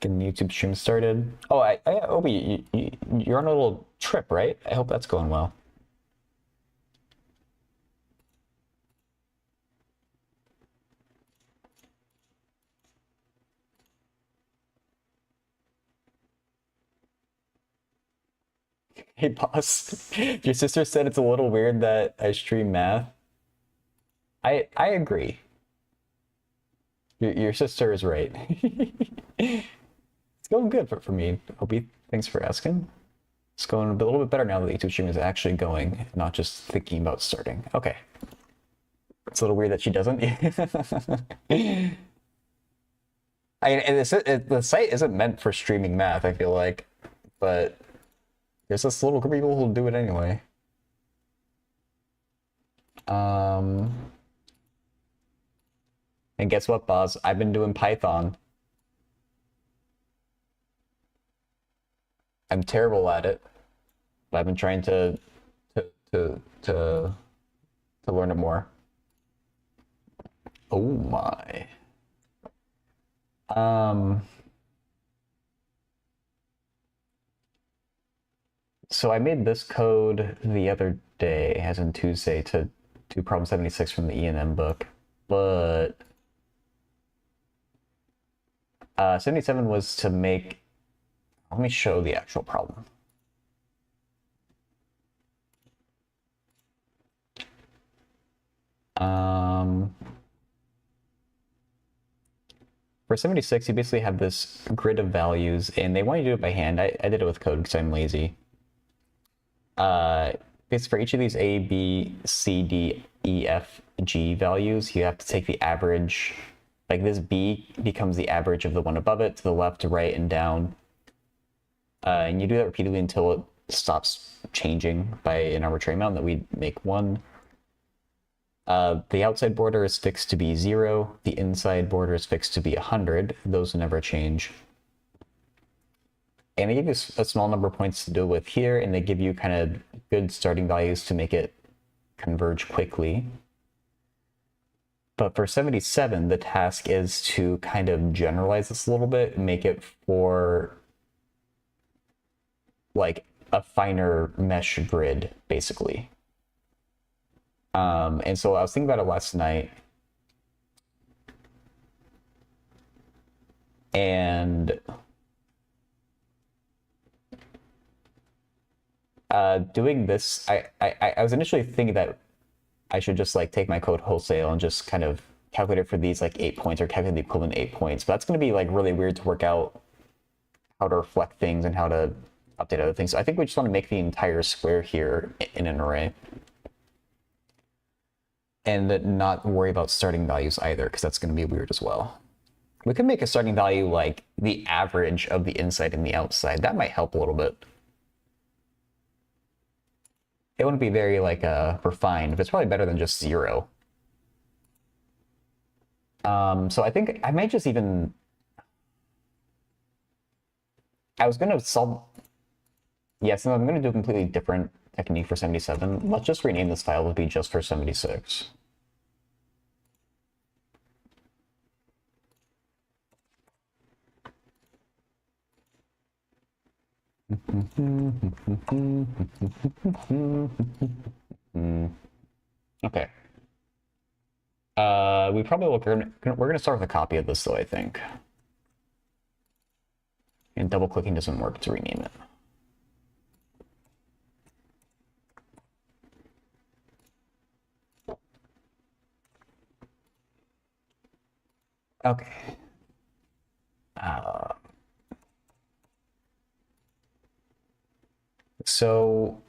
Getting the YouTube stream started. Oh, Obi, you're on a little trip, right? I hope that's going well. Hey, boss. Your sister said it's a little weird that I stream math. I agree. Your sister is right. It's going good for me. Obi, thanks for asking. It's going a little bit better now that the YouTube stream is actually going, not just thinking about starting. Okay. It's a little weird that she doesn't. The site isn't meant for streaming math, I feel like, but there's this little group of people who'll do it anyway. And guess what, boss? I've been doing Python. I'm terrible at it, but I've been trying to learn it more. Oh my. So I made this code the other day, as in Tuesday, to do problem 76 from the E&M book, but 77 was to make. Let me show the actual problem. For 76, you basically have this grid of values, and they want you to do it by hand. I did it with code because I'm lazy. Basically, for each of these A, B, C, D, E, F, G values, you have to take the average. Like this B becomes the average of the one above it, to the left, to right, and down. And you do that repeatedly until it stops changing by an arbitrary amount that we make 1. The outside border is fixed to be 0. The inside border is fixed to be 100. Those never change. And they give you a small number of points to deal with here, and they give you kind of good starting values to make it converge quickly. But for 77, the task is to kind of generalize this a little bit and make it for like a finer mesh grid, basically. And so I was thinking about it last night, and doing this, I was initially thinking that I should just like take my code wholesale and just kind of calculate it for these like 8 points, or calculate the equivalent 8 points. But that's going to be like really weird to work out how to reflect things and how to update other things. So I think we just want to make the entire square here in an array, and not worry about starting values either, because that's going to be weird as well. We could make a starting value like the average of the inside and the outside. That might help a little bit. It wouldn't be very like refined, but it's probably better than just 0. So I think I might just even. I was gonna solve. Yes, and I'm gonna do a completely different technique for 77. Let's just rename this file to be just for 76. Okay. We probably we're gonna start with a copy of this though, I think. And double clicking doesn't work to rename it. Okay. So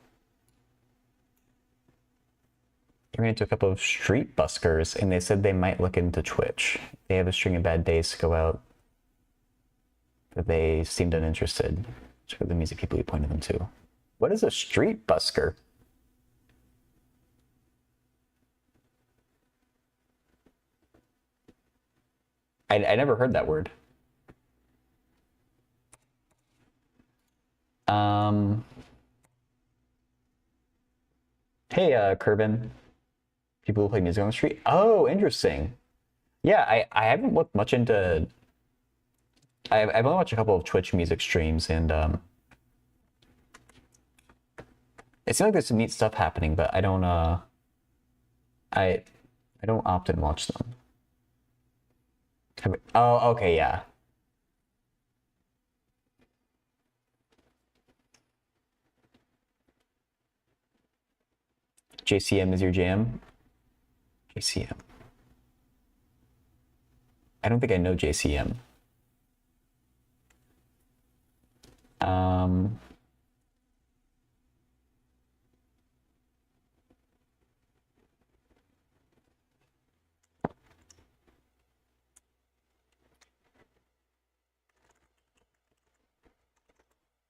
I ran into a couple of street buskers, and they said they might look into Twitch. They have a string of bad days to go out, but they seemed uninterested. Which were the music people you pointed them to. What is a street busker? I never heard that word. Hey, Kerbin. People who play music on the street. Oh, interesting. Yeah, I haven't looked much into I've only watched a couple of Twitch music streams, and it seems like there's some neat stuff happening, but I don't I don't often watch them. Oh, okay, yeah. JCM is your jam? JCM. I don't think I know JCM.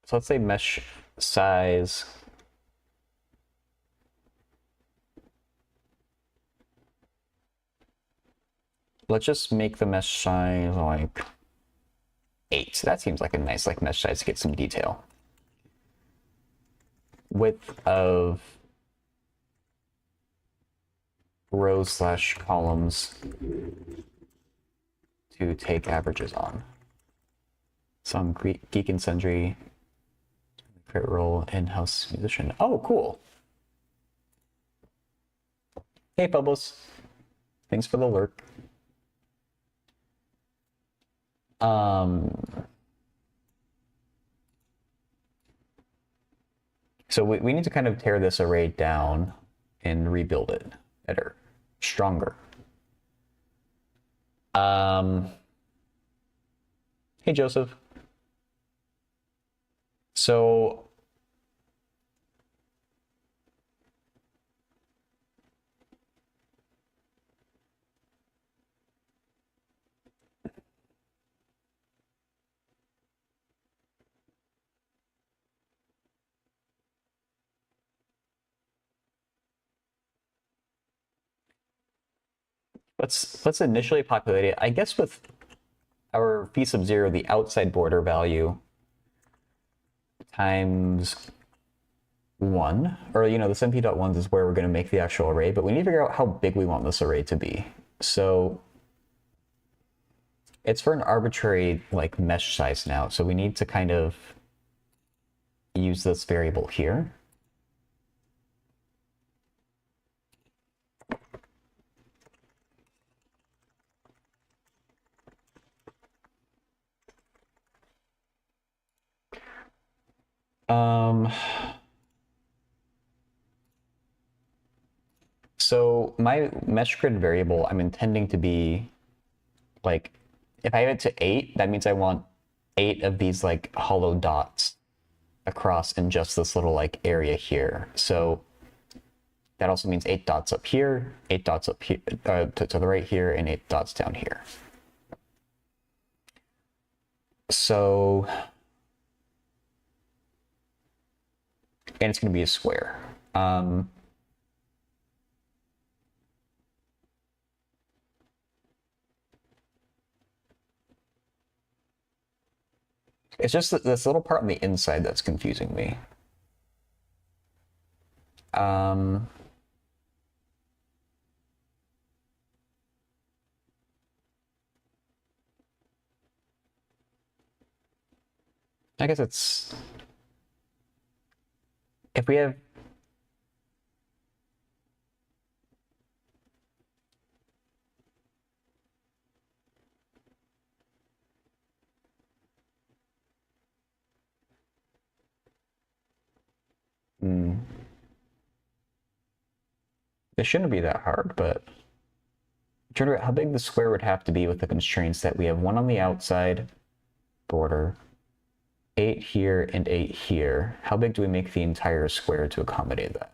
So let's say mesh size. Let's just make the mesh size like 8. That seems like a nice like mesh size to get some detail. Width of rows slash columns to take averages on. Some Geek and Sundry crit roll in-house musician. Oh, cool. Hey, Bubbles. Thanks for the lurk. So we need to kind of tear this array down and rebuild it better, stronger. Hey, Joseph. So let's initially populate it. I guess with our phi sub 0, the outside border value times 1, or the 7p.1s is where we're going to make the actual array, but we need to figure out how big we want this array to be. So it's for an arbitrary like mesh size now, so we need to kind of use this variable here. So my mesh grid variable, I'm intending to be like, if I have it to 8, that means I want 8 of these like hollow dots across in just this little like area here. So that also means 8 dots up here, 8 dots up here, to the right here, and 8 dots down here. So, and it's going to be a square. It's just this little part on the inside that's confusing me. I guess it's, if we have, it shouldn't be that hard, but I'm trying to figure out how big the square would have to be with the constraints that we have 1 on the outside border, 8 here, and 8 here. How big do we make the entire square to accommodate that?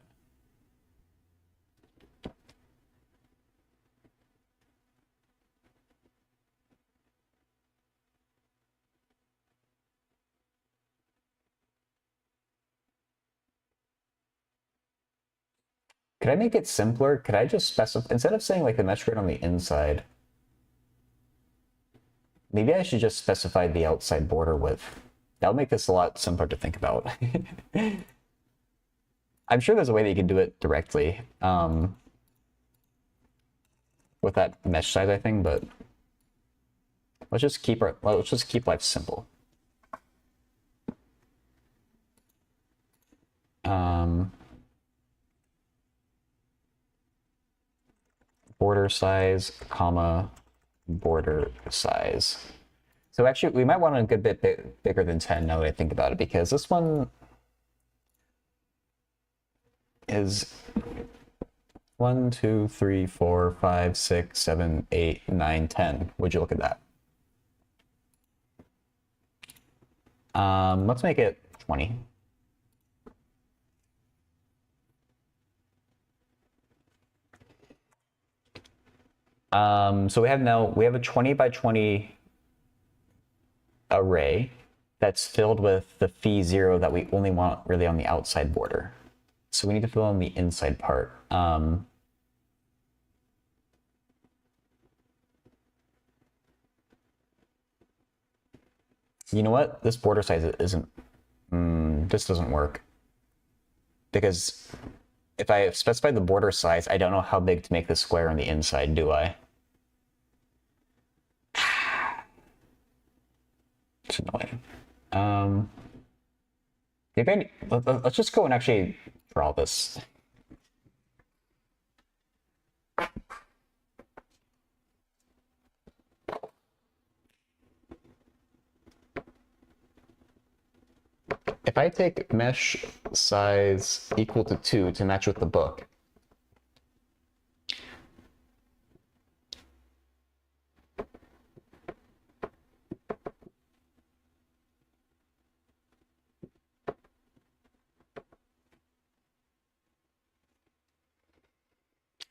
Could I make it simpler? Could I just specify, instead of saying like the mesh grid on the inside, maybe I should just specify the outside border width. That would make this a lot simpler to think about. I'm sure there's a way that you can do it directly with that mesh size, I think, but Let's just keep life simple. Border size, comma, border size. So actually, we might want a good bit bigger than 10 now that I think about it, because this one is 1, 2, 3, 4, 5, 6, 7, 8, 9, 10. Would you look at that? Let's make it 20. So we have a 20 by 20 array that's filled with the phi 0 that we only want really on the outside border. So we need to fill in the inside part. You know what? This border size isn't, this doesn't work. Because if I specify the border size, I don't know how big to make the square on the inside, do I? It's annoying. Maybe let's just go and actually draw this. If I take mesh size equal to 2 to match with the book,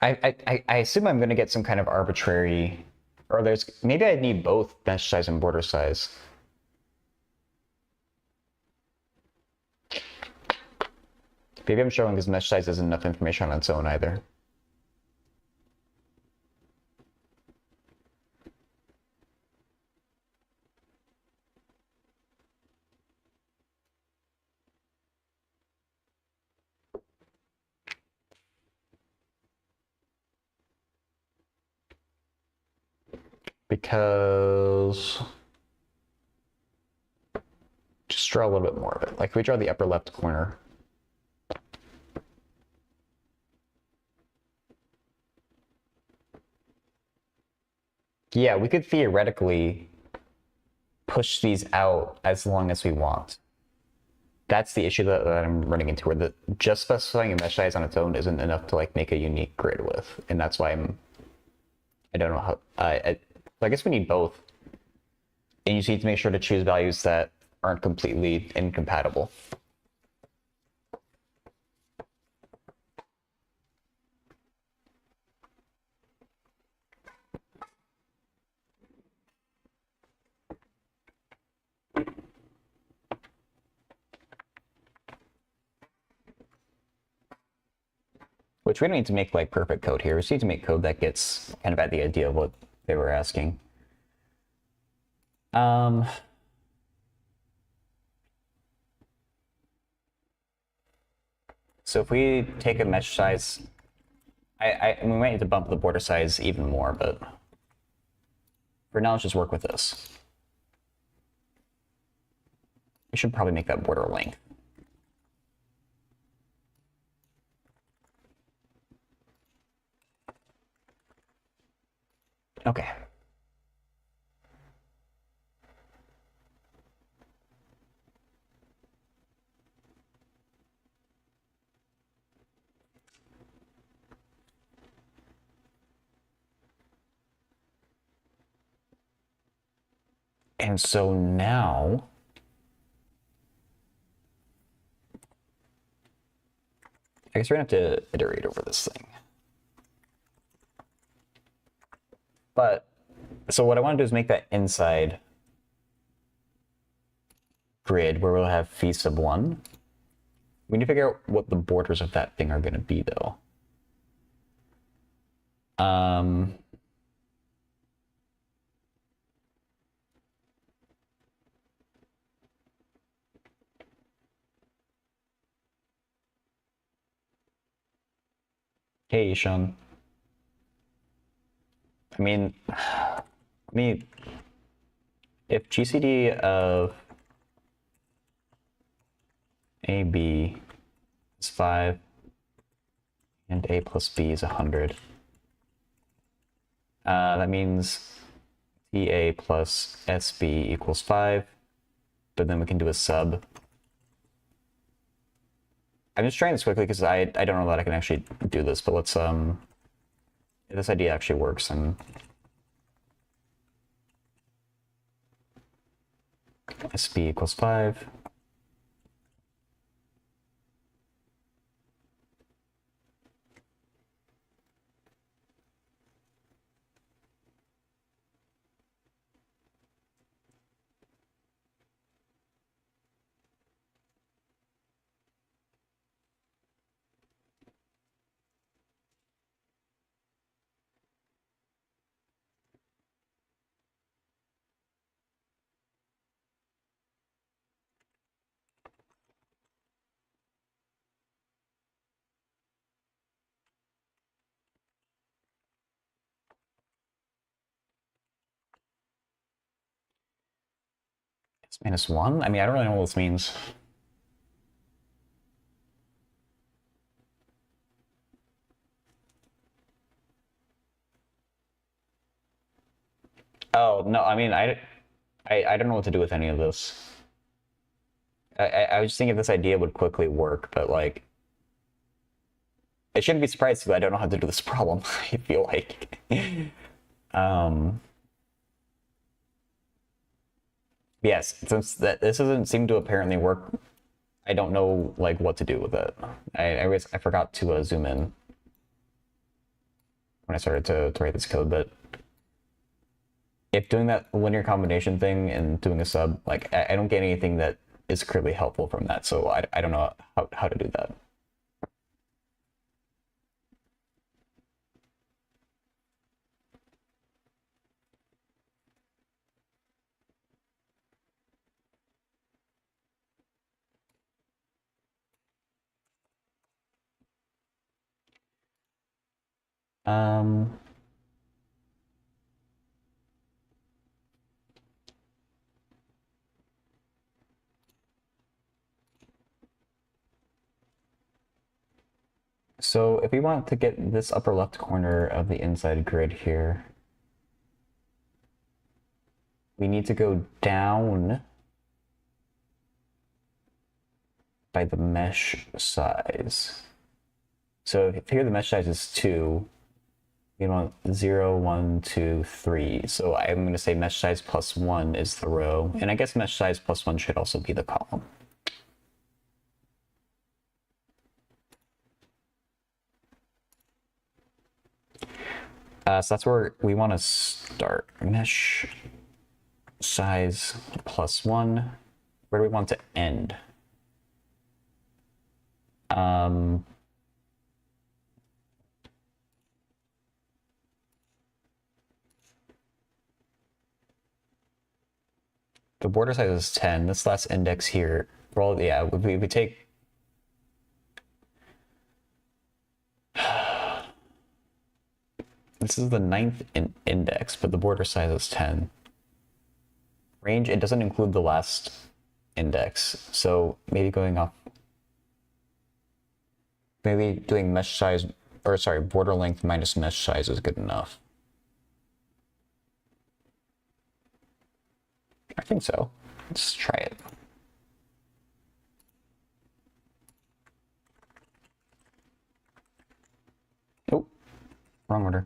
I assume I'm going to get some kind of arbitrary, or maybe I need both mesh size and border size. Maybe I'm showing this mesh size isn't enough information on its own either. Because just draw a little bit more of it. Like if we draw the upper left corner. Yeah, we could theoretically push these out as long as we want. That's the issue that I'm running into, where just specifying a mesh size on its own isn't enough to like make a unique grid with, and that's why I don't know how. I guess we need both, and you just need to make sure to choose values that aren't completely incompatible. Which we don't need to make like perfect code here. We just need to make code that gets kind of at the idea of what they were asking. So if we take a mesh size, we might need to bump the border size even more, but for now, let's just work with this. We should probably make that border length. Okay. And so now, I guess we're gonna have to iterate over this thing. But, so what I want to do is make that inside grid where we'll have phi sub 1. We need to figure out what the borders of that thing are going to be, though. Hey, Sean. I mean, if GCD of AB is 5 and A plus B is 100, that means TA plus SB equals 5, but then we can do a sub. I'm just trying this quickly because I don't know that I can actually do this, but let's if this idea actually works, then SB equals 5. It's -1? I mean, I don't really know what this means. Oh, no, I mean, I don't know what to do with any of this. I was just thinking if this idea would quickly work, but like, I shouldn't be surprised because I don't know how to do this problem, I feel like. um, yes, since this doesn't seem to apparently work, I don't know like what to do with it. I forgot to zoom in when I started to write this code, but if doing that linear combination thing and doing a sub, like I don't get anything that is clearly helpful from that, so I don't know how to do that. Um, so if we want to get this upper left corner of the inside grid here, we need to go down by the mesh size. So if here the mesh size is 2, we want 0, 1, 2, 3. So I'm going to say mesh size plus 1 is the row, and I guess mesh size plus 1 should also be the column. So that's where we want to start. Mesh size plus 1. Where do we want to end? The border size is 10. This last index here, well, yeah, we take this is the 9th index, but the border size is 10. Range, it doesn't include the last index, so maybe going off, maybe doing mesh size, or sorry, border length minus mesh size is good enough. I think so. Let's try it. Oh, wrong order.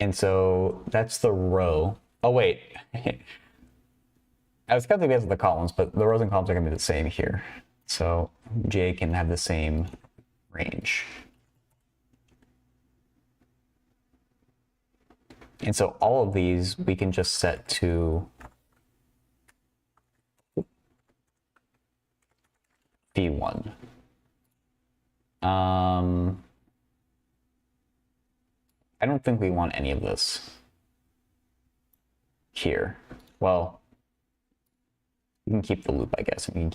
And so that's the row. Oh, wait. I was counting these as the columns, but the rows and columns are going to be the same here. So J can have the same range. And so all of these we can just set to 51. I don't think we want any of this here. Well, we can keep the loop, I guess. We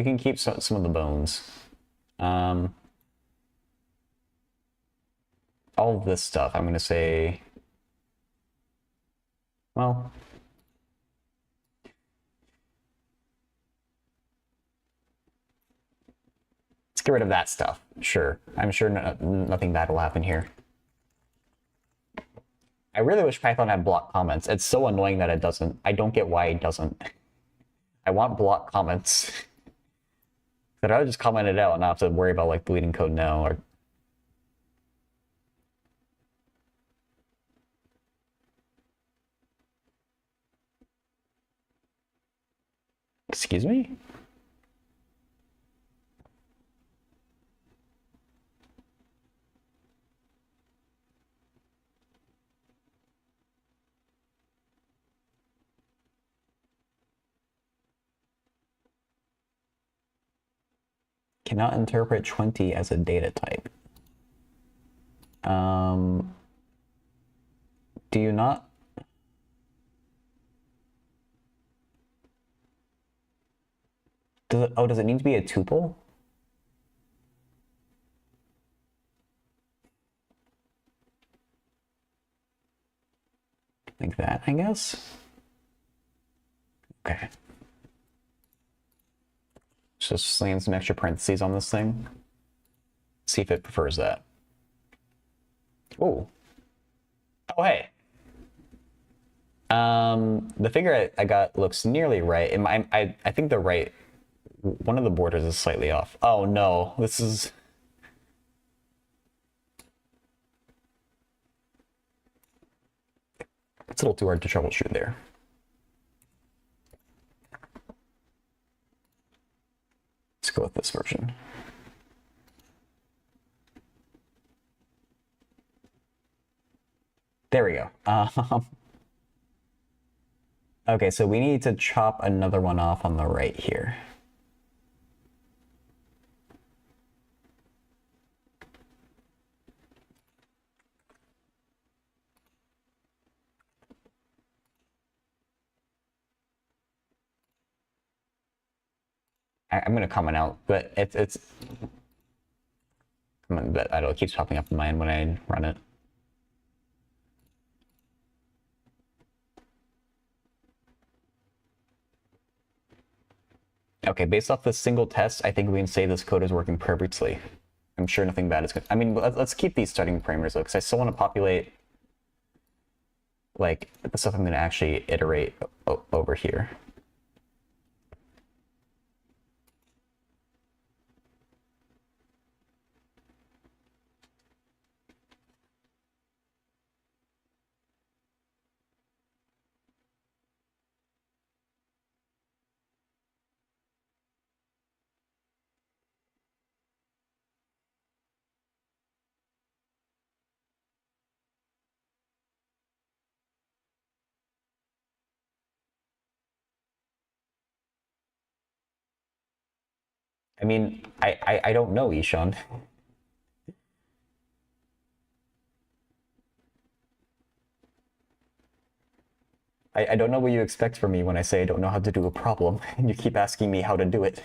can keep some of the bones. All of this stuff, I'm going to say, well, let's get rid of that stuff. Sure. I'm sure nothing bad will happen here. I really wish Python had block comments. It's so annoying that it doesn't. I don't get why it doesn't. I want block comments. But I would just comment it out and not have to worry about like deleting code now or. Excuse me? Cannot interpret 20 as a data type. Do you not? Does it need to be a tuple? Like that, I guess? Okay. Just slam some extra parentheses on this thing. See if it prefers that. Oh. Oh, hey. The figure I got looks nearly right. I think the right, one of the borders is slightly off. Oh no, this is. It's a little too hard to troubleshoot there. Let's go with this version. There we go. Okay, so we need to chop another one off on the right here. I'm gonna comment out, but it's. But I don't know, it keeps popping up in my end when I run it. Okay, based off this single test, I think we can say this code is working perfectly. I'm sure nothing bad is going to... I mean, let's keep these starting parameters, though, because I still want to populate, like, the stuff I'm going to actually iterate over here. I mean, I don't know, Ishan. I don't know what you expect from me when I say I don't know how to do a problem, and you keep asking me how to do it.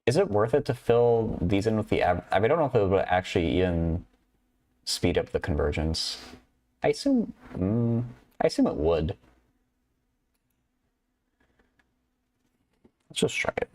Is it worth it to fill these in with the average? I don't know if it would actually even speed up the convergence. I assume it would. Let's just try it.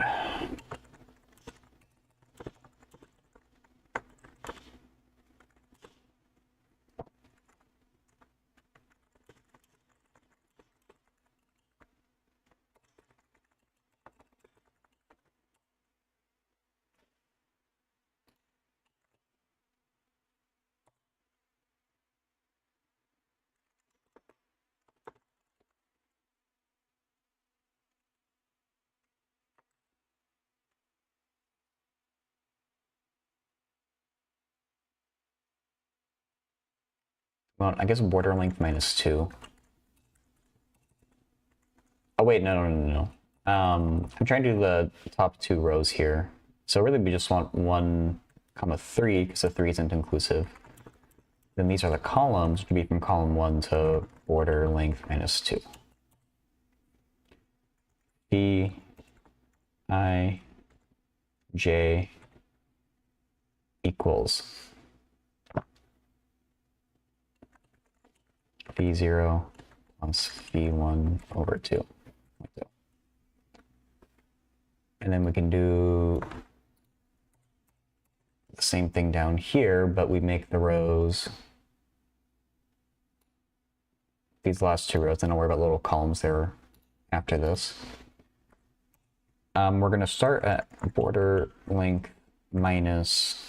Well, I guess border length minus 2. Oh wait, no. I'm trying to do the top 2 rows here. So really we just want 1, 3, because the 3 isn't inclusive. Then these are the columns, which would be from column 1 to border length minus 2. B, I, J equals B0 plus B1 over 2. And then we can do the same thing down here, but we make the rows, these last 2 rows, and don't worry about little columns there after this. We're going to start at border length minus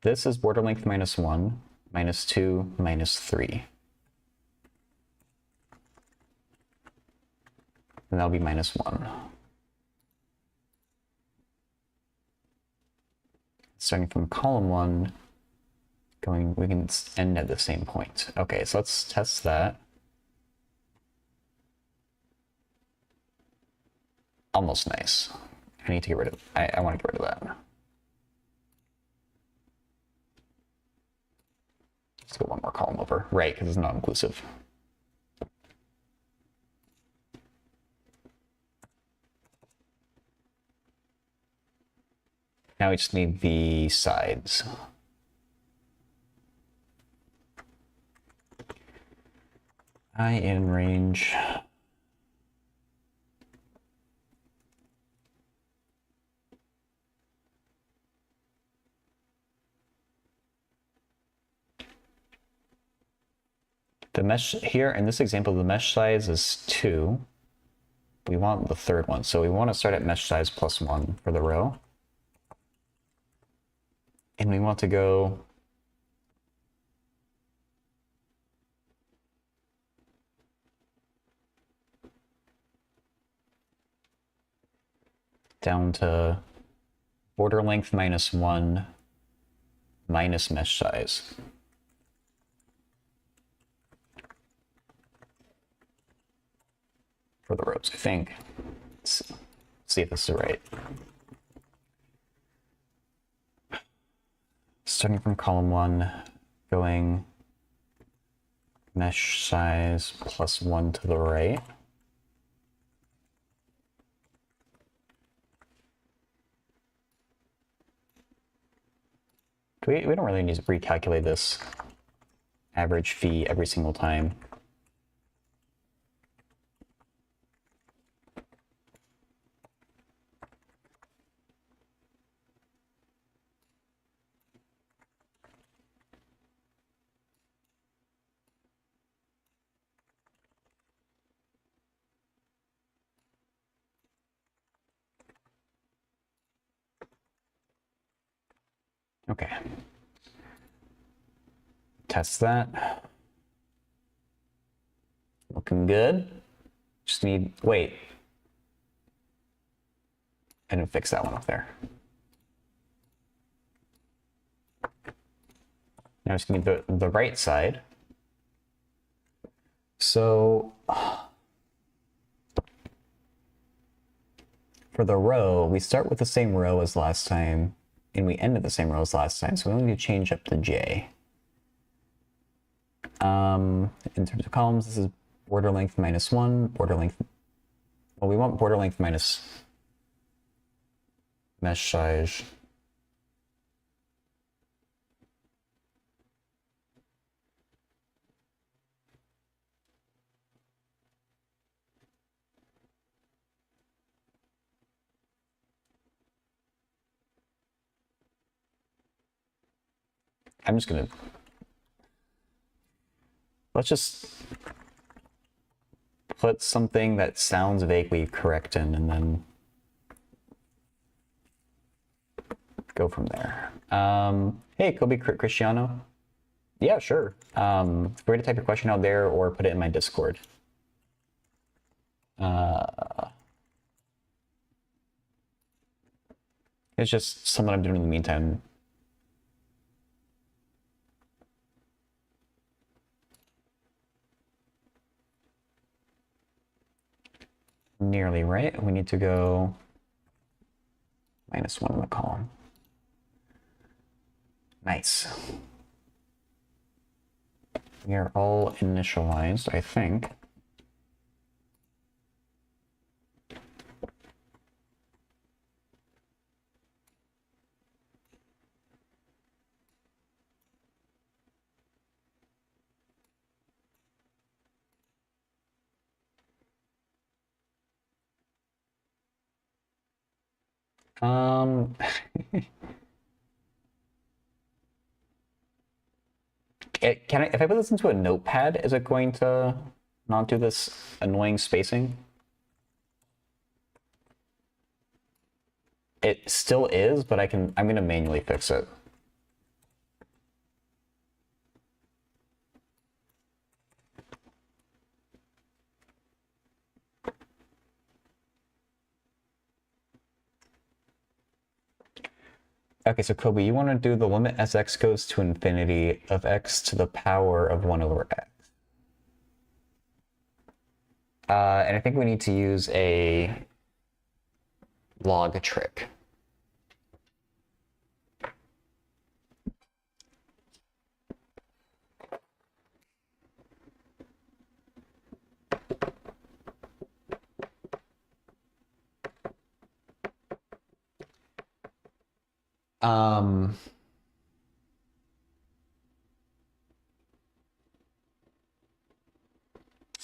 this is border length minus 1, minus 2, minus 3. And that'll be minus 1. Starting from column 1, we can end at the same point. Okay, so let's test that. Almost nice. I need to get rid of, I want to get rid of that. Let's go one more column over. Right, because it's not inclusive. Now we just need the sides. I in range. The mesh here, in this example, the mesh size is 2. We want the third one, so we want to start at mesh size plus 1 for the row. And we want to go down to border length minus 1 minus mesh size. For the rows, I think. Let's see if this is right. Starting from column 1, going mesh size plus 1 to the right. We don't really need to recalculate this average fee every single time. Okay. Test that. Looking good. Just need, wait. I didn't fix that one up there. Now I just need the right side. So for the row, we start with the same row as last time, and we end at the same row as last time, so we only need to change up the J. In terms of columns, this is border length minus 1, border length, well, we want border length minus mesh size. I'm just gonna, let's just put something that sounds vaguely correct in and then go from there. Hey, Kobe Cristiano. Yeah, sure. Feel free to type your question out there or put it in my Discord. It's just something I'm doing in the meantime. Nearly right. We need to go -1 in the column. Nice. We are all initialized, I think. Can I, if I put this into a notepad, is it going to not do this annoying spacing? It still is, but I'm gonna manually fix it. Okay, so Kobe, you want to do the limit as x goes to infinity of x to the power of 1 over x. And I think we need to use a log trick.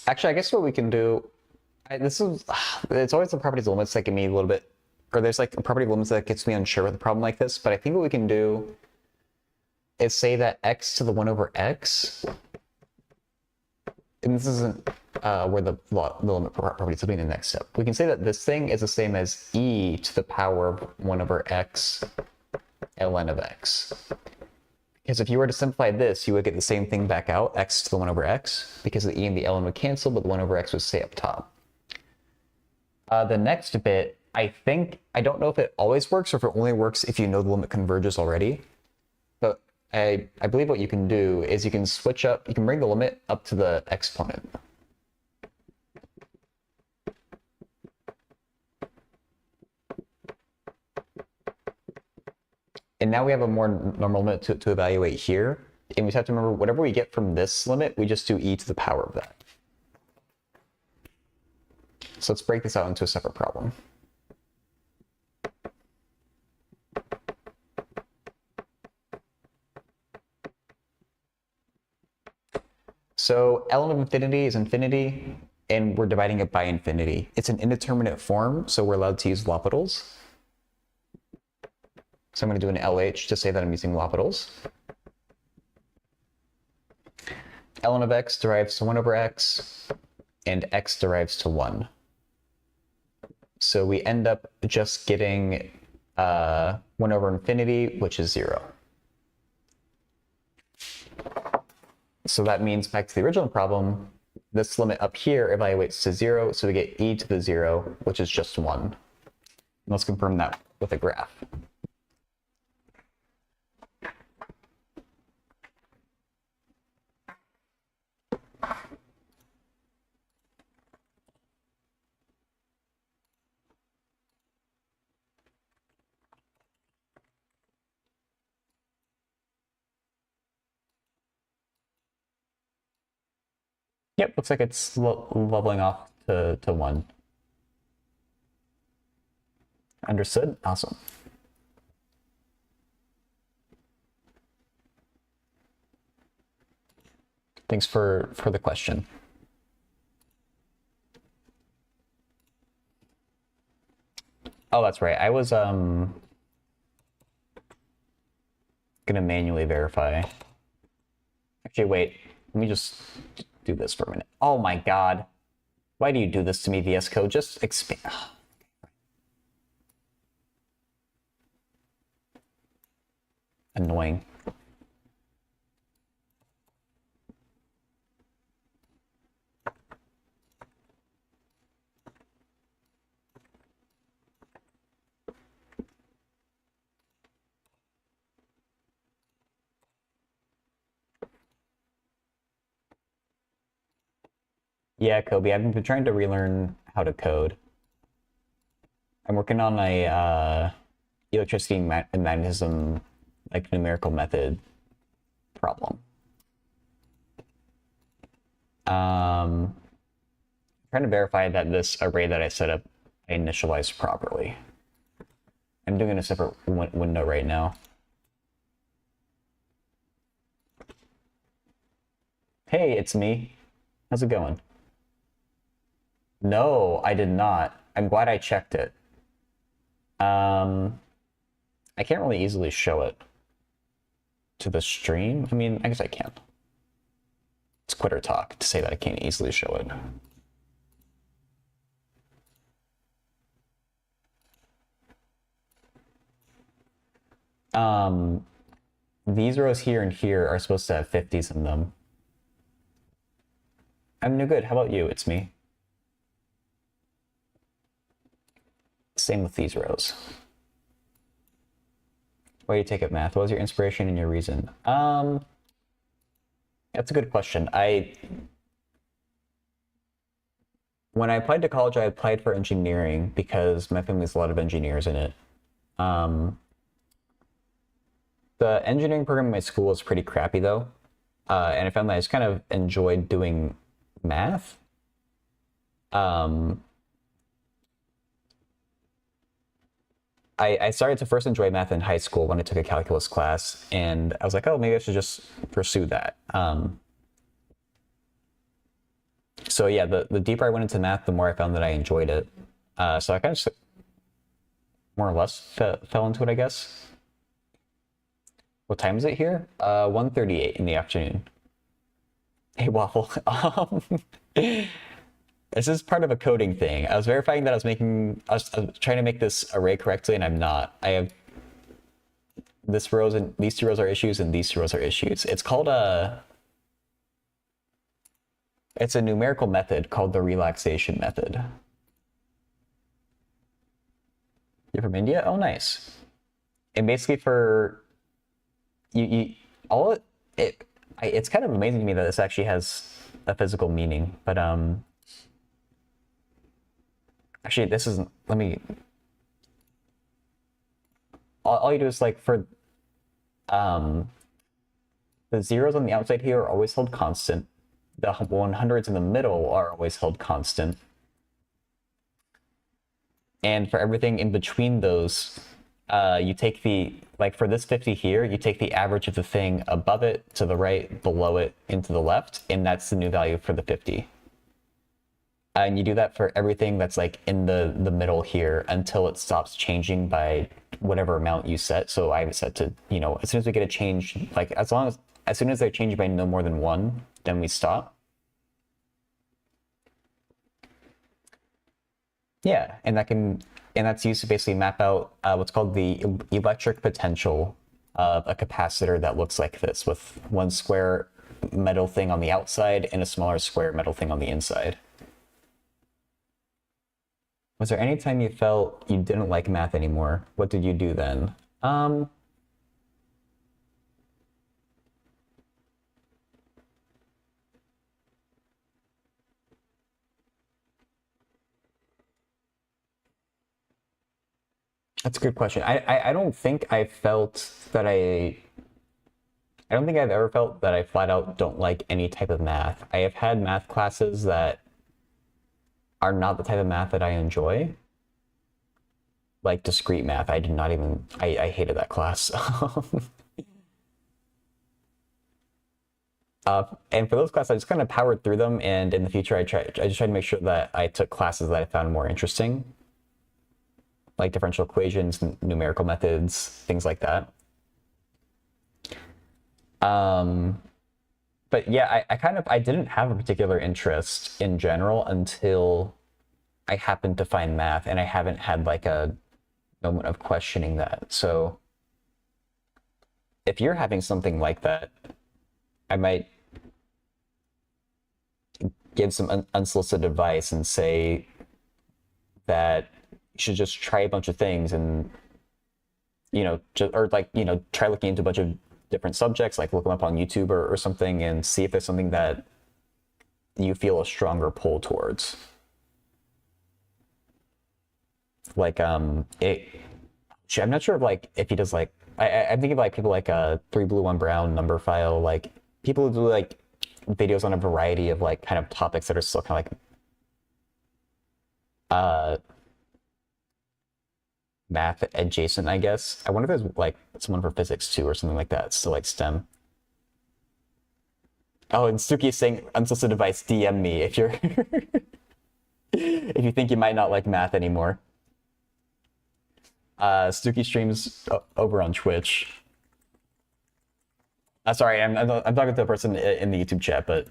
Actually, I guess what we can do, it's always the properties of limits that get me a little bit, or there's like a property of limits that gets me unsure with a problem like this, but I think what we can do is say that x to the 1 over x, and this isn't where the limit properties will be in the next step. We can say that this thing is the same as e to the power of 1 over x ln of x. Because if you were to simplify this, you would get the same thing back out, x to the 1 over x, because the e and the ln would cancel, but the 1 over x would stay up top. The next bit, I don't know if it always works or if it only works if you know the limit converges already. But I believe what you can do is you can switch up, you can bring the limit up to the exponent. And now we have a more normal limit to evaluate here. And we just have to remember, whatever we get from this limit, we just do e to the power of that. So let's break this out into a separate problem. So ln of infinity is infinity, and we're dividing it by infinity. It's an indeterminate form, so we're allowed to use L'Hopital's. So I'm going to do an LH to say that I'm using L'Hopital's. ln of x derives to 1 over x, and x derives to 1. So we end up just getting 1 over infinity, which is 0. So that means, back to the original problem, this limit up here evaluates to 0, so we get e to the 0, which is just 1. And let's confirm that with a graph. Yep, looks like it's leveling off to 1. Understood? Awesome. Thanks for the question. Oh, that's right. I was gonna manually verify. Actually, wait. Let me just do this for a minute. Oh my god. Why do you do this to me, VS Code? Just expand. Annoying. Yeah, Kobe, I've been trying to relearn how to code. I'm working on a electricity and magnetism, like numerical method problem. Trying to verify that this array that I set up I initialized properly. I'm doing it in a separate window right now. Hey, it's me. How's it going? No, I did not. I'm glad I checked it. I can't really easily show it to the stream. I mean, I guess I can. It's quitter talk to say that I can't easily show it. These rows here and here are supposed to have 50s in them. I'm no good. How about you? It's me. Same with these rows. Why do you take up math? What was your inspiration and your reason? That's a good question. When I applied to college, I applied for engineering because my family has a lot of engineers in it. The engineering program in my school is pretty crappy though, and I found that I just kind of enjoyed doing math. I started to first enjoy math in high school when I took a calculus class, and I was like, oh, maybe I should just pursue that. So yeah, the deeper I went into math, the more I found that I enjoyed it. So I kind of just more or less fell into it, I guess. What time is it here? 1:38 in the afternoon. Hey, Waffle. This is part of a coding thing. I was verifying that I was trying to make this array correctly, and I'm not. I have this rows and these two rows are issues, and these two rows are issues. It's called it's a numerical method called the relaxation method. You're from India? Oh, nice. And basically for it's kind of amazing to me that this actually has a physical meaning, but actually this isn't, let me, all you do is like for the zeros on the outside here are always held constant. The 100s in the middle are always held constant. And for everything in between those, you take like for this 50 here, you take the average of the thing above it, to the right, below it, into the left, and that's the new value for the 50. And you do that for everything that's like in the middle here until it stops changing by whatever amount you set. So I have it set to, as soon as we get a change, like as soon as they're changing by no more than 1, then we stop. Yeah, and that's used to basically map out what's called the electric potential of a capacitor that looks like this, with one square metal thing on the outside and a smaller square metal thing on the inside. Was there any time you felt you didn't like math anymore? What did you do then? That's a good question. I don't think I felt that I don't think I've ever felt that I flat out don't like any type of math. I have had math classes that are not the type of math that I enjoy. Like discrete math, I did not even, I hated that class. And for those classes, I just kind of powered through them, and in the future, I just tried to make sure that I took classes that I found more interesting, like differential equations, numerical methods, things like that. But yeah, I didn't have a particular interest in general until I happened to find math, and I haven't had like a moment of questioning that. So if you're having something like that, I might give some unsolicited advice and say that you should just try a bunch of things, and try looking into a bunch of different subjects, like look them up on YouTube or something, and see if there's something that you feel a stronger pull towards. Like I'm not sure if like if he does like I'm thinking of like people like 3Blue1Brown number file, like people who do like videos on a variety of like kind of topics that are still kind of like math adjacent, I guess. I wonder if there's like someone for physics too or something like that, still like STEM. Oh, and Suki is saying unsolicited advice, DM me if you're if you think you might not like math anymore. Stuki streams over on Twitch. Sorry, I'm talking to a person in the YouTube chat, but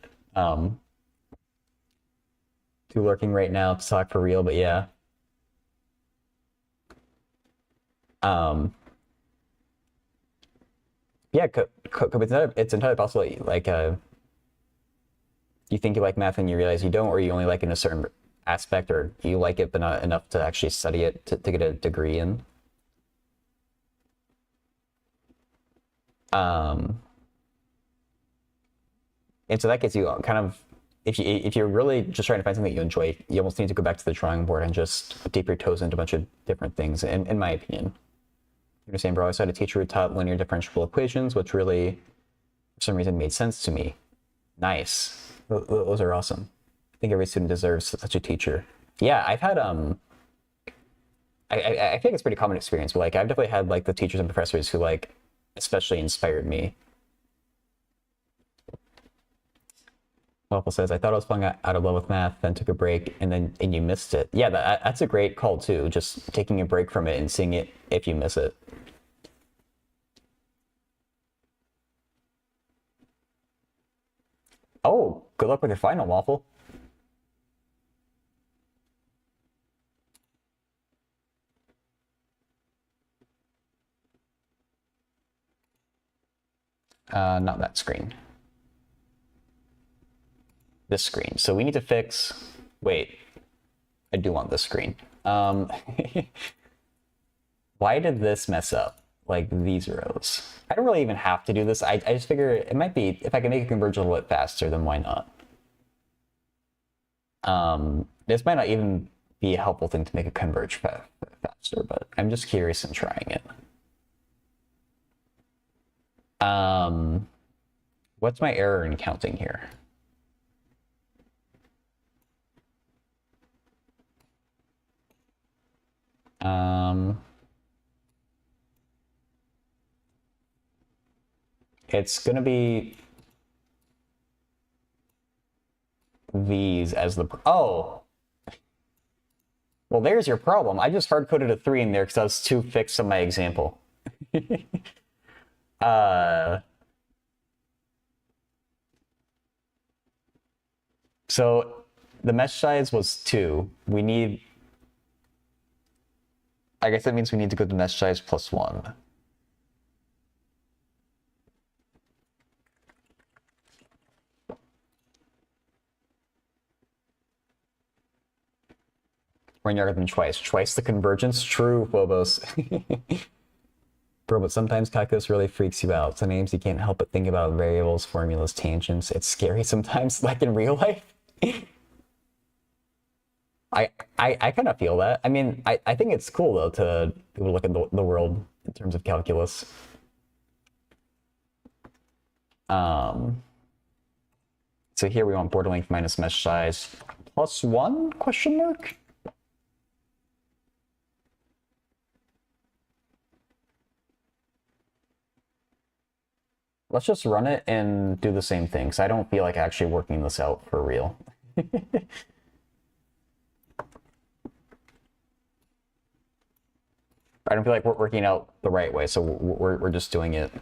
two lurking right now to talk for real, but yeah. Yeah, it's entirely possible like you think you like math and you realize you don't, or you only like it in a certain aspect, or you like it but not enough to actually study it to get a degree in. And so that gets you kind of, if you're really just trying to find something that you enjoy, you almost need to go back to the drawing board and just dip your toes into a bunch of different things, in my opinion. You're saying, bro, I had a teacher who taught linear differential equations, which really, for some reason, made sense to me. Nice. Those are awesome. I think every student deserves such a teacher. Yeah, I've had, I think it's a pretty common experience, but like I've definitely had like the teachers and professors who like especially inspired me. Waffle says, I thought I was falling out of love with math, then took a break, and you missed it. Yeah, that's a great call too. Just taking a break from it and seeing it if you miss it. Oh, good luck with your final, Waffle. Not that screen. This screen. So we need to fix, wait, I do want this screen. Why did this mess up? Like these rows. I don't really even have to do this. I just figure it might be, if I can make it converge a little bit faster, then why not? This might not even be a helpful thing to make it converge faster, but I'm just curious in trying it. What's my error in counting here? It's gonna be these as the, oh, well, there's your problem. I just hard-coded a 3 in there because I was too fixed on my example. So the mesh size was 2. We need, I guess that means we need to go to mesh size plus 1. One younger than twice. Twice the convergence? True, Phobos. Bro, but sometimes calculus really freaks you out. Sometimes you can't help but think about variables, formulas, tangents. It's scary sometimes, like in real life. I kind of feel that. I mean, I think it's cool, though, to be able to look at the world in terms of calculus. So here we want border length minus mesh size plus 1, question mark? Let's just run it and do the same thing, because I don't feel like actually working this out for real. I don't feel like we're working out the right way, so we're just doing it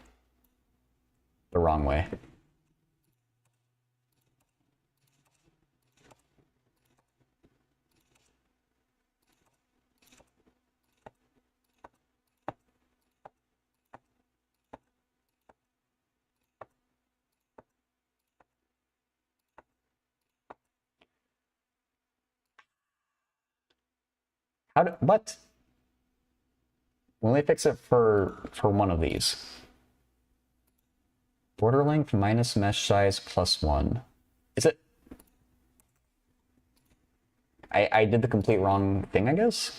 the wrong way. What? We'll only fix it for one of these. Border length minus mesh size plus 1. Is it? I did the complete wrong thing, I guess.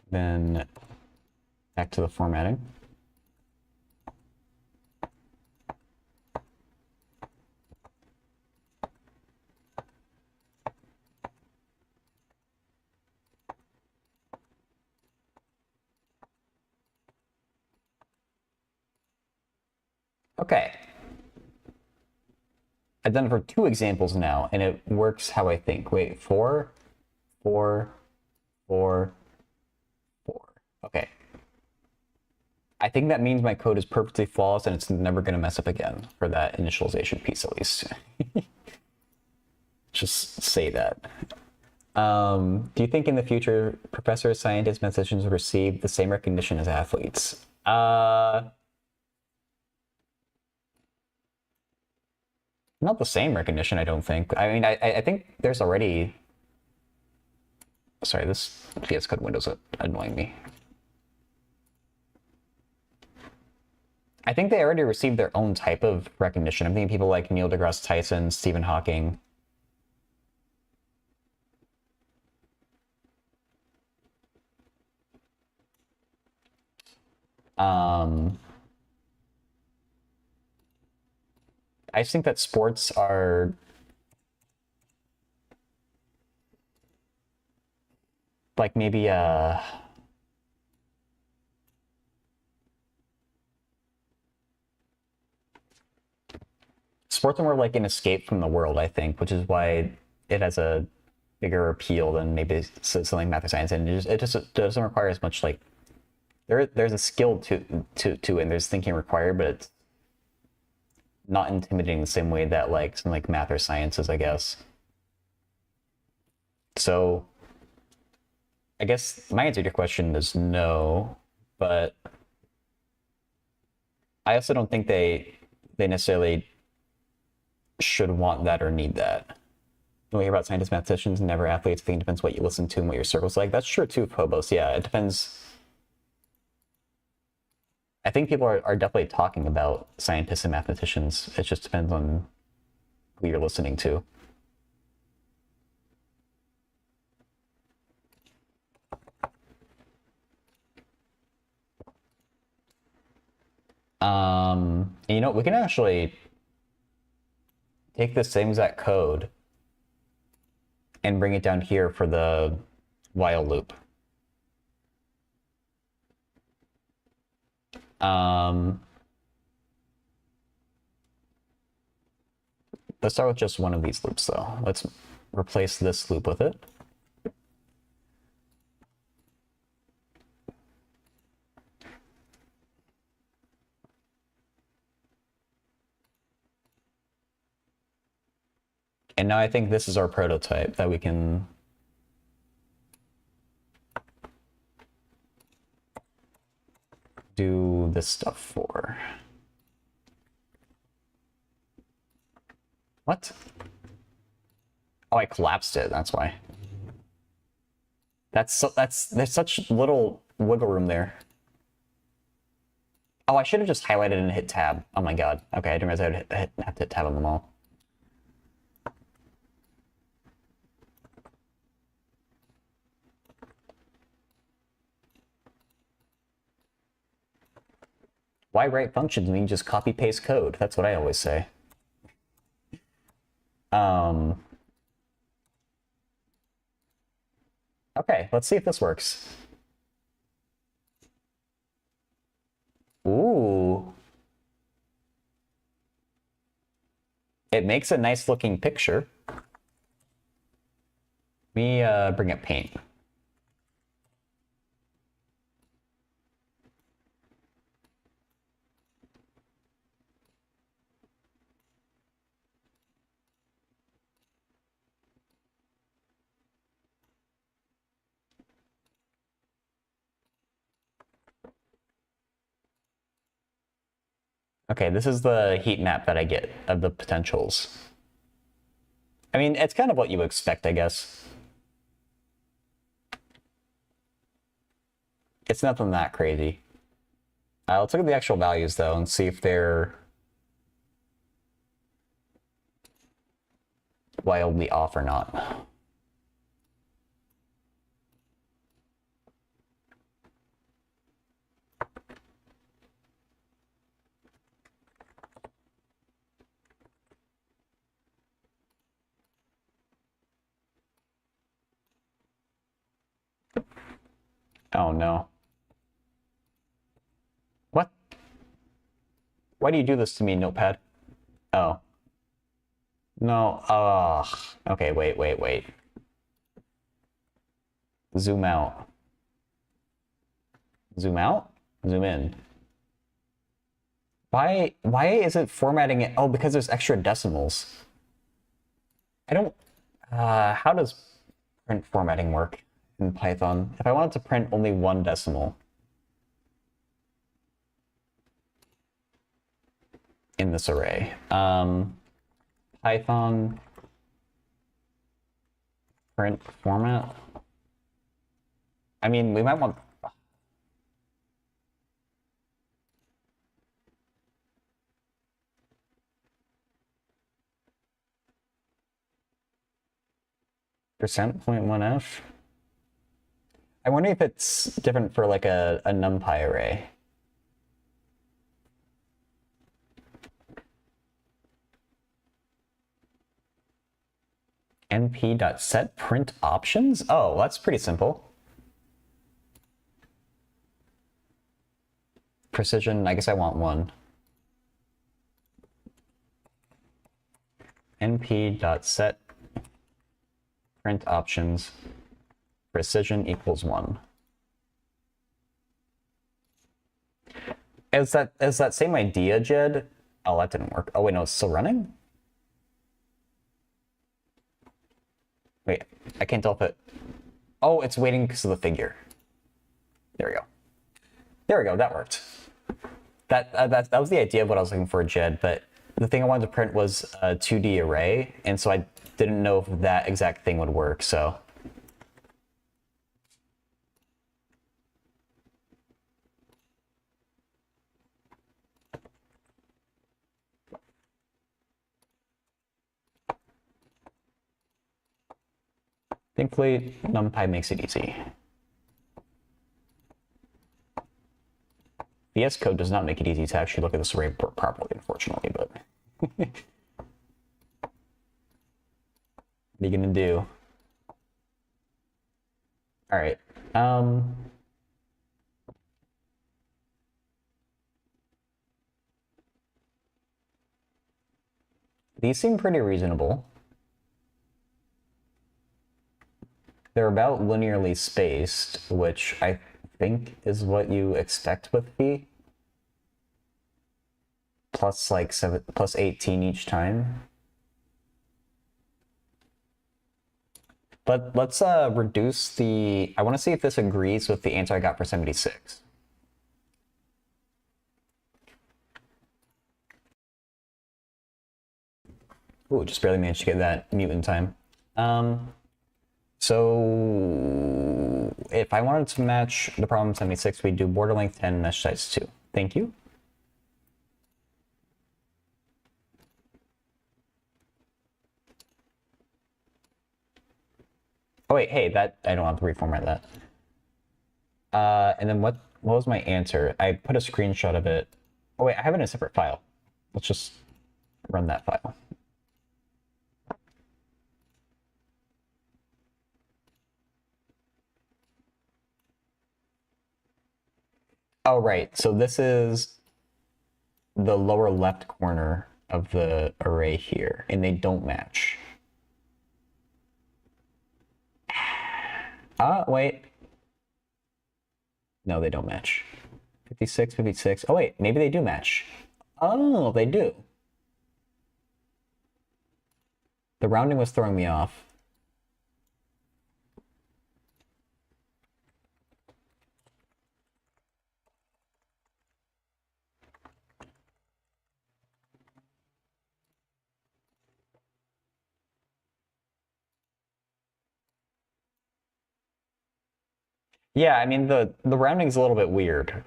Then back to the formatting. Okay. I've done it for 2 examples now, and it works how I think. Wait, 4, 4, 4, 4. Okay. I think that means my code is perfectly flawless and it's never going to mess up again for that initialization piece, at least. Just say that. Do you think in the future professors, scientists, mathematicians will receive the same recognition as athletes? Not the same recognition, I don't think. I mean, I think there's already... Sorry, this VS Code window's annoying me. I think they already received their own type of recognition. I'm thinking people like Neil deGrasse Tyson, Stephen Hawking. I just think that sports are like maybe sports are more like an escape from the world, I think, which is why it has a bigger appeal than maybe something like math or science, and it just doesn't require as much like there's a skill to it and there's thinking required, but it's not intimidating the same way that like something like math or science is, I guess. So I guess my answer to your question is no, but I also don't think they necessarily should want that or need that. When we hear about scientists, mathematicians, never athletes, I think it depends what you listen to and what your circle's like. That's true too, Phobos. Yeah, it depends. I think people are definitely talking about scientists and mathematicians. It just depends on who you're listening to. You know, we can actually take the same exact code and bring it down here for the while loop. Let's start with just one of these loops, though. Let's replace this loop with it. And now I think this is our prototype that we can do this stuff for. What? Oh, I collapsed it, that's why. There's such little wiggle room there. Oh, I should have just highlighted and hit tab. Oh my god. Okay, I didn't realize I would have to hit tab on them all. Why write functions when you just copy paste code? That's what I always say. Okay, let's see if this works. Ooh. It makes a nice looking picture. Let me bring up paint. Okay, this is the heat map that I get of the potentials. I mean, it's kind of what you expect, I guess. It's nothing that crazy. Let's look at the actual values though and see if they're wildly off or not. Oh no. What? Why do you do this to me, Notepad? Oh. No, okay, wait. Zoom out. Zoom out? Zoom in. Why is it formatting it? Oh, because there's extra decimals. I don't, how does print formatting work in Python? If I wanted to print only one decimal in this array, Python print format. I mean, we might want %.1f. I wonder if it's different for like a NumPy array. np.set print options? Oh, that's pretty simple. Precision, I guess I want one. np.set print options precision equals 1. Is that same idea, Jed? Oh, that didn't work. Oh wait, no, it's still running? Wait, I can't tell if it... Oh, it's waiting because of the figure. There we go. There we go, that worked. That was the idea of what I was looking for, Jed, but the thing I wanted to print was a 2D array, and so I didn't know if that exact thing would work, so... Thankfully, NumPy makes it easy. VS Code does not make it easy to actually look at this array properly, unfortunately, but... What are you gonna do? Alright, these seem pretty reasonable. They're about linearly spaced, which I think is what you expect with V. Plus like plus 18 each time. But let's reduce the... I want to see if this agrees with the answer I got for 76. Ooh, just barely managed to get that mute in time. So if I wanted to match the problem 76, we'd do border length 10, mesh size 2. Thank you. Oh wait, hey, that I don't have to reformat that. And then what was my answer? I put a screenshot of it. Oh wait, I have it in a separate file. Let's just run that file. Oh right, so this is the lower left corner of the array here, and they don't match. Wait. No, they don't match. 56, 56. Oh, wait, maybe they do match. Oh, they do. The rounding was throwing me off. Yeah, I mean the rounding is a little bit weird,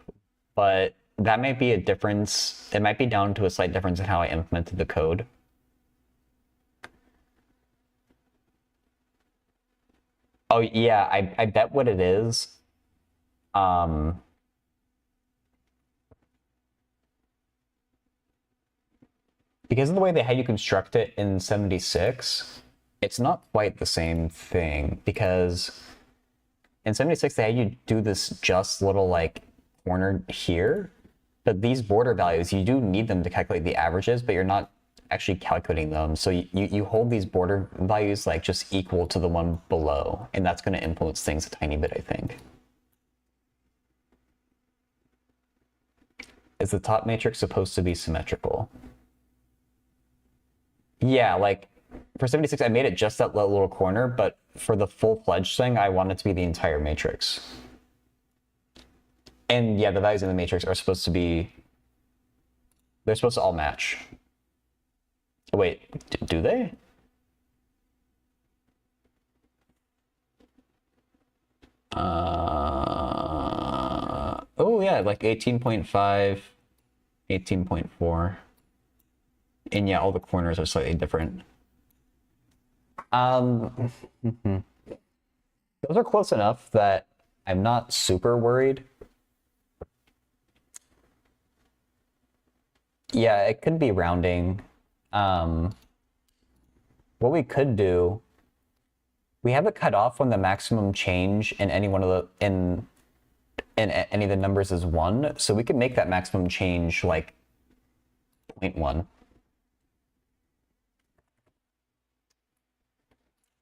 but that might be a difference. It might be down to a slight difference in how I implemented the code. Oh yeah, I bet what it is. Um, because of the way they had you construct it in 76, it's not quite the same thing because in 76 they had you do this just little like corner here, but these border values, you do need them to calculate the averages, but you're not actually calculating them. So you hold these border values like just equal to the one below, and that's going to influence things a tiny bit, I think. Is the top matrix supposed to be symmetrical? Yeah, like for 76, I made it just that little corner, but for the full-fledged thing, I want it to be the entire matrix. And yeah, the values in the matrix are supposed to be, they're supposed to all match. Wait, do they? Oh yeah, like 18.5, 18.4. And yeah, all the corners are slightly different. Those are close enough that I'm not super worried. Yeah, it could be rounding. What we could do, we have it cut off when the maximum change in any one of the in any of the numbers is 1, so we could make that maximum change like 0.1.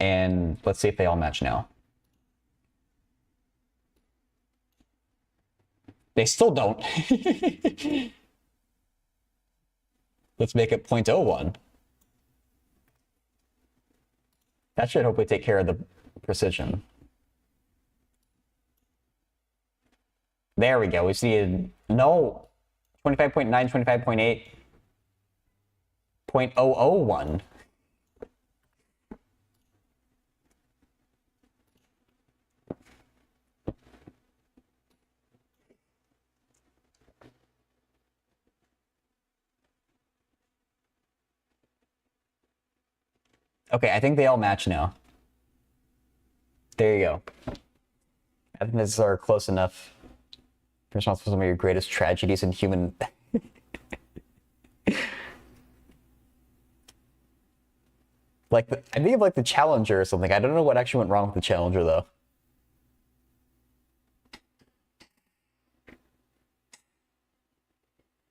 And let's see if they all match now. They still don't. Let's make it 0.01. That should hopefully take care of the precision. There we go. We just needed, no, 25.9, 25.8, 0.001. Okay, I think they all match now. There you go. I think these are close enough. Responsible for some of your greatest tragedies in human. Like, I think of like the Challenger or something. I don't know what actually went wrong with the Challenger though.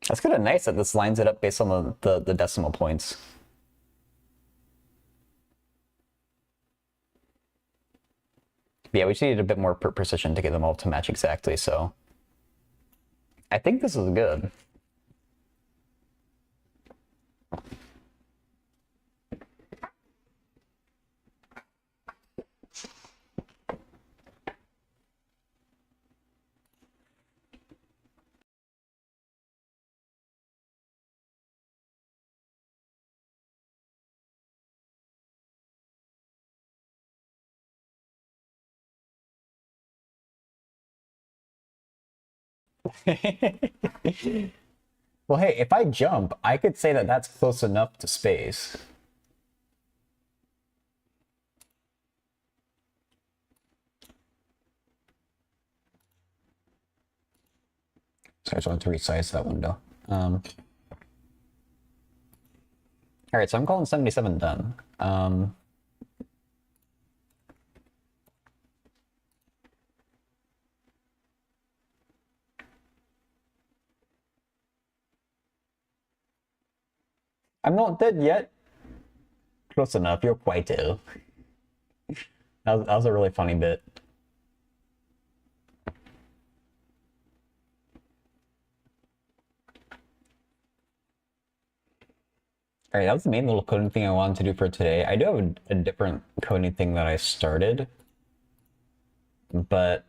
That's kind of nice that this lines it up based on the decimal points. But yeah, we just needed a bit more precision to get them all to match exactly, so I think this is good. Well, hey, if I jump, I could say that that's close enough to space. So I just wanted to resize that window. All right, so I'm calling 77 done. I'm not dead yet. Close enough. You're quite ill. That was a really funny bit. All right, that was the main little coding thing I wanted to do for today. I do have a different coding thing that I started, but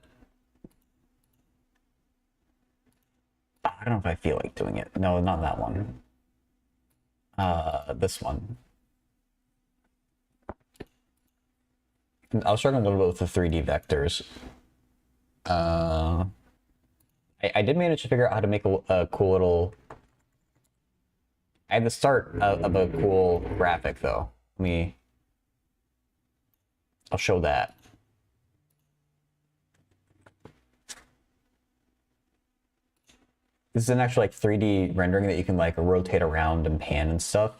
I don't know if I feel like doing it. No, not that one. This one. I was struggling a little bit with the 3D vectors. I did manage to figure out how to make a cool little. I had the start of a cool graphic though. I'll show that. This is an actual like 3D rendering that you can like rotate around and pan and stuff.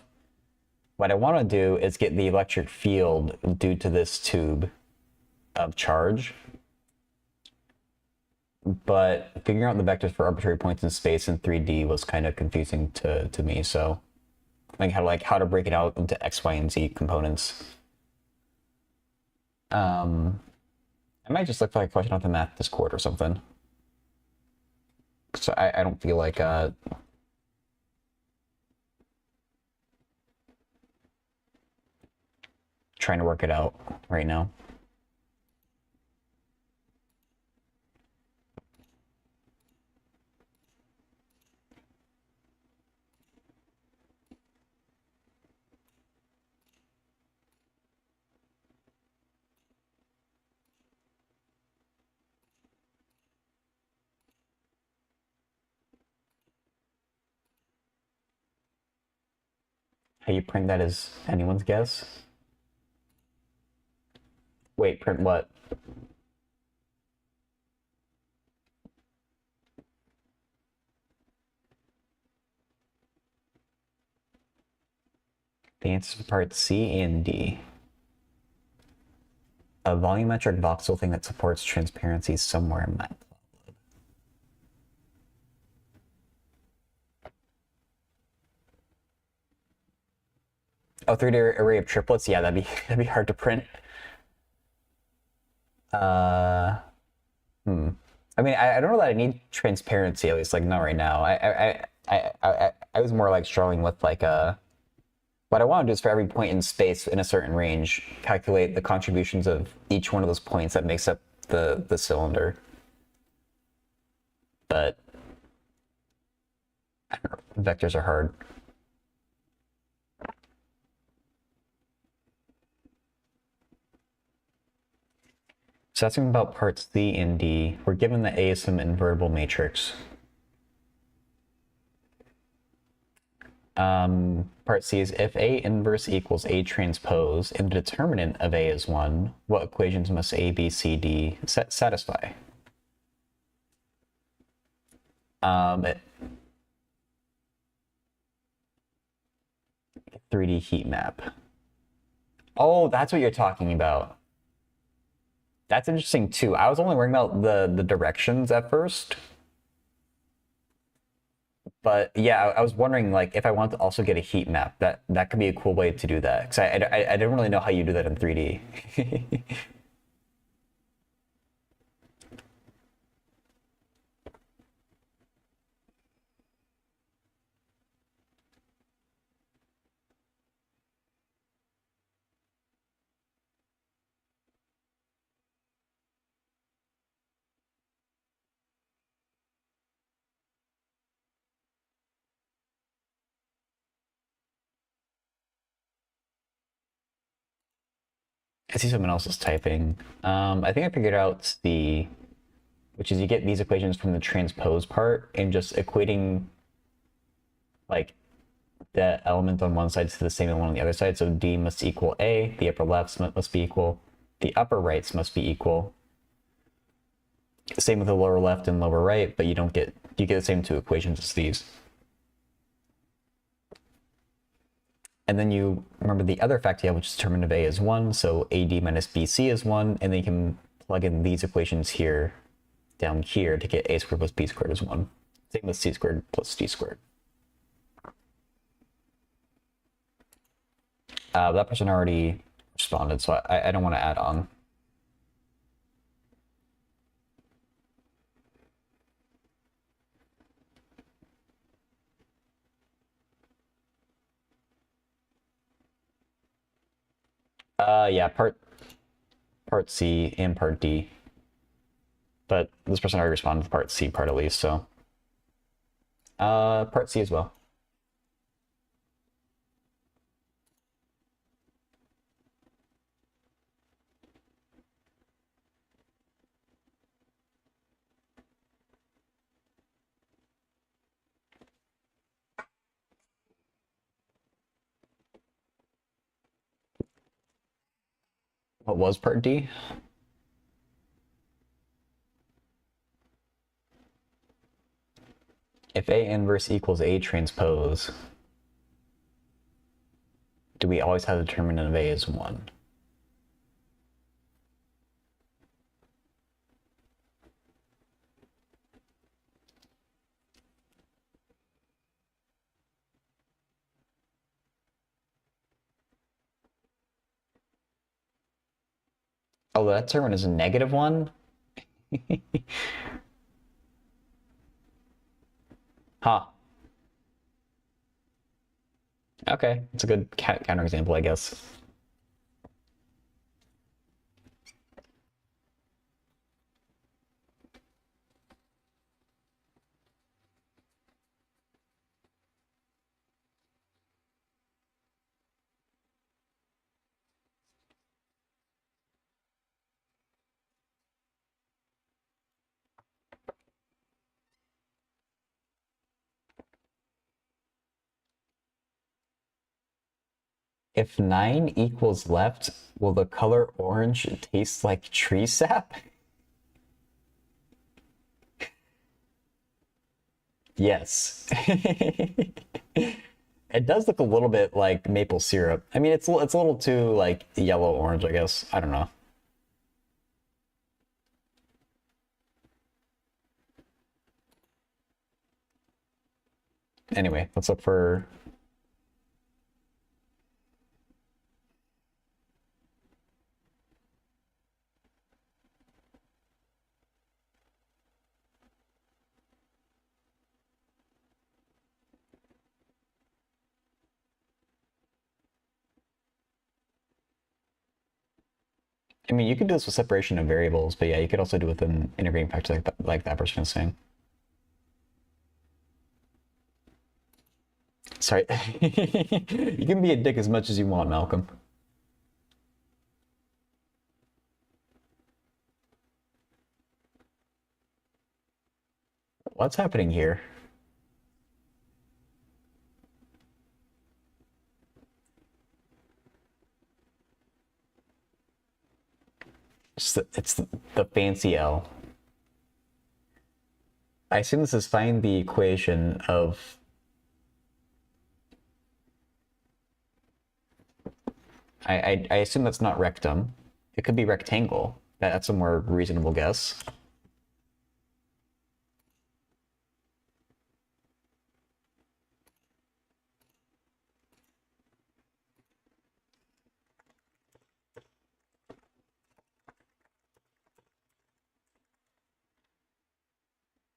What I want to do is get the electric field due to this tube of charge. But figuring out the vectors for arbitrary points in space in 3D was kind of confusing to me, so how to break it out into X, Y, and Z components. I might just look for like a question on the math Discord or something. So I don't feel like trying to work it out right now. How you print that is anyone's guess. Wait, print what? The answers for parts C and D. A volumetric voxel thing that supports transparency somewhere in math. Oh, 3D array of triplets? Yeah, that'd be hard to print. I mean, I don't know that I need transparency, at least like not right now. I was more like struggling with like what I want to do is for every point in space in a certain range, calculate the contributions of each one of those points that makes up the cylinder. But I don't know, vectors are hard. So that's about parts C and D. We're given that A is some invertible matrix. Part C is if A inverse equals A transpose and the determinant of A is 1, what equations must A, B, C, D satisfy? 3D heat map. Oh, that's what you're talking about. That's interesting too. I was only worrying about the directions at first. But yeah, I was wondering like if I want to also get a heat map, that could be a cool way to do that. Because I didn't really know how you do that in 3D. I see someone else is typing. I think I figured out which is you get these equations from the transpose part and just equating like the element on one side to the same one on the other side. So D must equal A, the upper lefts must be equal, the upper rights must be equal. Same with the lower left and lower right, but you get the same two equations as these. And then you remember the other fact you have, which is determinant of A is 1, so AD minus BC is 1, and then you can plug in these equations here, down here, to get A squared plus B squared is 1. Same with C squared plus D squared. That person already responded, so I don't want to add on. Yeah, part C and part D. But this person already responded to part C part at least, so. Part C as well. What was part D? If A inverse equals A transpose, do we always have the determinant of A as 1? Oh, that determinant is a -1? Huh. Okay, it's a good counterexample, I guess. If 9 equals left, will the color orange taste like tree sap? Yes. It does look a little bit like maple syrup. I mean, it's a little too like yellow orange, I guess. I don't know. Anyway, let's look for. I mean, you could do this with separation of variables, but yeah, you could also do it with an integrating factor like that person is saying. Sorry. You can be a dick as much as you want, Malcolm. What's happening here? It's the fancy L. I assume this is find the equation of I assume that's not rectum. It could be rectangle. That's a more reasonable guess.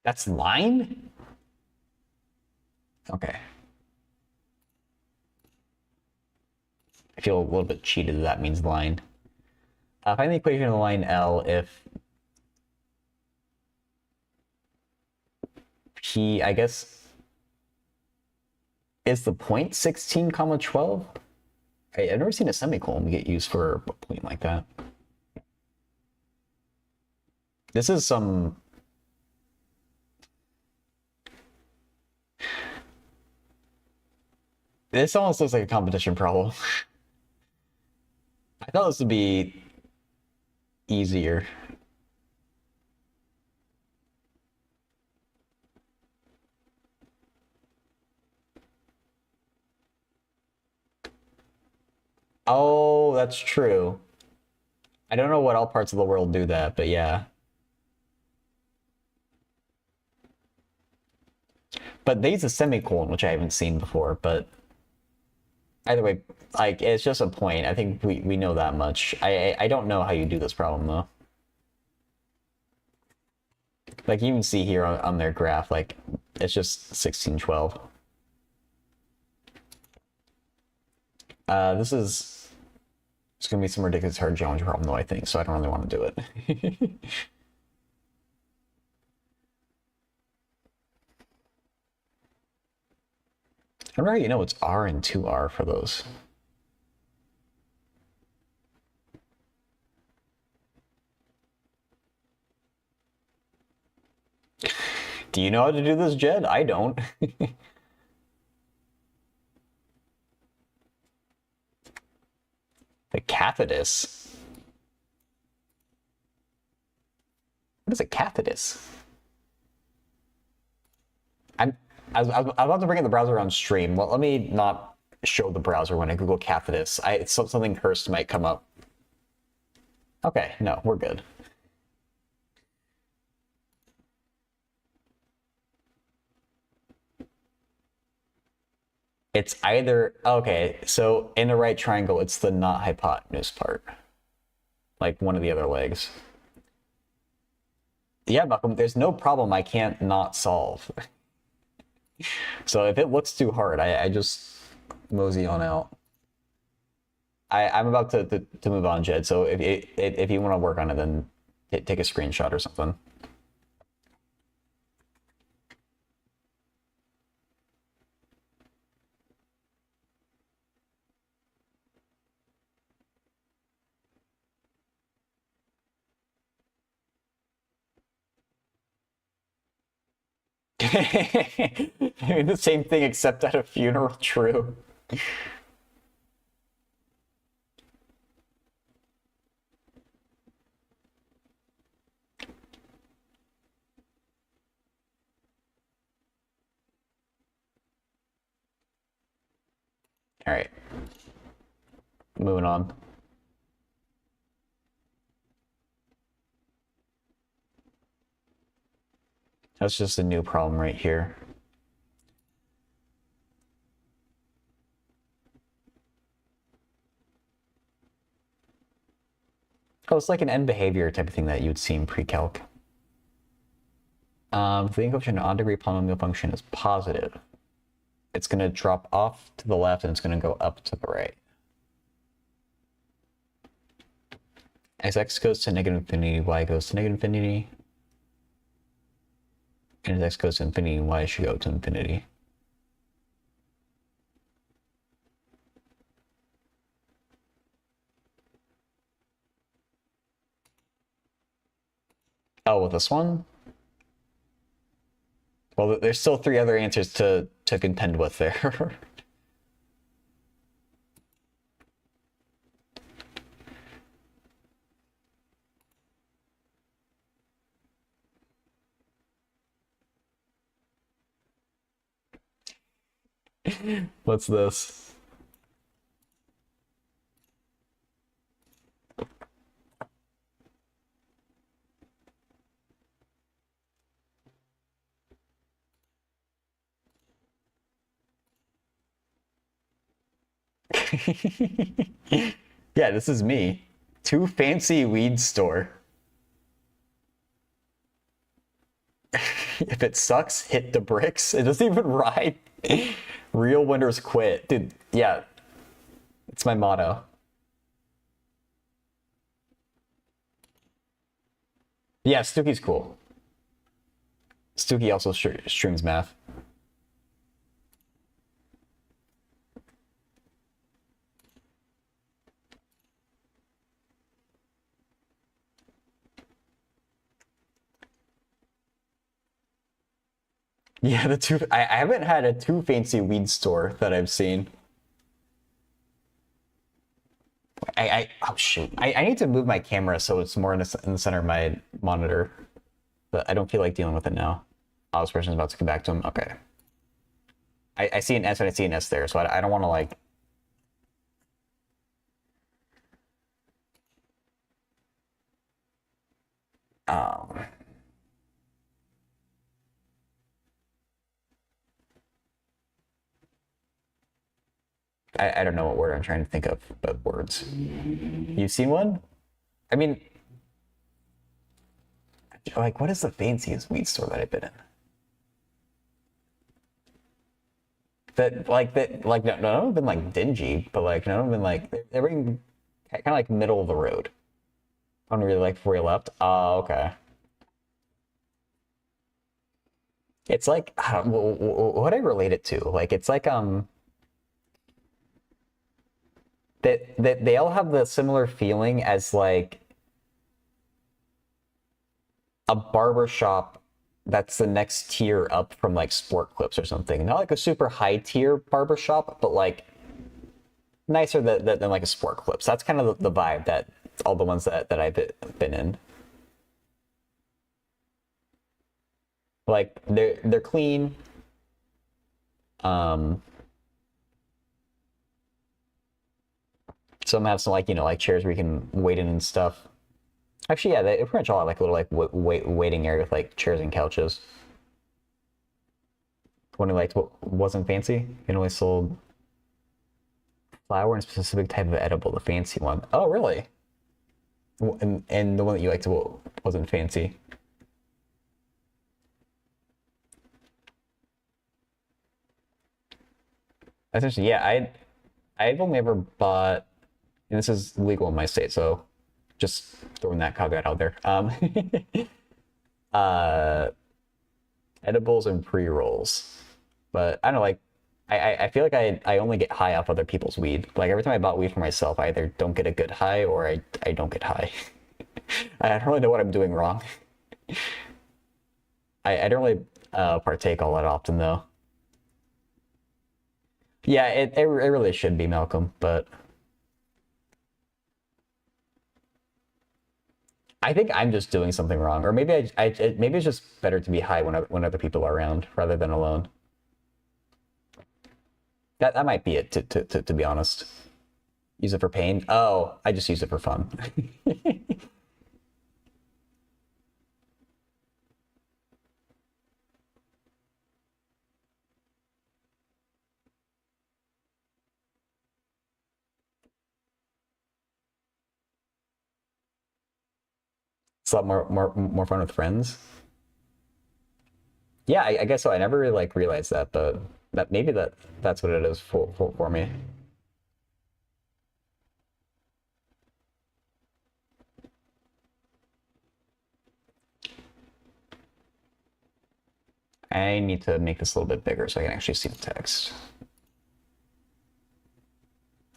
That's line? Okay. I feel a little bit cheated that that means line. Find the equation of the line L if P, I guess, is the point 16 comma 12? I've never seen a semicolon get used for a point like that. This is some... This almost looks like a competition problem. I thought this would be easier. Oh, that's true. I don't know what all parts of the world do that, but yeah. But they use a semicolon, which I haven't seen before, but either way, like, it's just a point. I think we know that much. I don't know how you do this problem, though. Like, you can see here on their graph, like, it's just 1612. This is... It's going to be some ridiculous hard geometry problem, though, I think, so I don't really want to do it. I wonder how you know it's R and 2R for those. Do you know how to do this, Jed? I don't. The cathetus. What is a cathetus? I was about to bring in the browser on stream. Let me not show the browser when I Google cathetus. Something cursed might come up. Okay, no, we're good. It's either, okay, so in the right triangle, it's the not hypotenuse part. Like one of the other legs. Yeah, Malcolm, there's no problem I can't not solve. So if it looks too hard, I just mosey on out. I'm about to move on, Jed, so if you want to work on it, then take a screenshot or something. The same thing except at a funeral, true. All right. Moving on. That's just a new problem right here. Oh, it's like an end behavior type of thing that you'd see in pre-calc. If the coefficient of odd-degree polynomial function is positive, it's going to drop off to the left and it's going to go up to the right. As x goes to negative infinity, y goes to negative infinity. And as x goes to infinity, y should go to infinity. Oh, with this one? Well, there's still 3 other answers to contend with there. What's this? Yeah, this is me. Too fancy weed store. If it sucks, hit the bricks. It doesn't even rhyme. Real winners quit. Dude, yeah. It's my motto. Yeah, Stooky's cool. Stooky also streams math. Yeah, I haven't had a too fancy weed store that I've seen. Oh shoot. I need to move my camera so it's more in the center of my monitor. But I don't feel like dealing with it now. Oh, this person's about to come back to him. Okay. I see an S and I see an S there, so I don't want to like... I don't know what word I'm trying to think of, but words. You've seen one? I mean, like, what is the fanciest weed store that I've been in? None of them have been like dingy, but like none of them have been like they're kind of like middle of the road. I don't really like before you left. Oh, okay. It's like what I relate it to, like it's like that they all have the similar feeling as like a barber shop that's the next tier up from like Sport Clips or something. Not like a super high tier barber shop, but like nicer than like a Sport Clips. That's kind of the vibe that all the ones that I've been in. Like they're clean. Um, some have some like like chairs where you can wait in and stuff. Actually, yeah, they pretty much all have like a little like waiting area with like chairs and couches. One who liked what wasn't fancy. It only sold flour and a specific type of edible, the fancy one. Oh, really? And the one that you liked wasn't fancy. Essentially, yeah, I've only ever bought, and this is legal in my state, so just throwing that caveat out there. Uh, edibles and pre-rolls, but I don't know, like I feel like I only get high off other people's weed. Like every time I bought weed for myself, I either don't get a good high or I don't get high. I don't really know what I'm doing wrong. I don't really partake all that often though. Yeah, it really should be Malcolm, but I think I'm just doing something wrong, or maybe maybe it's just better to be high when other people are around rather than alone. That might be it. To be honest, use it for pain. Oh, I just use it for fun. It's a lot more fun with friends. Yeah, I guess so. I never really like realized that, but maybe that's what it is for me. I need to make this a little bit bigger so I can actually see the text.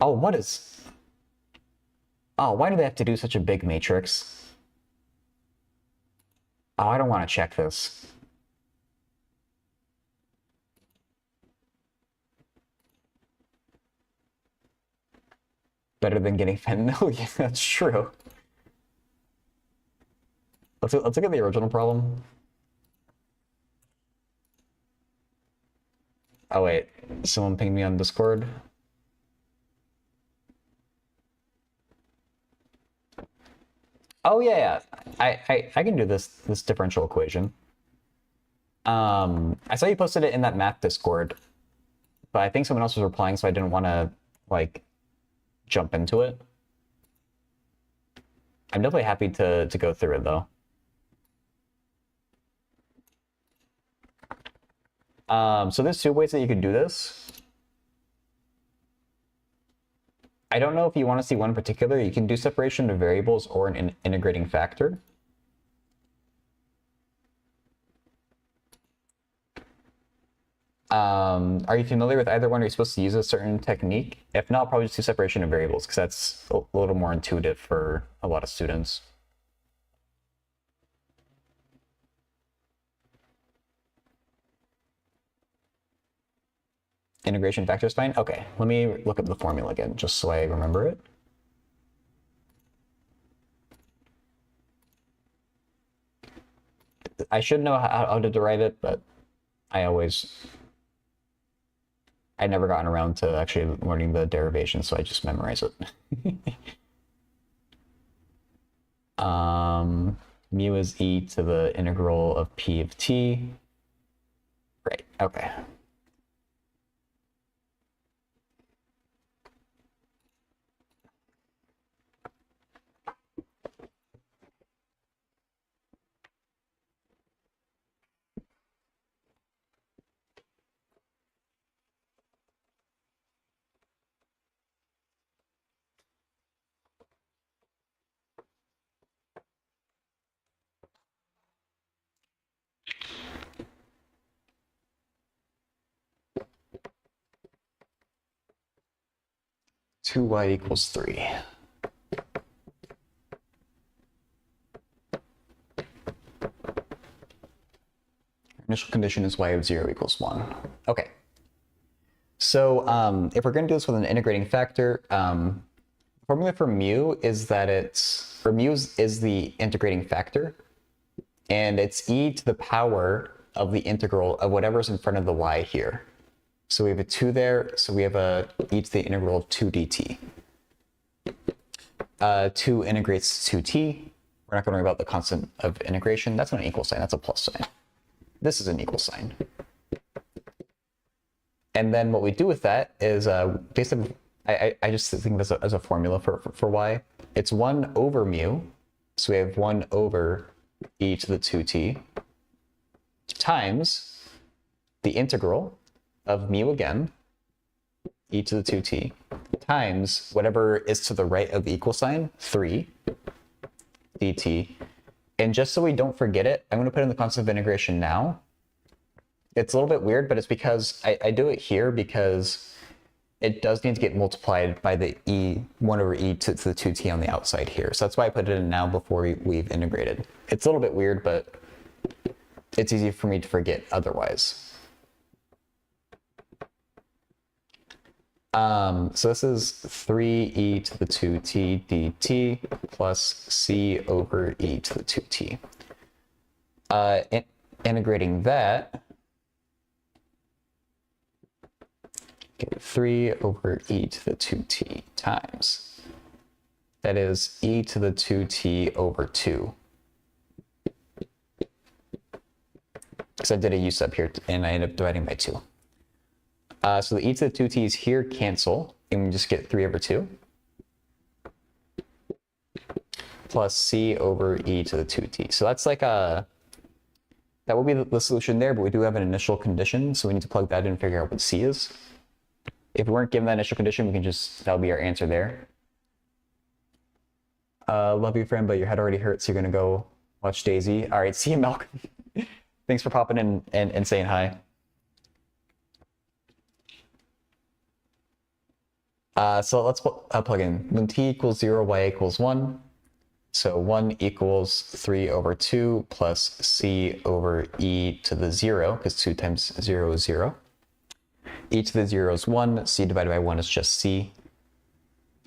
Oh, what is? Oh, why do they have to do such a big matrix? Oh, I don't want to check this. Better than getting fentanyl? Yeah, that's true. Let's look at the original problem. Oh wait, someone pinged me on Discord. Oh yeah, I can do this differential equation. I saw you posted it in that math Discord, but I think someone else was replying, so I didn't want to like jump into it. I'm definitely happy to go through it though. So there's two ways that you could do this. I don't know if you want to see one in particular. You can do separation of variables or an integrating factor. Are you familiar with either one? Are you supposed to use a certain technique? If not, probably just do separation of variables because that's a little more intuitive for a lot of students. Integration factor is fine? Okay, let me look up the formula again just so I remember it. I should know how to derive it, but I never gotten around to actually learning the derivation, so I just memorize it. Mu is e to the integral of p of t. Right, okay. Two y equals 3. Initial condition is y of 0 equals 1. Okay. So if we're going to do this with an integrating factor, formula for mu is that mu is the integrating factor, and it's e to the power of the integral of whatever's in front of the y here. So we have a 2 there, so we have a e to the integral of 2 dt. 2 integrates 2t. We're not going to worry about the constant of integration. That's not an equal sign, that's a plus sign. This is an equal sign. And then what we do with that is, basically, I just think of it as a formula for y. It's 1 over mu, so we have 1 over e to the 2t, times the integral of mu again, e to the 2t, times whatever is to the right of the equal sign, 3 dt. And just so we don't forget it, I'm going to put in the constant of integration now. It's a little bit weird, but it's because I do it here because it does need to get multiplied by the 1 over e to the 2t on the outside here. So that's why I put it in now before we've integrated. It's a little bit weird, but it's easy for me to forget otherwise. So this is 3e to the 2t dt plus c over e to the 2t. Integrating that, get 3 over e to the 2t times, that is e to the 2t over 2. Because I did a u sub here and I ended up dividing by 2. So the e to the 2t's here cancel, and we just get 3 over 2. Plus c over e to the 2t. So that's like that will be the solution there, but we do have an initial condition, so we need to plug that in and figure out what c is. If we weren't given that initial condition, we can just, that'll be our answer there. Love you, friend, but your head already hurts, so you're gonna go watch Daisy. All right, see you, Malcolm. Thanks for popping in and saying hi. So let's plug in. When t equals 0, y equals 1. So 1 equals 3 over 2 plus c over e to the 0, because 2 times 0 is 0. E to the 0 is 1, c divided by 1 is just c.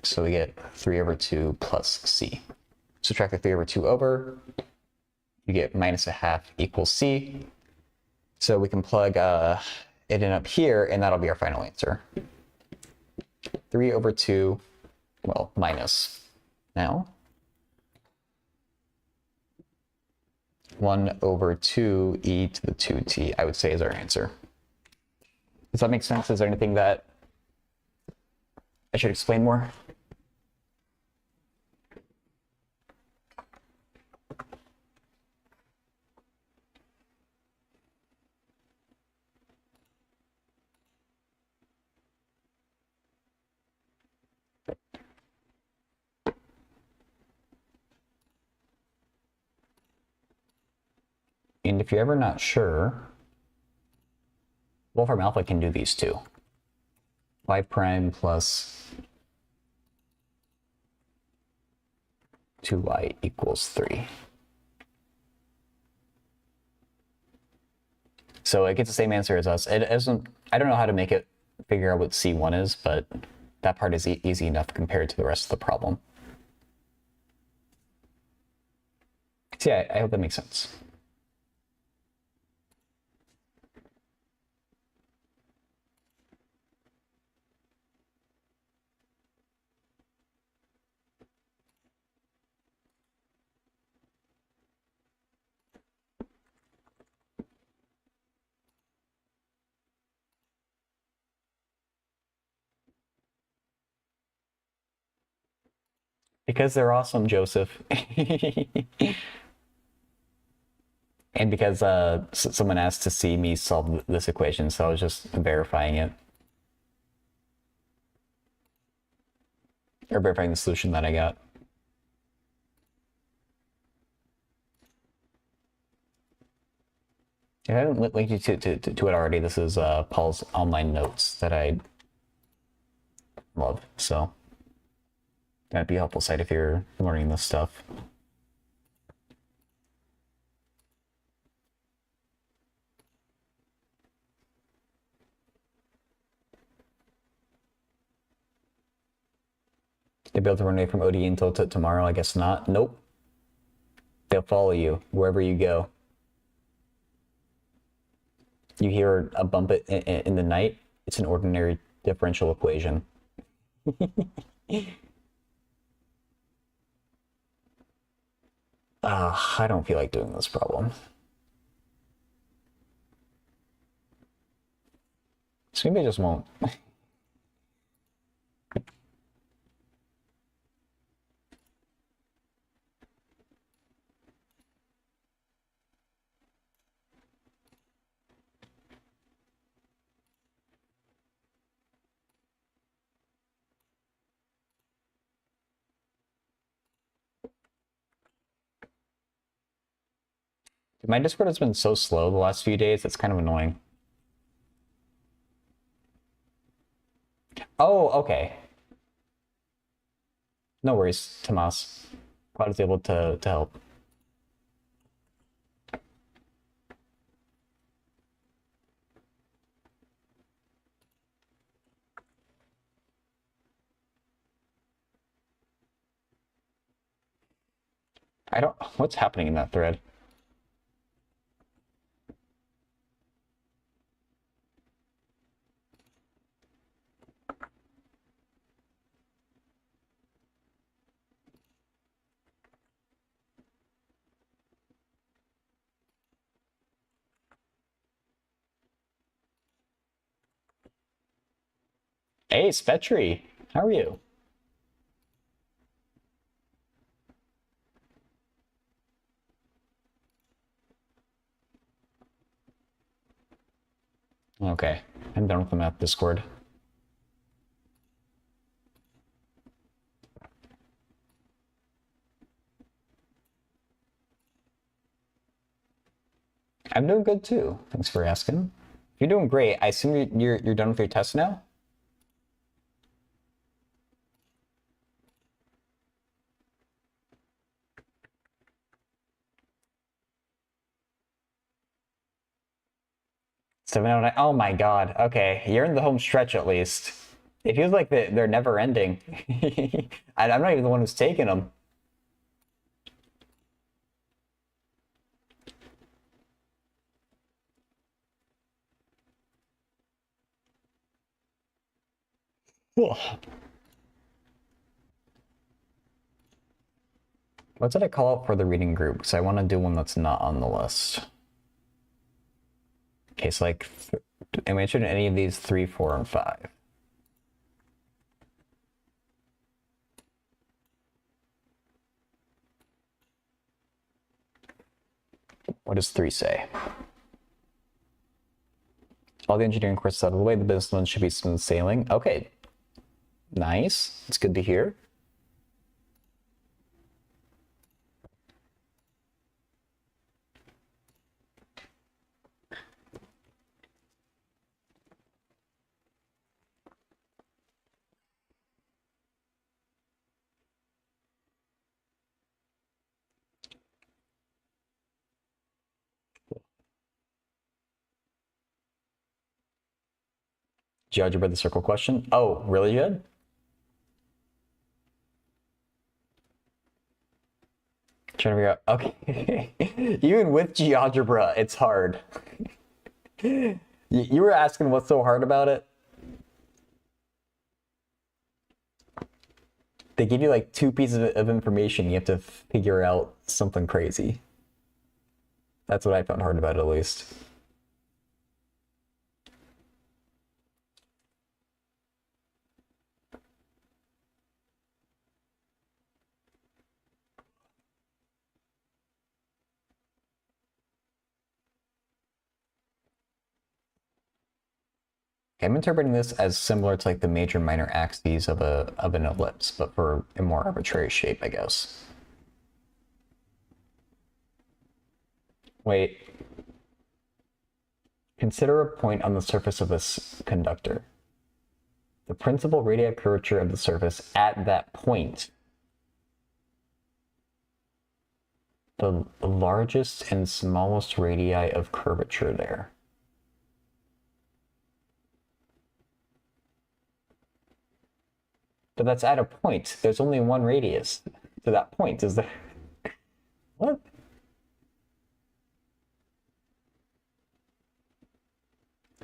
So we get 3 over 2 plus c. Subtract the 3 over 2 over, you get minus a half equals c. So we can plug it in up here, and that'll be our final answer. 3 over 2, well, minus now. 1 over 2 e to the 2t, I would say, is our answer. Does that make sense? Is there anything that I should explain more? And if you're ever not sure, Wolfram Alpha can do these too. 5 prime plus 2y equals 3. So it gets the same answer as us. It isn't, I don't know how to make it figure out what C1 is, but that part is easy enough compared to the rest of the problem. So yeah, I hope that makes sense. Because they're awesome, Joseph. And because someone asked to see me solve this equation, so I was just verifying it. Or verifying the solution that I got. If I haven't linked you to it already, this is Paul's online notes that I love, so that'd be a helpful site if you're learning this stuff. They'll be able to run away from ODE until tomorrow? I guess not. Nope. They'll follow you wherever you go. you hear a bump in the night, it's an ordinary differential equation. I don't feel like doing this problem. So maybe I just won't. My Discord has been so slow the last few days, it's kind of annoying. Oh, okay. No worries, Tomas. Glad I was able to help. I don't... What's happening in that thread? Hey, Spetri, how are you? Okay, I'm done with the math Discord. I'm doing good too. Thanks for asking. You're doing great. I assume you're done with your test now? Seven out of nine. Oh my god. Okay, you're in the home stretch at least. It feels like they're never ending. I'm not even the one who's taking them. What did I call out for the reading group? Because I want to do one that's not on the list. Okay, so like, am I interested in any of these 3, 4, and 5? What does 3 say? All the engineering courses out of the way, the business ones should be smooth sailing. Okay, nice. It's good to hear. GeoGebra the circle question. Oh, really good? Trying to figure out. Okay. Even with GeoGebra, it's hard. You were asking what's so hard about it? They give you like 2 pieces of information. You have to figure out something crazy. That's what I found hard about it, at least. I'm interpreting this as similar to like the major minor axes of an ellipse, but for a more arbitrary shape, I guess. Wait. Consider a point on the surface of this conductor. The principal radii curvature of the surface at that point. The largest and smallest radii of curvature there. But that's at a point. There's only one radius to that point. Is there? What?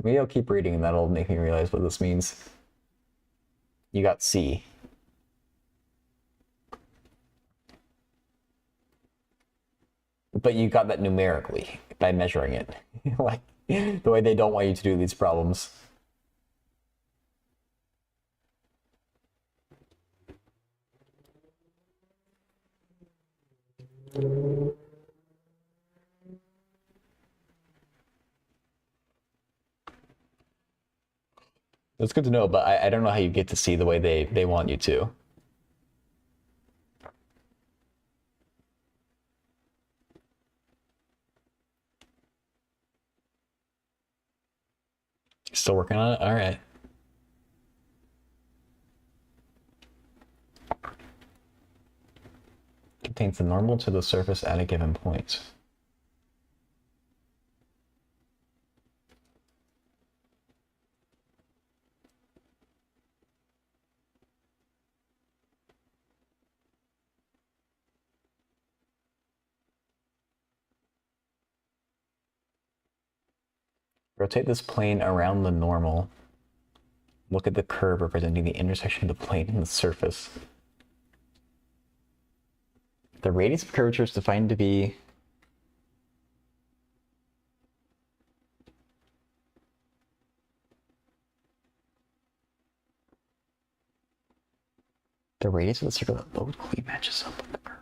Maybe I'll keep reading and that'll make me realize what this means. You got C. But you got that numerically by measuring it. Like the way they don't want you to do these problems. That's good to know, but I don't know how you get to see the way they want you to. Still working on it? All right. Contains the normal to the surface at a given point. Rotate this plane around the normal. Look at the curve representing the intersection of the plane and the surface. The radius of curvature is defined to be the radius of the circle that locally matches up with the curve.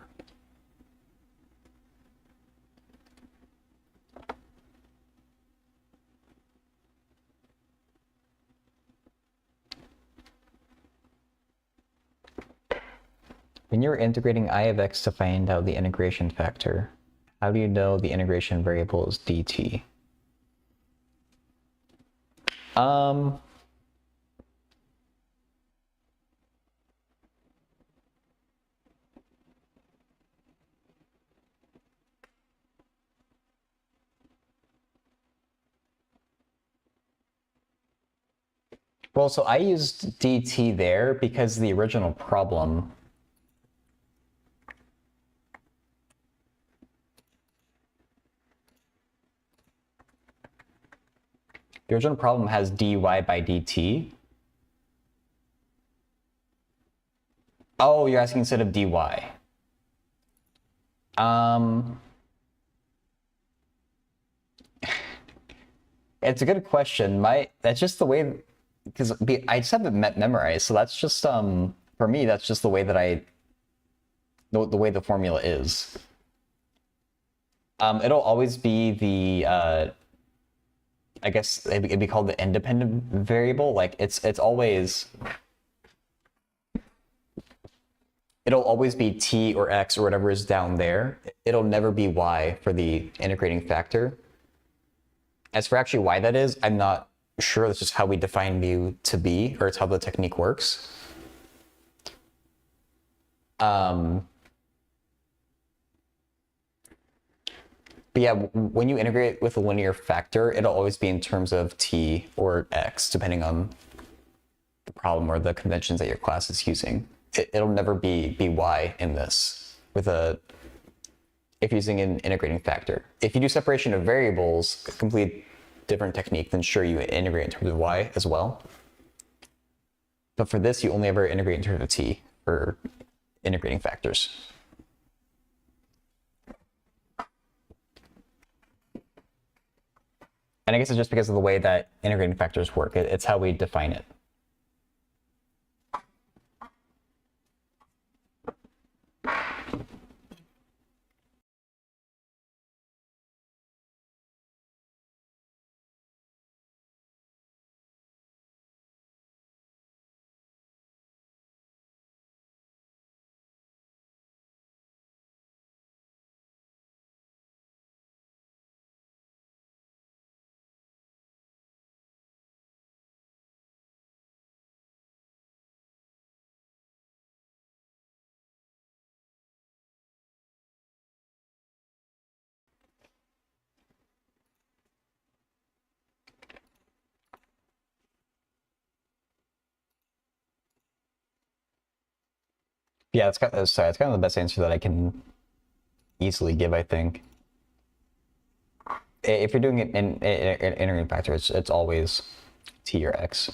When you're integrating I of x to find out the integration factor, how do you know the integration variable is dt? Well, so I used dt there because the original problem has dy by dt. Oh, you're asking instead of dy. It's a good question. That's just the way, because I just have it memorized. So that's just for me, that's just the way that the way the formula is. It'll always be the I guess it'd be called the independent variable. Like it'll always be t or x or whatever is down there. It'll never be y for the integrating factor. As for actually why that is, I'm not sure. That's just how we define mu to be, or it's how the technique works. But yeah, when you integrate with a linear factor, it'll always be in terms of t or x, depending on the problem or the conventions that your class is using. It'll never be y in this if using an integrating factor. If you do separation of variables, a complete different technique, then sure, you integrate in terms of y as well. But for this, you only ever integrate in terms of t for integrating factors. And I guess it's just because of the way that integrating factors work. It's how we define it. Yeah, it's kind of the best answer that I can easily give, I think. if you're doing it in integrating factor, it's always t or x.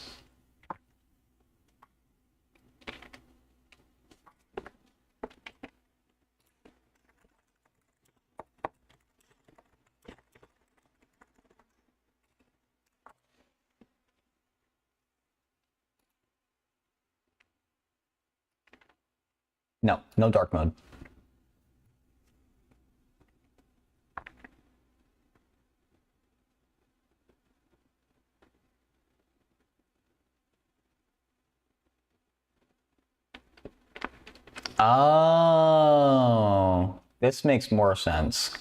No, no dark mode. Oh, this makes more sense.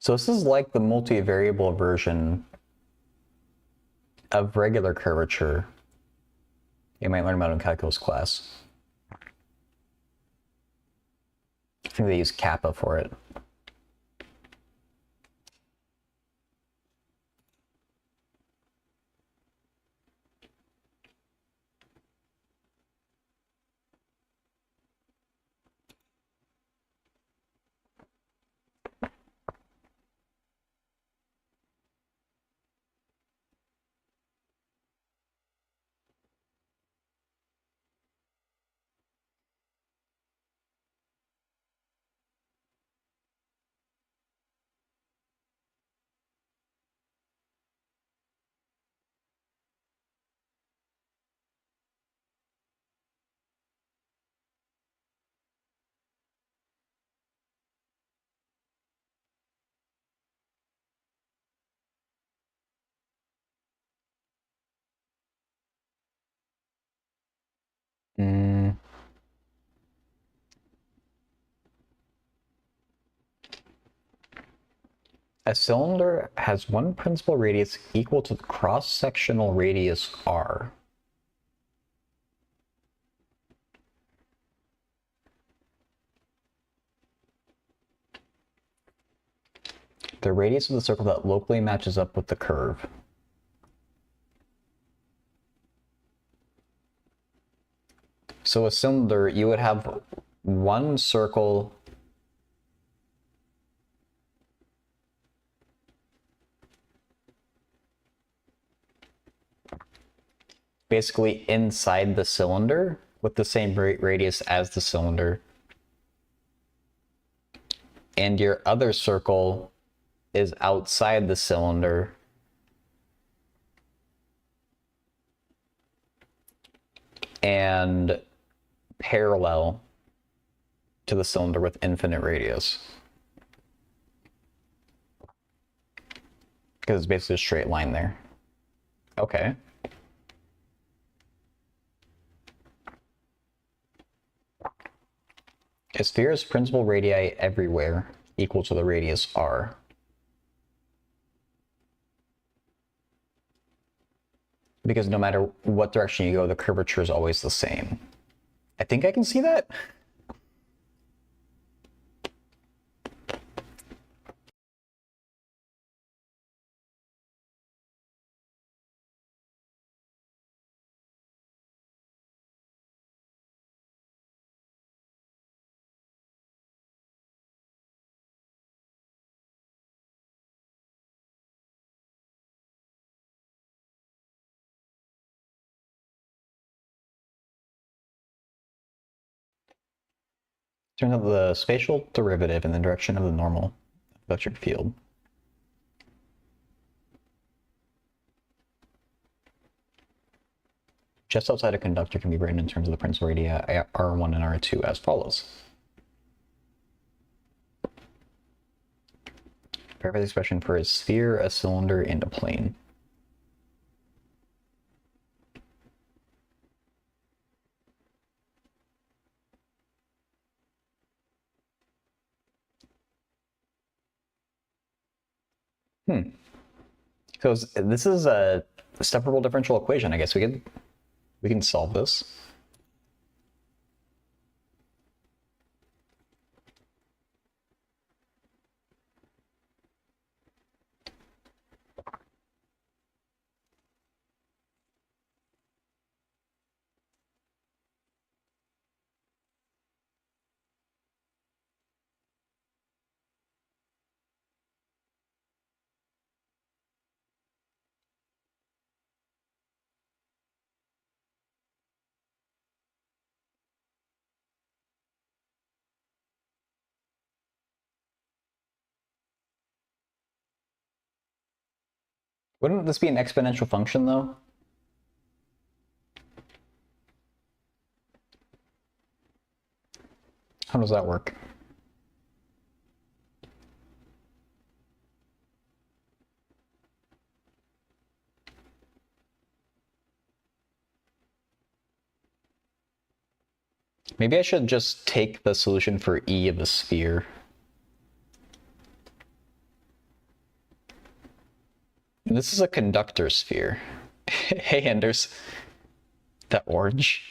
So this is like the multivariable version of regular curvature you might learn about in calculus class. I think they use kappa for it. A cylinder has one principal radius equal to the cross-sectional radius r. The radius of the circle that locally matches up with the curve. So a cylinder, you would have one circle basically inside the cylinder with the same radius as the cylinder. And your other circle is outside the cylinder. And parallel to the cylinder with infinite radius. Because it's basically a straight line there. Okay. A sphere's principal radii everywhere equal to the radius r. Because no matter what direction you go, the curvature is always the same. I think I can see that. Turns out the spatial derivative in the direction of the normal electric field just outside a conductor can be written in terms of the principal radii R1 and R2 as follows. Perfect expression for a sphere, a cylinder, and a plane. So this is a separable differential equation. I guess we can solve this. Wouldn't this be an exponential function, though? How does that work? Maybe I should just take the solution for E of the sphere. And this is a conductor sphere. Hey, Anders. That orange.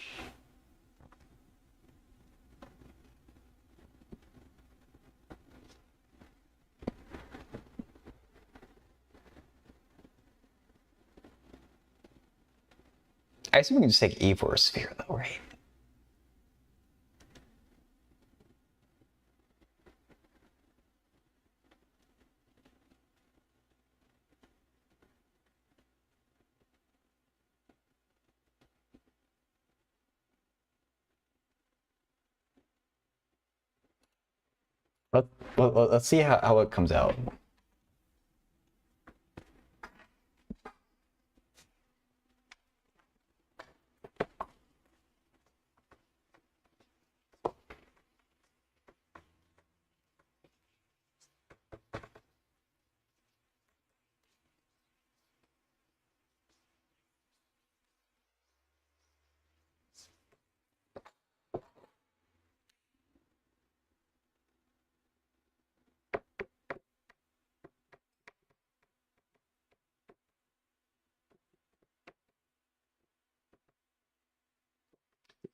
I assume we can just take E for a sphere, though, right? Let's see how it comes out.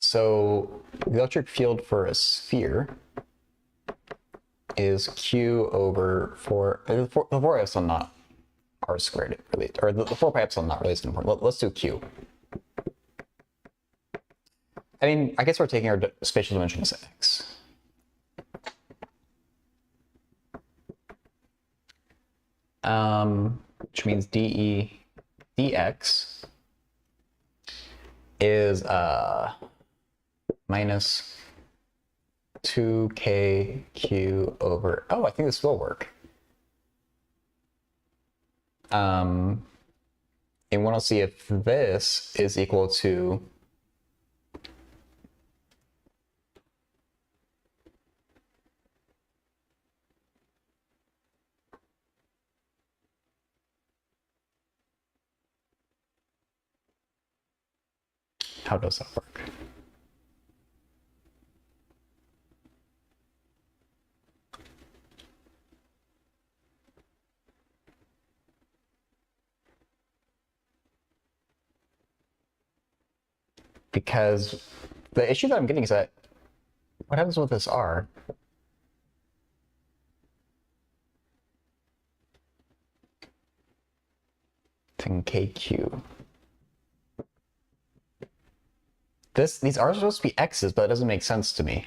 So the electric field for a sphere is Q over 4, the 4 epsilon not R squared, really, or the 4 pi epsilon not really is important. Let's do Q. I mean, I guess we're taking our spatial dimension as X. Which means dE dx is minus 2kq over, oh, I think this will work. And we want to see if this is equal to how does that work? Because the issue that I'm getting is that what happens with this R? In KQ. These R's are supposed to be X's, but it doesn't make sense to me.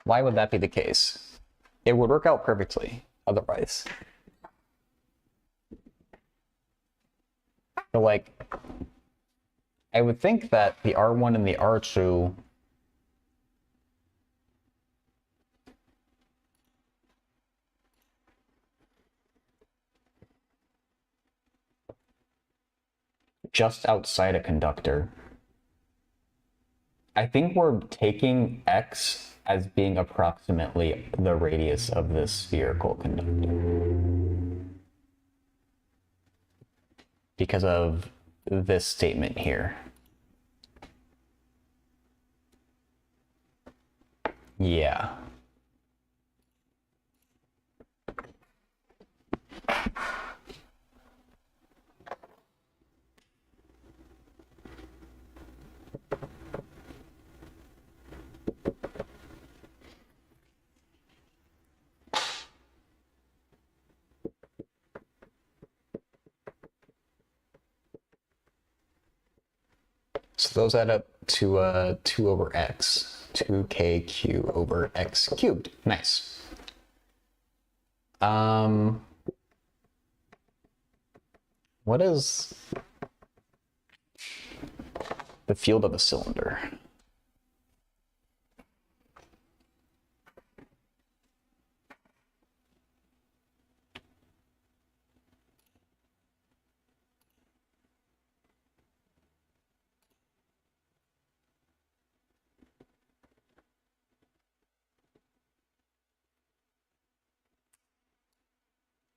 Why would that be the case? It would work out perfectly otherwise. So like, I would think that the R1 and the R2 just outside a conductor. I think we're taking x as being approximately the radius of this spherical conductor because of this statement here. Yeah. So those add up to 2 over x, 2kq over x cubed. Nice. What is the field of a cylinder?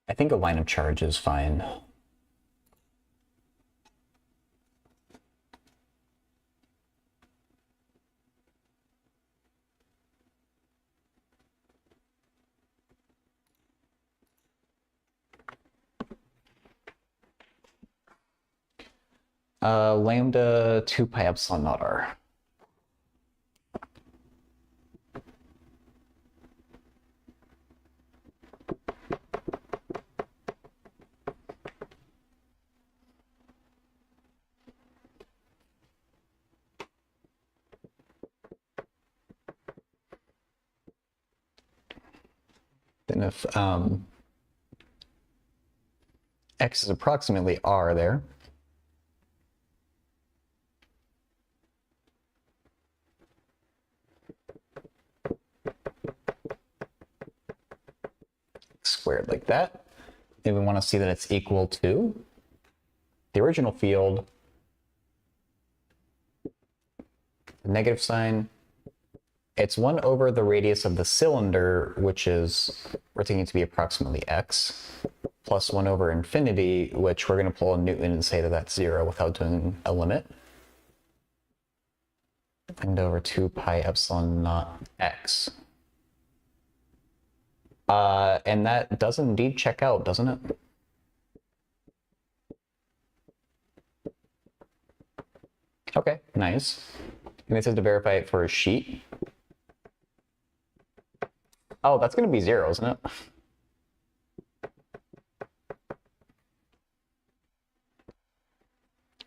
I think a line of charge is fine. Lambda 2 pi epsilon naught r. Then if x is approximately r there, squared like that, and we want to see that it's equal to the original field, the negative sign. It's 1 over the radius of the cylinder, which is, we're taking it to be approximately x, plus 1 over infinity, which we're going to pull a Newton and say that that's 0 without doing a limit. And over 2 pi epsilon naught x. And that does indeed check out, doesn't it? Okay, nice. And it says to verify it for a sheet. Oh, that's going to be 0, isn't it?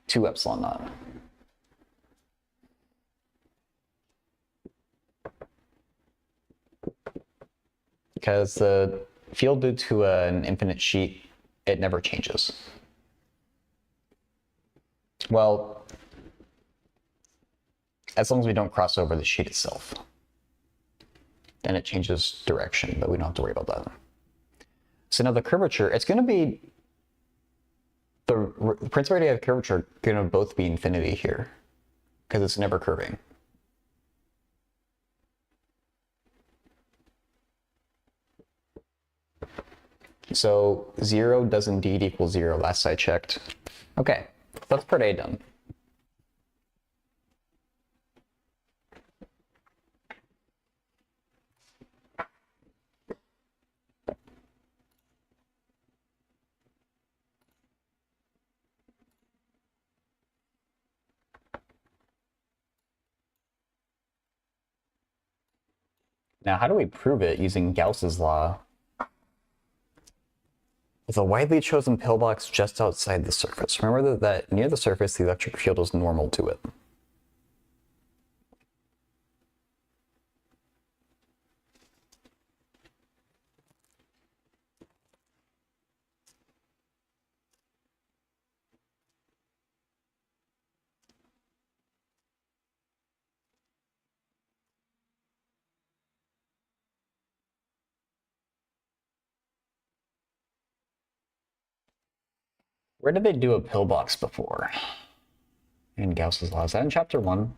Two epsilon naught. Because the field due to an infinite sheet, it never changes. Well, as long as we don't cross over the sheet itself. Then it changes direction, but we don't have to worry about that. So now the curvature, it's going to be, the principal area of curvature are going to both be infinity here, because it's never curving. So 0 does indeed equal 0, last I checked. Okay, that's part A done. Now, how do we prove it using Gauss's law? With a widely chosen pillbox just outside the surface. Remember that near the surface, the electric field is normal to it. Where did they do a pillbox before? In Gauss's law, is that in chapter 1?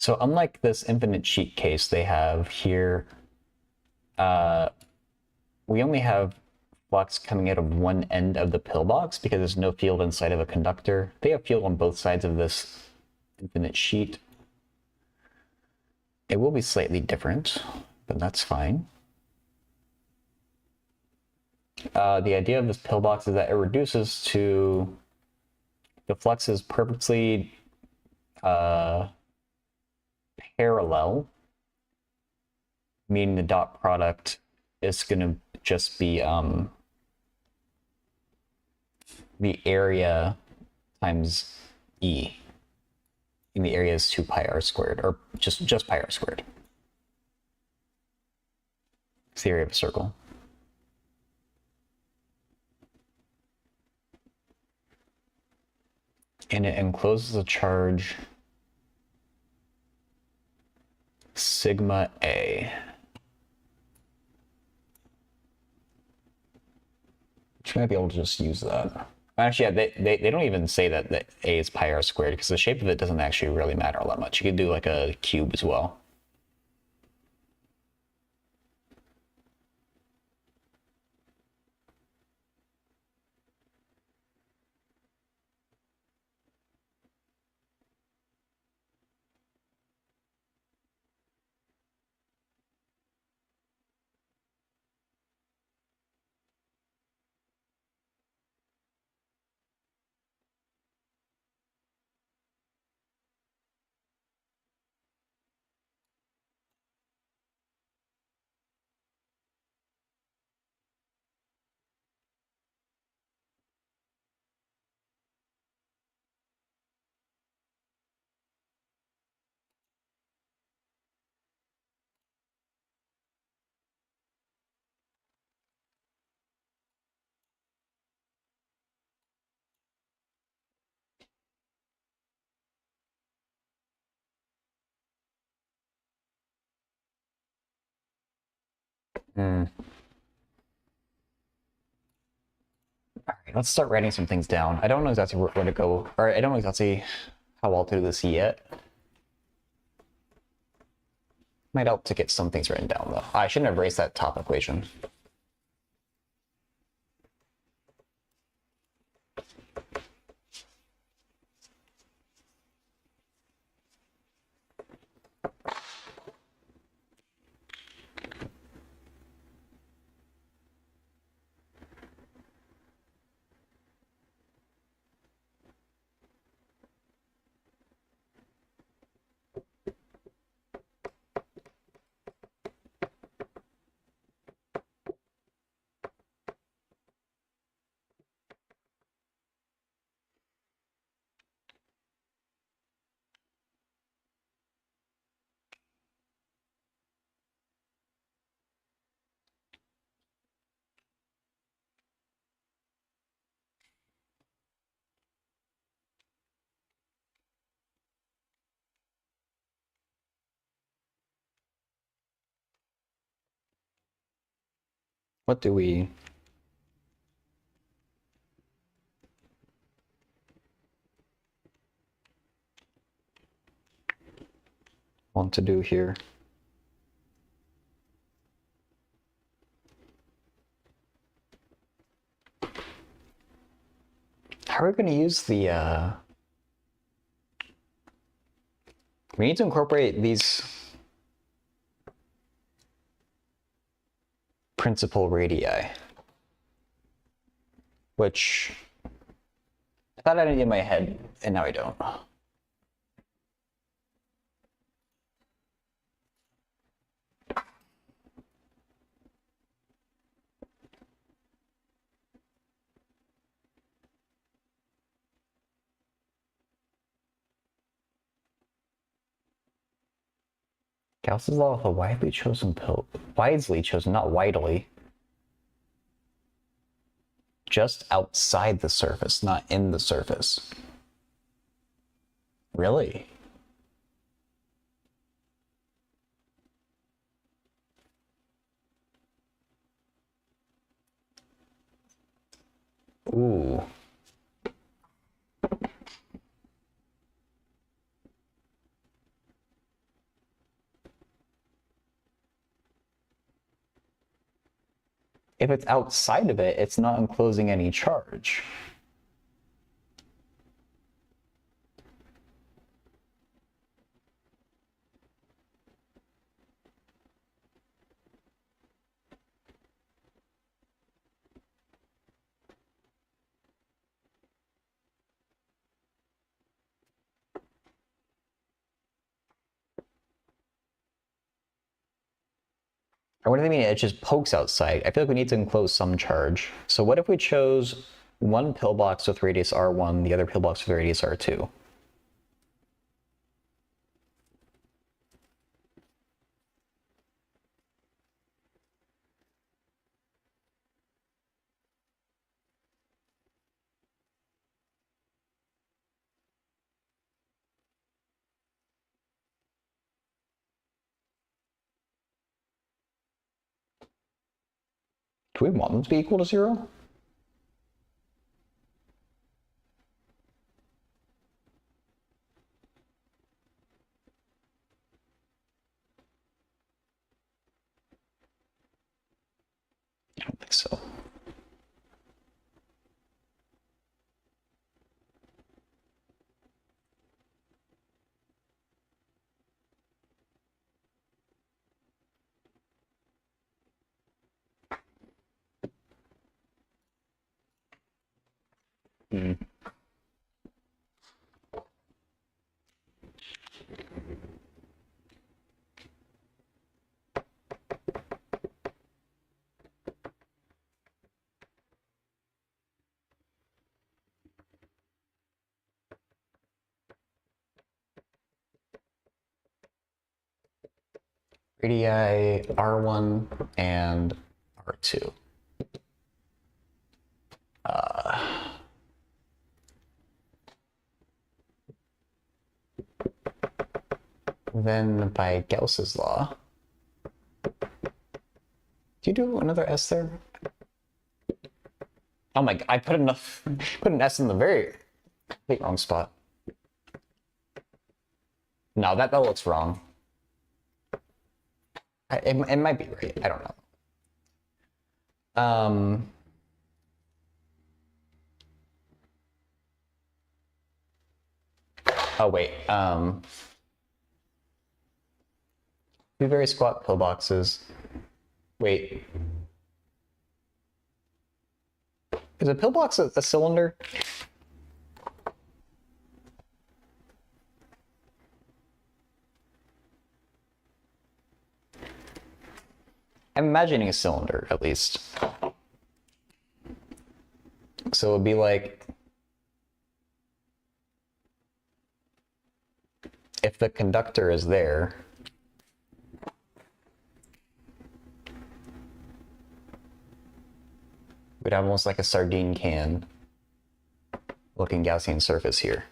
So unlike this infinite sheet case they have here, we only have flux coming out of one end of the pillbox because there's no field inside of a conductor. They have field on both sides of this infinite sheet. It will be slightly different, but that's fine. The idea of this pillbox is that it reduces to the flux is perfectly parallel, meaning the dot product is going to just be the area times E. And the area is 2 pi r squared, or just pi r squared. It's the area of a circle. And it encloses a charge sigma A. Which might be able to just use that. Actually, yeah, they don't even say that A is pi r squared because the shape of it doesn't actually really matter all that much. You could do like a cube as well. All right, let's start writing some things down. I don't know exactly where to go, or I don't know exactly how I'll do this yet. Might help to get some things written down, though. I shouldn't have erased that top equation. What do we want to do here? How are we going to use the, we need to incorporate these principal radii, which I thought I had it in my head, and now I don't. Gauss's law of a widely chosen pill, wisely chosen, not widely. Just outside the surface, not in the surface. Really? Ooh. if it's outside of it, it's not enclosing any charge. Or what do they mean? It just pokes outside. I feel like we need to enclose some charge. So what if we chose one pillbox with radius R1, the other pillbox with radius R2? Do we want them to be equal to 0? I don't think so. Hmm. Radii R1 and R2. Then by Gauss's law, do you do another S there? Oh my god, I put an S in the very complete wrong spot. No, that looks wrong. It might be right. I don't know. Oh wait. Two very squat pillboxes. Wait. Is a pillbox a cylinder? I'm imagining a cylinder, at least. So it would be like if the conductor is there, we'd have almost like a sardine can looking Gaussian surface here.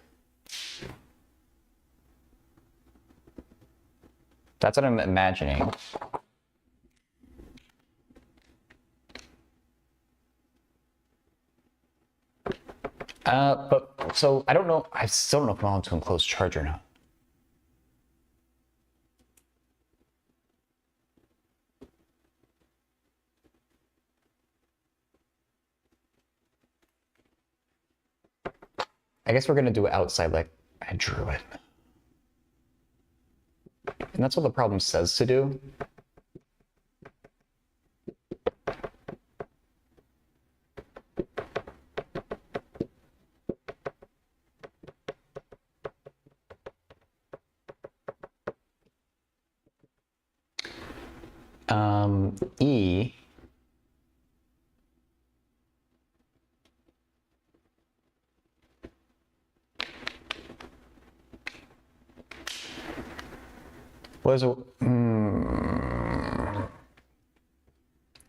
That's what I'm imagining. But so I don't know. I still don't know if I'm allowed to enclose charge or not. I guess we're gonna do it outside like I drew it. And that's what the problem says to do. E was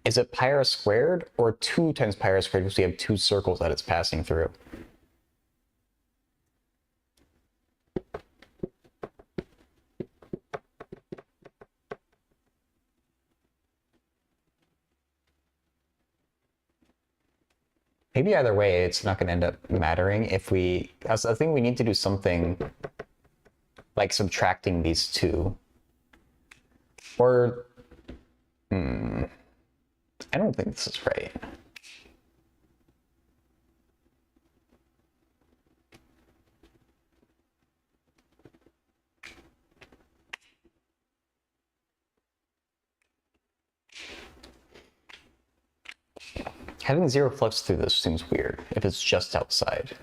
is it pi r squared or 2 times pi r squared because we have two circles that it's passing through? Maybe either way, it's not going to end up mattering if we... I think we need to do something like subtracting these two. Or... I don't think this is right. Having zero flux through this seems weird if it's just outside.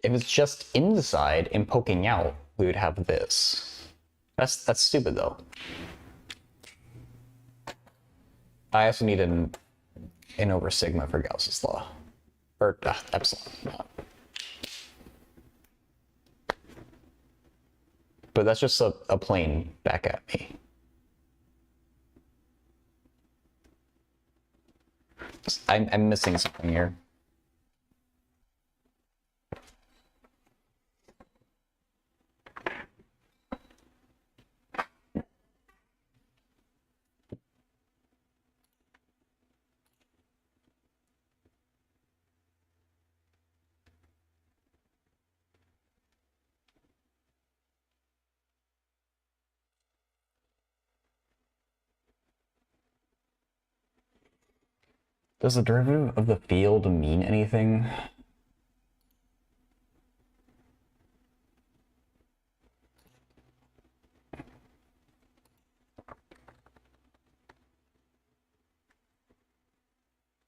If it's just inside and poking out, we would have this. That's stupid though. I also need an over sigma for Gauss's law. Or epsilon. But that's just a plane back at me. I'm missing something here. Does the derivative of the field mean anything?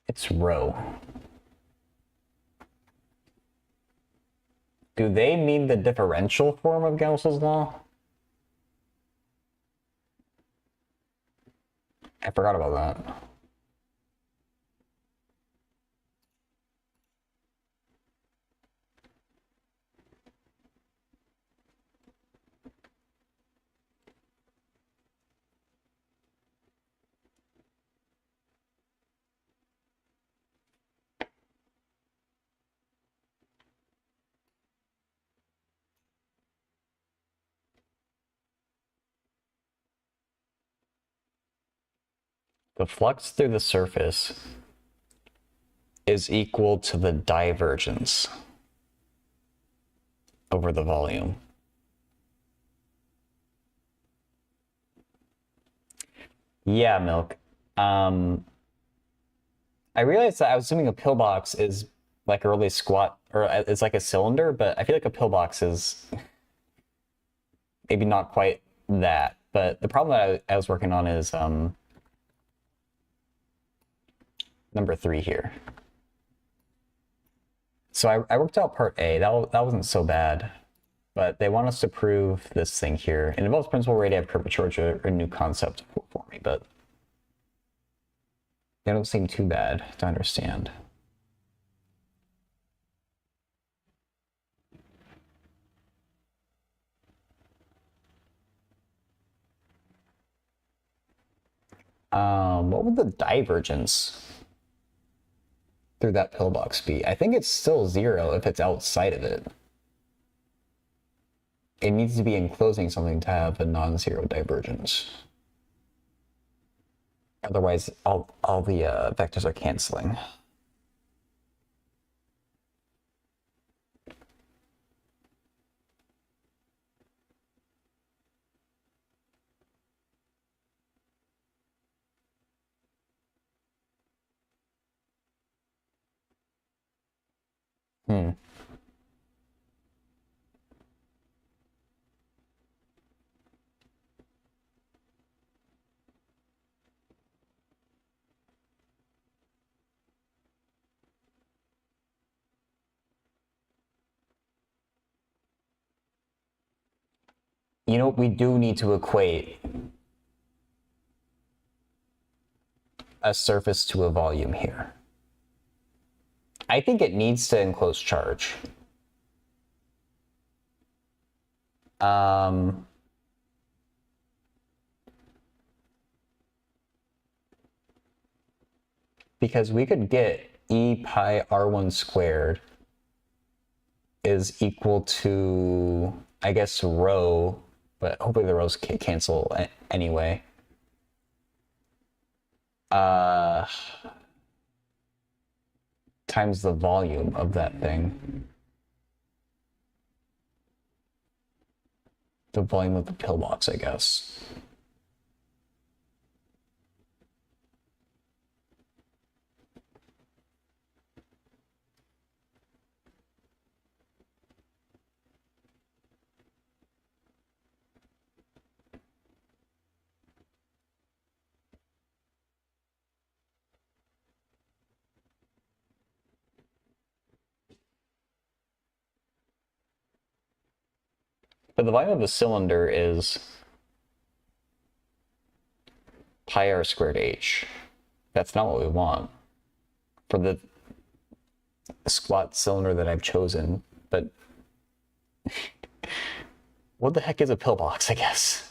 It's rho. Do they mean the differential form of Gauss's law? I forgot about that. The flux through the surface is equal to the divergence over the volume. Yeah, Milk. I realized that I was assuming a pillbox is like a really squat, or it's like a cylinder, but I feel like a pillbox is maybe not quite that. But the problem that I was working on is number 3 here. So I worked out part A. That wasn't so bad. But they want us to prove this thing here. It involves principal radii of curvature, which are a new concept for me, but they don't seem too bad to understand. What would the divergence through that pillbox be? I think it's still 0 if it's outside of it. It needs to be enclosing something to have a non-zero divergence. Otherwise, all the vectors are canceling. You know, we do need to equate a surface to a volume here. I think it needs to enclose charge. Because we could get e pi r1 squared is equal to I guess, rho, but hopefully the rows cancel anyway. Times the volume of that thing. The volume of the pillbox, I guess. But the volume of the cylinder is pi r squared h. That's not what we want for the squat cylinder that I've chosen, but what the heck is a pillbox, I guess?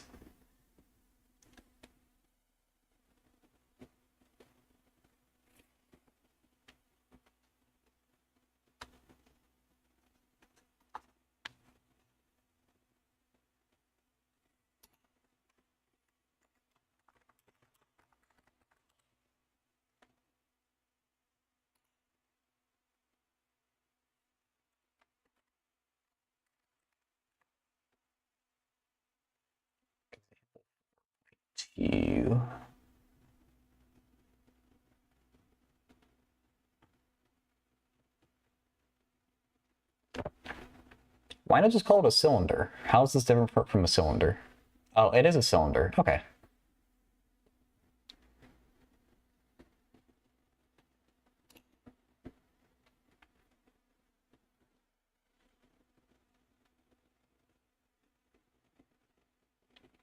Why not just call it a cylinder? How is this different from a cylinder? Oh, it is a cylinder. Okay.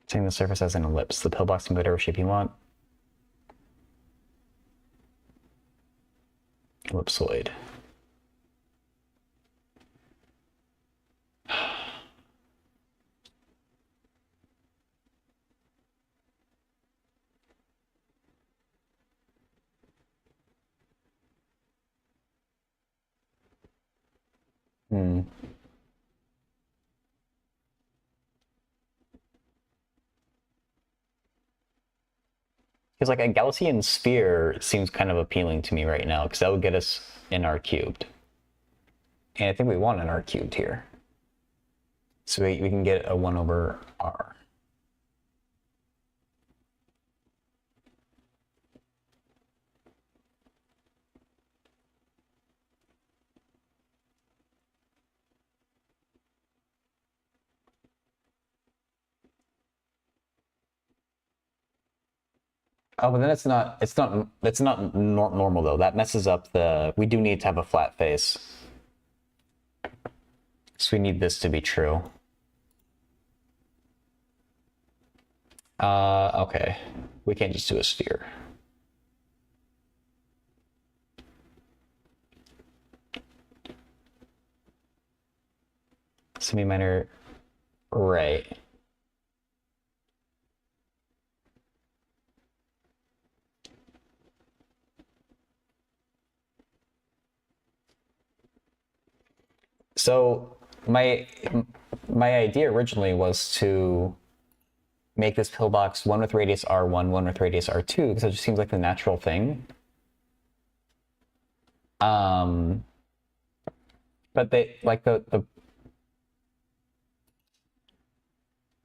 Taking the surface as an ellipse. The pillbox can be whatever shape you want. Ellipsoid. Hmm. Because like a Gaussian sphere seems kind of appealing to me right now, because that would get us in R cubed. And I think we want an R cubed here. So we can get a 1 over R. Oh, but then it's not normal though. That messes up the, we do need to have a flat face. So we need this to be true. Okay. We can't just do a sphere. Semi-minor, right. So my idea originally was to make this pillbox one with radius R1, one with radius R2, because it just seems like the natural thing. But they like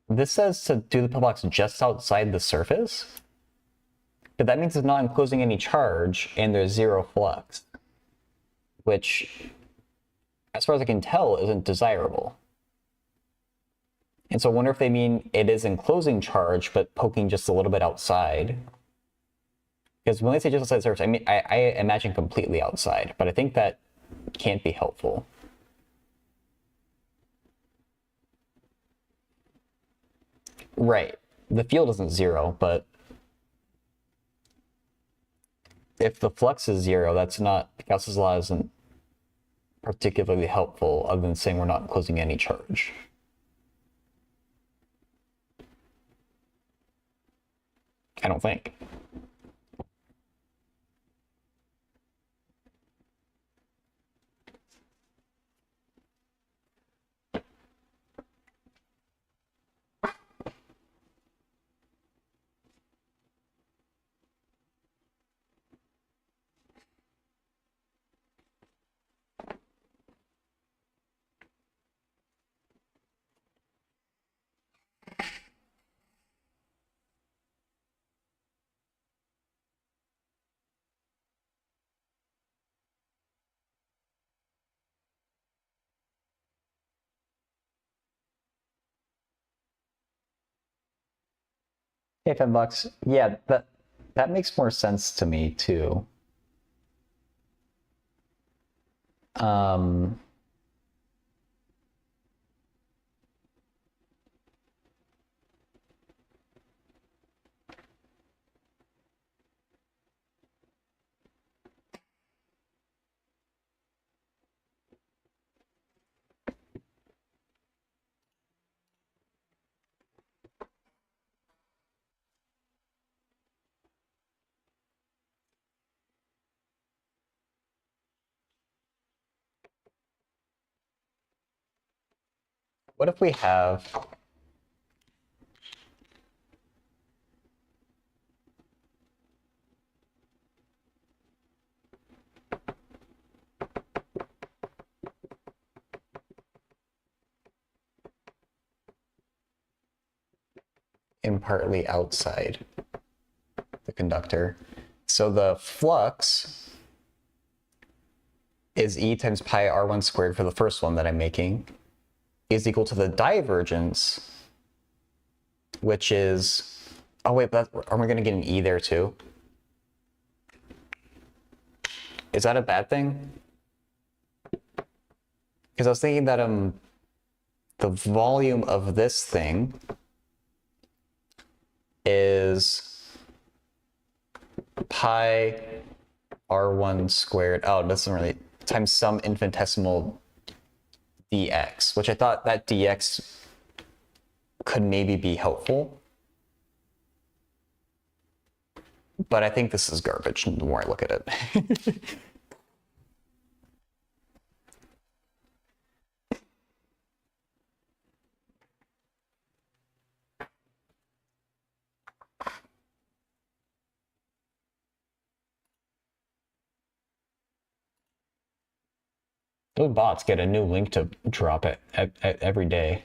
this says to do the pillbox just outside the surface, but that means it's not enclosing any charge and there's zero flux, which, as far as I can tell, isn't desirable. And so I wonder if they mean it is enclosing charge, but poking just a little bit outside. Because when they say just outside the surface, I mean, I imagine completely outside, but I think that can't be helpful. Right. The field isn't zero, but if the flux is zero, that's not, Gauss's law isn't particularly helpful other than saying we're not enclosing any charge. I don't think. Hey, $10. Yeah, that makes more sense to me too. Um, what if we have impartly outside the conductor? So the flux is E times pi R1 squared for the first one that I'm making is equal to the divergence, which is, oh wait, but are we going to get an E there too? Is that a bad thing? Because I was thinking that the volume of this thing is pi R1 squared. Oh, it doesn't really, times some infinitesimal dx, which I thought that dx could maybe be helpful. But I think this is garbage the more I look at it. Those bots get a new link to drop it every day.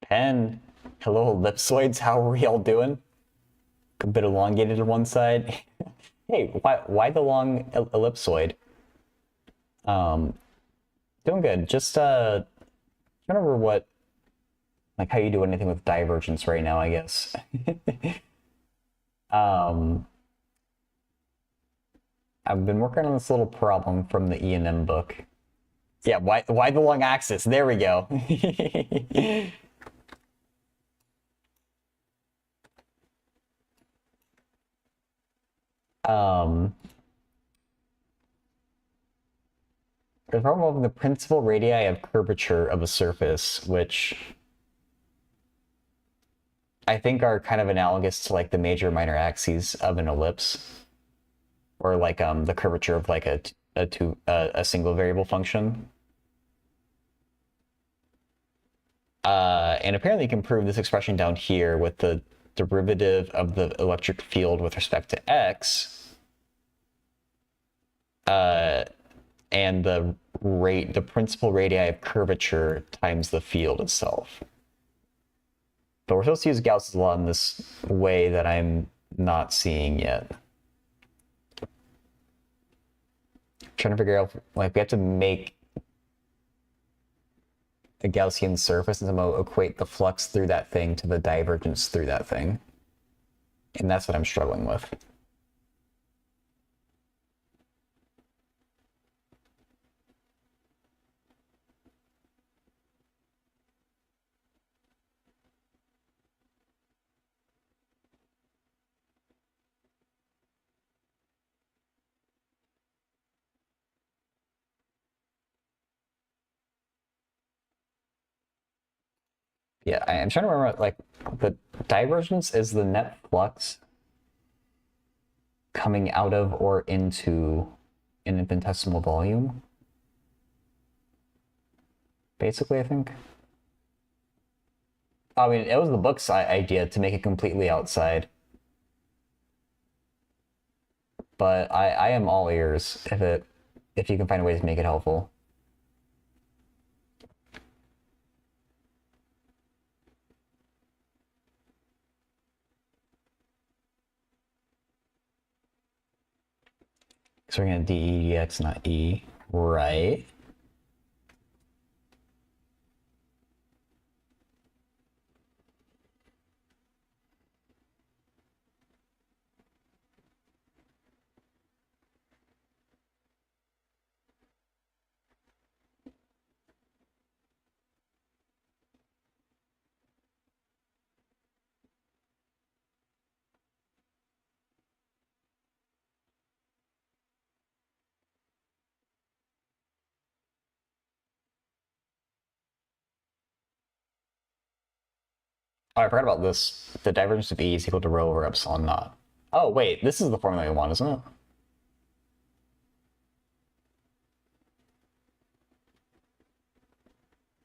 Pen, hello ellipsoids, how are we all doing? A bit elongated on one side. Hey, why the long ellipsoid? Doing good. Just trying to remember what, like how you do anything with divergence right now, I guess. I've been working on this little problem from the E&M book. Yeah, why the long axis? There we go. The problem of the principal radii of curvature of a surface, which I think are kind of analogous to like the major minor axes of an ellipse, or like the curvature of like a single variable function. And apparently you can prove this expression down here with the derivative of the electric field with respect to x, and the principal radii of curvature times the field itself. But we're supposed to use Gauss's law in this way that I'm not seeing yet. I'm trying to figure out, like, we have to make a Gaussian surface and somehow equate the flux through that thing to the divergence through that thing. And that's what I'm struggling with. Yeah, I'm trying to remember, like, the divergence is the net flux coming out of or into an infinitesimal volume. Basically, I think. I mean, it was the book's idea to make it completely outside. But I am all ears if you can find a way to make it helpful. So we're going to dE dx, not E. Right. Oh, I forgot about this. The divergence of E is equal to rho over epsilon naught. Oh, wait, this is the formula we want, isn't it?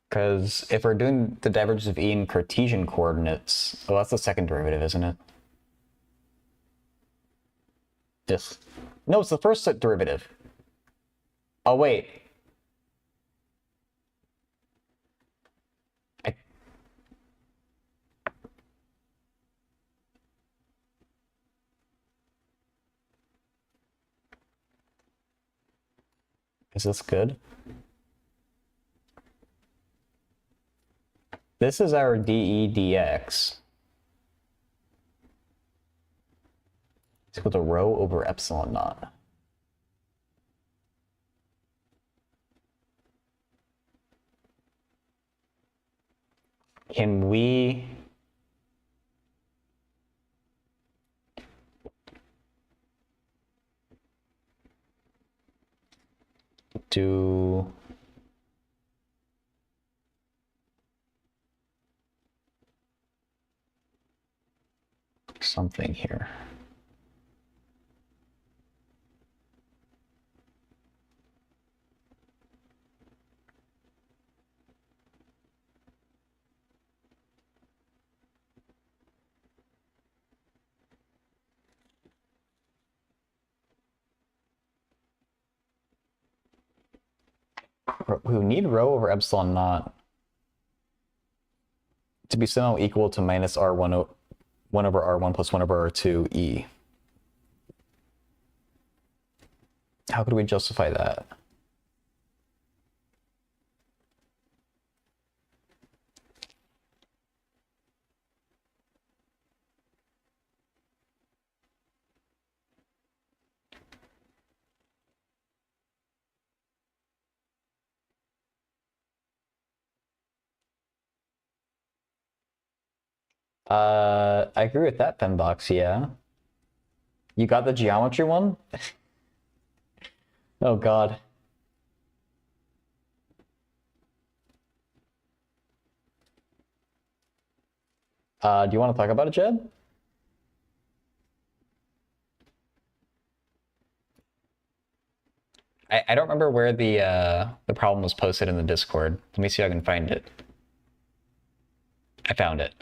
Because if we're doing the divergence of E in Cartesian coordinates, well, that's the second derivative, isn't it? This. No, it's the first derivative. Oh, wait. Is this good? This is our dE dx. It's equal to rho over epsilon naught. Can we do something here? We need rho over epsilon naught to be somehow equal to minus R1 1 over R1 plus 1 over R2 E. How could we justify that? I agree with that, Penbox, yeah. You got the geometry one? Oh god. Do you want to talk about it, Jed? I don't remember where the problem was posted in the Discord. Let me see if I can find it. I found it.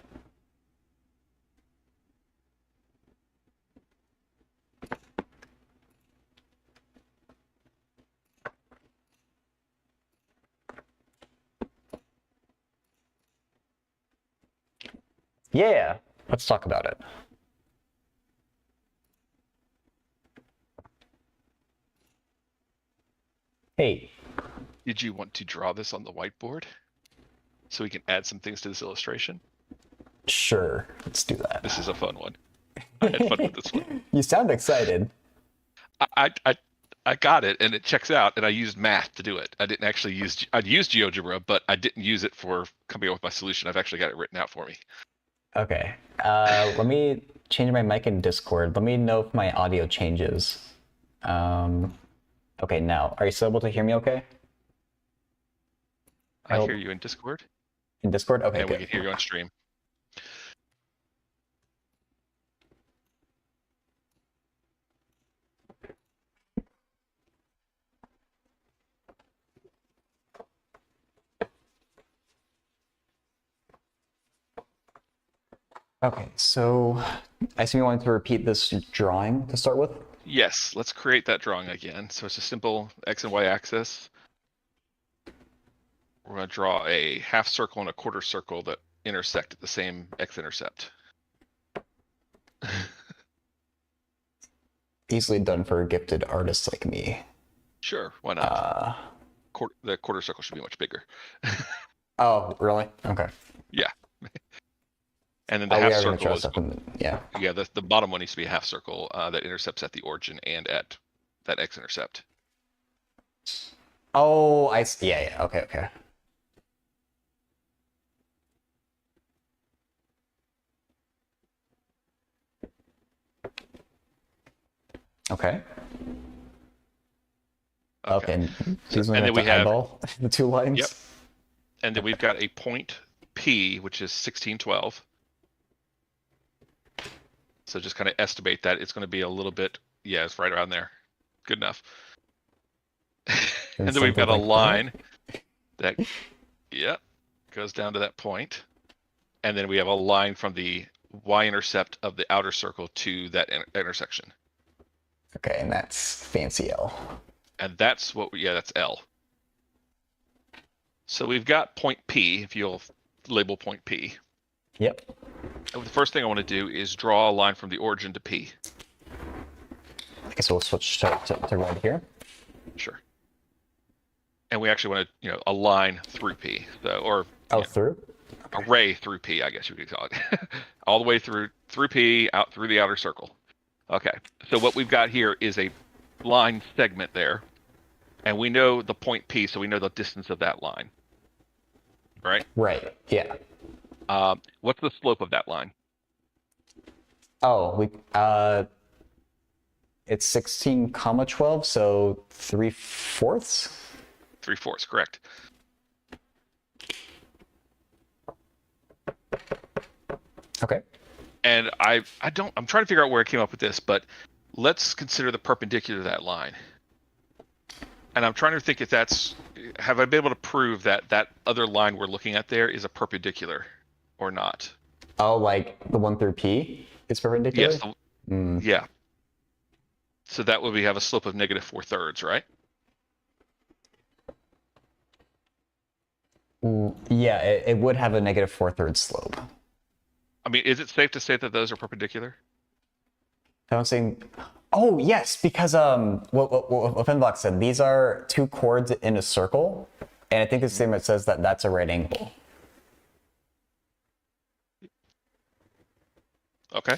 Yeah, let's talk about it. Hey. Did you want to draw this on the whiteboard so we can add some things to this illustration? Sure, let's do that. This is a fun one. I had fun with this one. You sound excited. I got it, and it checks out, and I used math to do it. I didn't actually use, I'd used GeoGebra, but I didn't use it for coming up with my solution. I've actually got it written out for me. Okay, let me change my mic in Discord. Let me know if my audio changes. Okay, now, are you still able to hear me okay? I hear you in Discord. In Discord? Okay, and good. We can hear you on stream. Okay, so I assume you wanted to repeat this drawing to start with? Yes, let's create that drawing again. So it's a simple X and Y axis. We're going to draw a half circle and a quarter circle that intersect at the same x-intercept. easily done for gifted artists like me. Sure, why not? Uh, The quarter circle should be much bigger. oh, really? Okay. Yeah. And then the Oh, we half are going to circle draw is, stuff in yeah. yeah, the bottom one needs to be a half circle that intercepts at the origin and at that x-intercept. Oh, yeah, yeah. Okay, okay. Okay. Okay. And So, these ones and then have we to have, eyeball the two lines. yep. And then we've got a point P, which is 1612. So just kind of estimate that it's going to be a little bit, yeah, it's right around there. Good enough. And then we've got a like line that, yep, goes down to that point. And then we have a line from the y-intercept of the outer circle to that intersection. Okay, and that's fancy L. And that's what, yeah, that's L. So we've got point P, if you'll label point P. Yep. And the first thing I want to do is draw a line from the origin to P. I guess we'll switch to red here. Sure. And we actually want to, a line through P. So, or through? A ray through P, I guess you could call it. All the way through P, out through the outer circle. Okay. So what we've got here is a line segment there. And we know the point P, so we know the distance of that line. Right? Right, yeah. What's the slope of that line? Oh, it's 16 comma 12, so 3/4. 3/4, correct. Okay. And I'm trying to figure out where I came up with this, but let's consider the perpendicular to that line. And I'm trying to think if have I been able to prove that that other line we're looking at there is a perpendicular or not? Oh, like the one through P is perpendicular? Yes. Yeah. So that would have a slope of -4/3, right? Yeah, it would have a -4/3 slope. I mean, is it safe to say that those are perpendicular? I'm saying, oh yes, because what Finblock said, these are two chords in a circle, and I think the statement says that that's a right angle. Okay.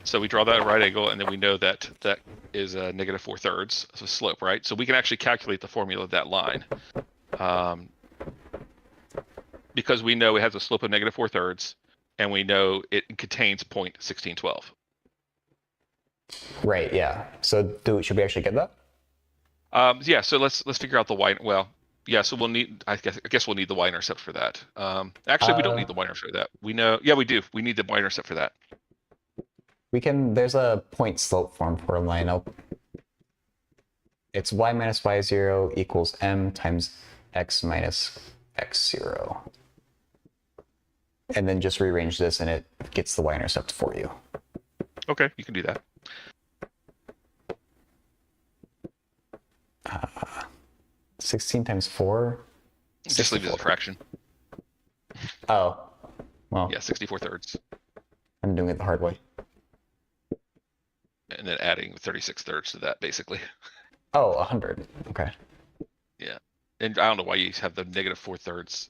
So we draw that right angle, and then we know that that is a -4/3 of a slope, right? So we can actually calculate the formula of that line. Because we know it has a slope of -4/3, and we know it contains point 1612. Right, yeah. So should we actually get that? Yeah, so let's figure out the y. Well, yeah, so we'll need. I guess we'll need the y-intercept for that. Actually, we don't need the y-intercept for that. We know. Yeah, we do. We need the y-intercept for that. We can. There's a point slope form for a line. It's y minus y0 equals m times x minus x0. And then just rearrange this, and it gets the y-intercept for you. Okay, you can do that. 16 times 4? Just leave it as a fraction. Oh, well. Yeah, 64/3. I'm doing it the hard way. And then adding 36/3 to that, basically. Oh, 100. Okay. Yeah, and I don't know why you have the -4/3.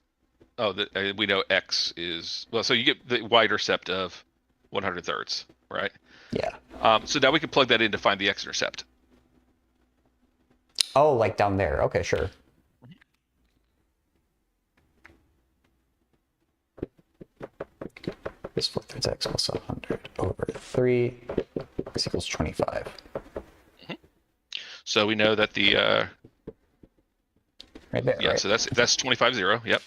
Oh, we know x is well, so you get the y-intercept of 100/3, right? Yeah. So now we can plug that in to find the x-intercept. Oh, like down there. Okay, sure. This 4/3 x plus 100 over 3 is equals 25. So we know that the right there. yeah, right? so that's 25/0. Yep.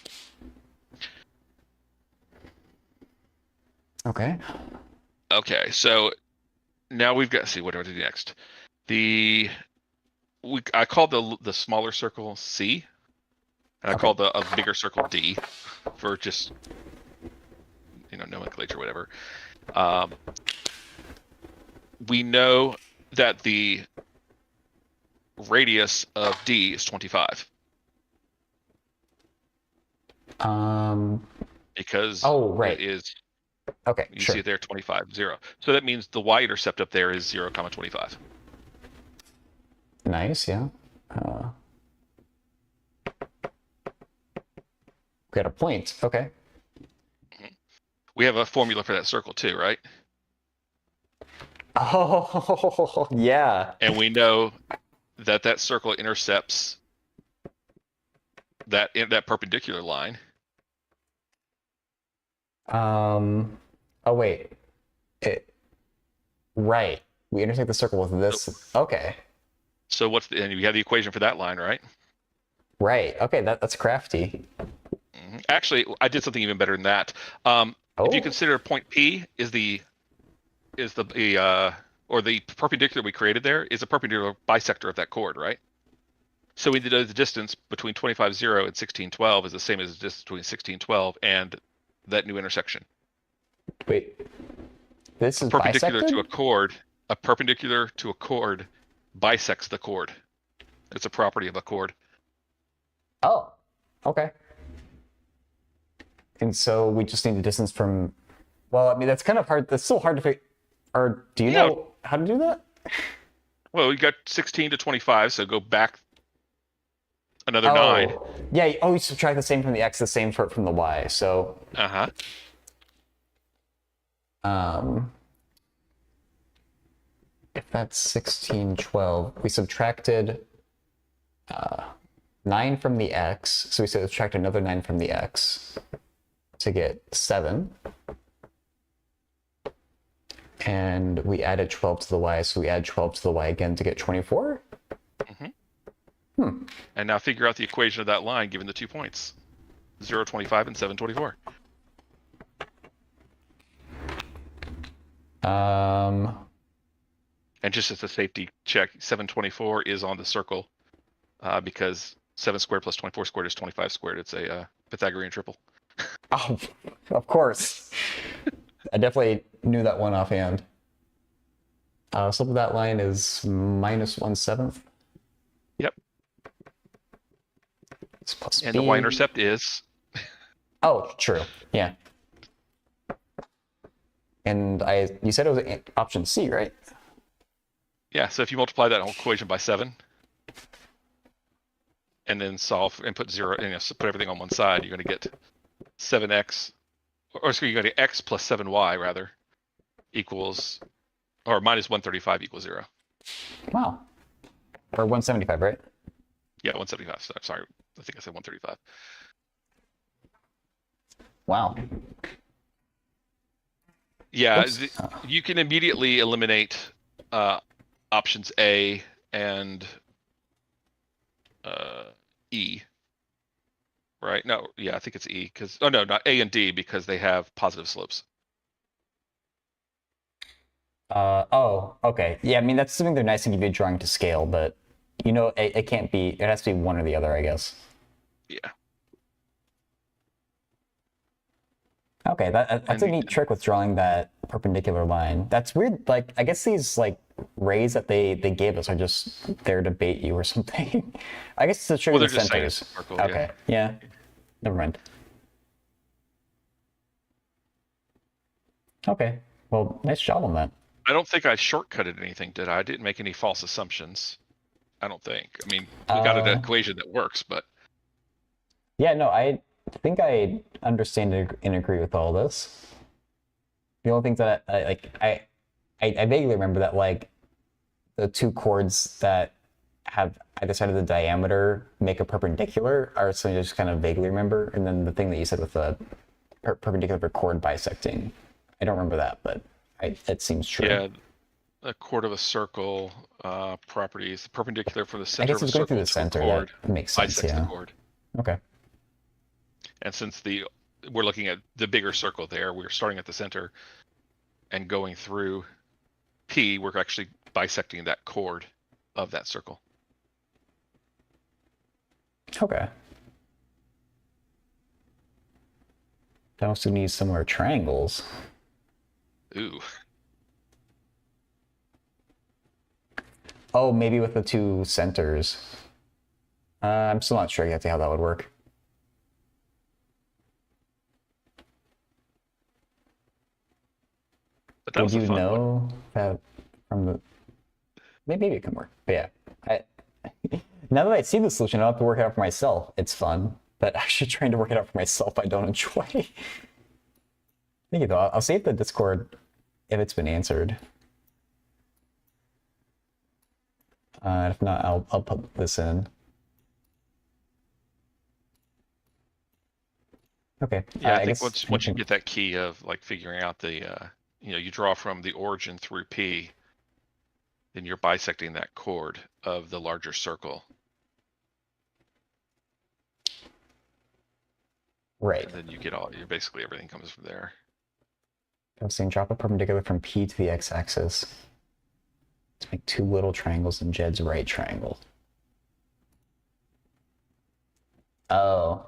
Okay. Okay, so now we've got. See, what do I do next? I called the smaller circle C, and I called a bigger circle D, for just nomenclature, whatever. We know that the radius of D is 25. Because oh, right. it is Okay, You sure. see it there, 25, 0. So that means the y-intercept up there is 0, 25. Nice, yeah. Got a point. Okay. We have a formula for that circle too, right? Oh, yeah. And we know that that circle intercepts that perpendicular line. Oh, wait. Right. We intersect the circle with this. Okay. So what's the, and you have the equation for that line, right? Right. Okay, that's crafty. Actually, I did something even better than that. If you consider point P is the or the perpendicular we created there is a perpendicular bisector of that chord, right? So we did the distance between 25, 0 and 16, 12 is the same as the distance between 16, 12 and that new intersection. Wait. This is Perpendicular bisected? to a chord, a perpendicular to a chord bisects the chord. It's a property of a chord. Oh, okay. And so we just need the distance from. Well, I mean, that's kind of hard. That's still hard to figure. Or do you know how to do that? Well, we got 16 to 25, so go back another 9. Yeah. Oh, you subtract the same from the x, the same from the y. So. If that's 16, 12, we subtracted 9 from the x, so we subtract another 9 from the x to get 7. And we added 12 to the y, so we add 12 to the y again to get 24? And now figure out the equation of that line given the 2 points. 0, 25 and 7, 24. And just as a safety check, 724 is on the circle because 7 squared plus 24 squared is 25 squared. It's a Pythagorean triple. Oh, of course. I definitely knew that one offhand. Slope of that line is minus 1/7. Yep. It's plus and b. the y-intercept is? Oh, true. Yeah. And you said it was option C, right? Yeah, so if you multiply that whole equation by 7, and then solve and put 0, and put everything on one side, you're going to get 7x, or excuse me, you're going to get x plus 7y rather equals, or minus 135 equals 0. Wow. Or 175, right? Yeah, 175. Sorry, I think I said 135. Wow. Yeah, you can immediately eliminate options A and E. Right? No, yeah, I think it's E because no, not A and D because they have positive slopes. Oh, okay. Yeah, I mean, that's something they're nice to give you a drawing to scale, but it can't be, it has to be one or the other, I guess. Yeah. Okay, that's a neat trick with drawing that perpendicular line. That's weird. Like, I guess these rays that they gave us are just there to bait you or something. I guess to show you the centers. Circle, okay, yeah. Never mind. Okay, well, nice job on that. I don't think I shortcutted anything, did I? I didn't make any false assumptions. I don't think. I mean, we got an equation that works, but yeah, no, I think I understand and agree with all this. The only things that I vaguely remember that the two chords that have either side of the diameter make a perpendicular are something I just kind of vaguely remember, and then the thing that you said with the perpendicular for chord bisecting, I don't remember that, but it seems true. Yeah, a chord of a circle properties perpendicular from the center. I guess of a it's going circle through the to center. A chord, that makes sense. bisects Yeah. the chord. Okay. And since we're looking at the bigger circle there, we're starting at the center and going through P, we're actually bisecting that chord of that circle. Okay. That also needs similar triangles. Ooh. Oh, maybe with the two centers. I'm still not sure exactly how that would work. That was would a you fun one. know that from the? Maybe it can work. But yeah, now that I see the solution, I don't have to work it out for myself. It's fun, but actually trying to work it out for myself, I don't enjoy. Thank you though. I'll see if the Discord, if it's been answered. If not, I'll put this in. Okay. Yeah, I I think guess once you get that key of like figuring out the you draw from the origin through P, then you're bisecting that chord of the larger circle. right. And then you get basically everything comes from there. I'm saying drop a perpendicular from P to the x-axis to make two little triangles in Jed's right triangle. Oh.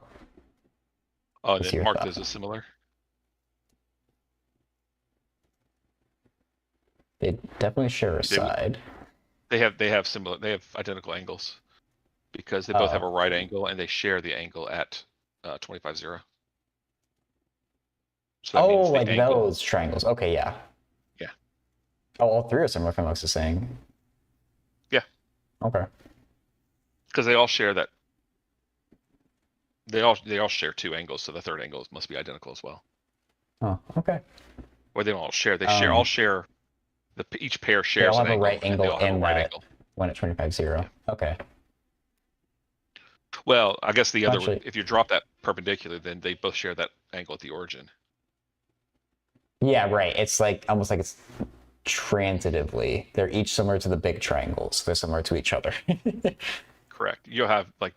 Oh, What's then your mark thought? those as similar. They definitely share a They would. side. They have similar. They have identical angles because they both have a right angle and they share the angle at 25.0. So that means the like angle. those triangles. Okay, yeah. Yeah. Oh, all three are similar, if I'm not saying. Yeah. Okay. Because they all share that. They all share two angles, so the third angle must be identical as well. Oh, okay. Or they don't all share. They all share. Each pair shares they all an have a angle, right and they angle all have a in right that angle. one at 25.0. Yeah. Okay. Well, I guess the other, Actually, if you drop that perpendicular, then they both share that angle at the origin. yeah, right. It's like almost like it's transitively. They're each similar to the big triangles. They're similar to each other. Correct. You'll have like,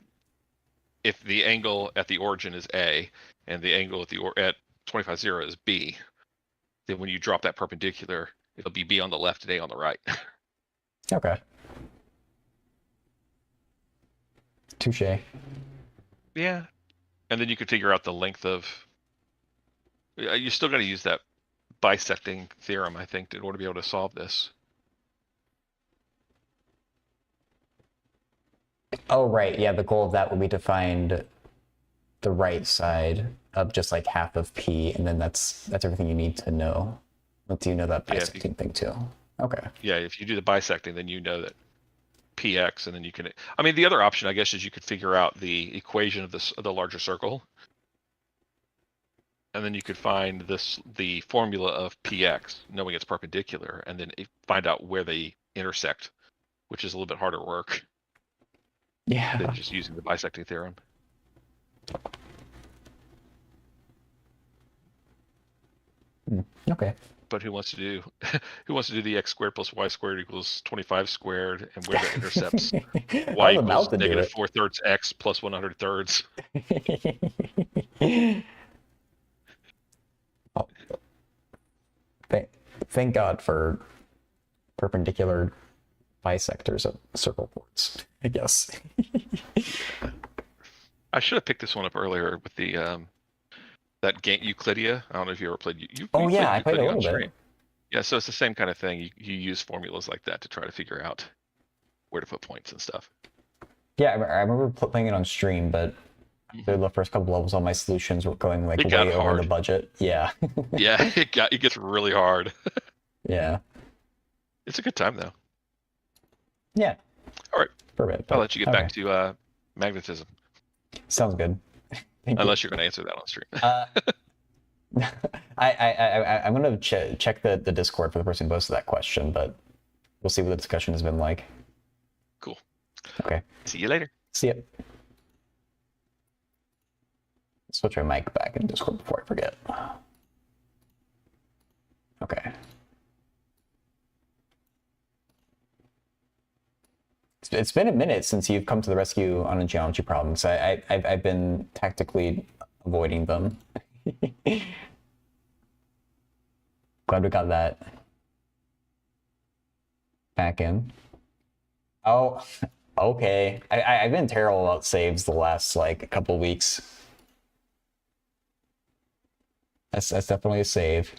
if the angle at the origin is A and the angle at at 25.0 is B, then when you drop that perpendicular, it'll be B on the left and A on the right. Okay. Touche. Yeah. And then you could figure out the length of. You still got to use that bisecting theorem, I think, in order to be able to solve this. Oh, right. Yeah, the goal of that will be to find the right side of just like half of P, and then that's everything you need to know. Once you know that bisecting thing too. Okay. Yeah, if you do the bisecting, then you know that px, and then you can. I mean, the other option, I guess, is you could figure out the equation of the larger circle, and then you could find the formula of px, knowing it's perpendicular, and then find out where they intersect, which is a little bit harder work. Yeah. Than just using the bisecting theorem. Okay. But who wants to do the x squared plus y squared equals 25 squared, and where that intercepts y equals negative 4/3 x plus 100 thirds. Oh. Thank God for perpendicular bisectors of circle chords, I guess. I should have picked this one up earlier with the that game Euclidia. I don't know if you ever played. Oh yeah, I played a Euclidia little bit. Yeah, so it's the same kind of thing. You use formulas like that to try to figure out where to put points and stuff. Yeah, I remember playing it on stream, but through the first couple levels, all my solutions were going like way over the budget. Yeah. Yeah, it gets really hard. Yeah. It's a good time though. Yeah. All right. Perfect. I'll let you get back to magnetism. Sounds good. Unless you're going to answer that on stream. I'm going to check the Discord for the person who posted that question, but we'll see what the discussion has been like. Cool. Okay. See you later. See ya. Switch my mic back in Discord before I forget. Okay. It's been a minute since you've come to the rescue on a geometry problem, so I've been tactically avoiding them. Glad we got that back in. Oh, okay. I've been terrible about saves the last like couple weeks. That's definitely a save.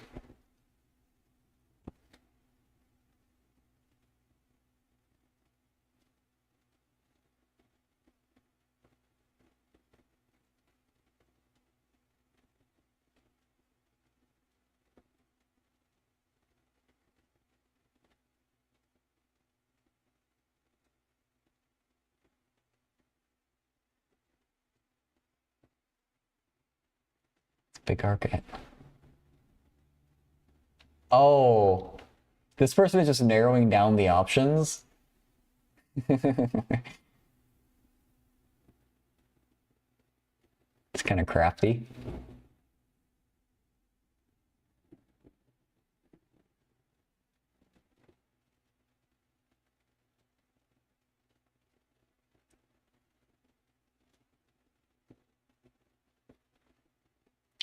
Big arc. Oh, this person is just narrowing down the options. It's kind of crafty.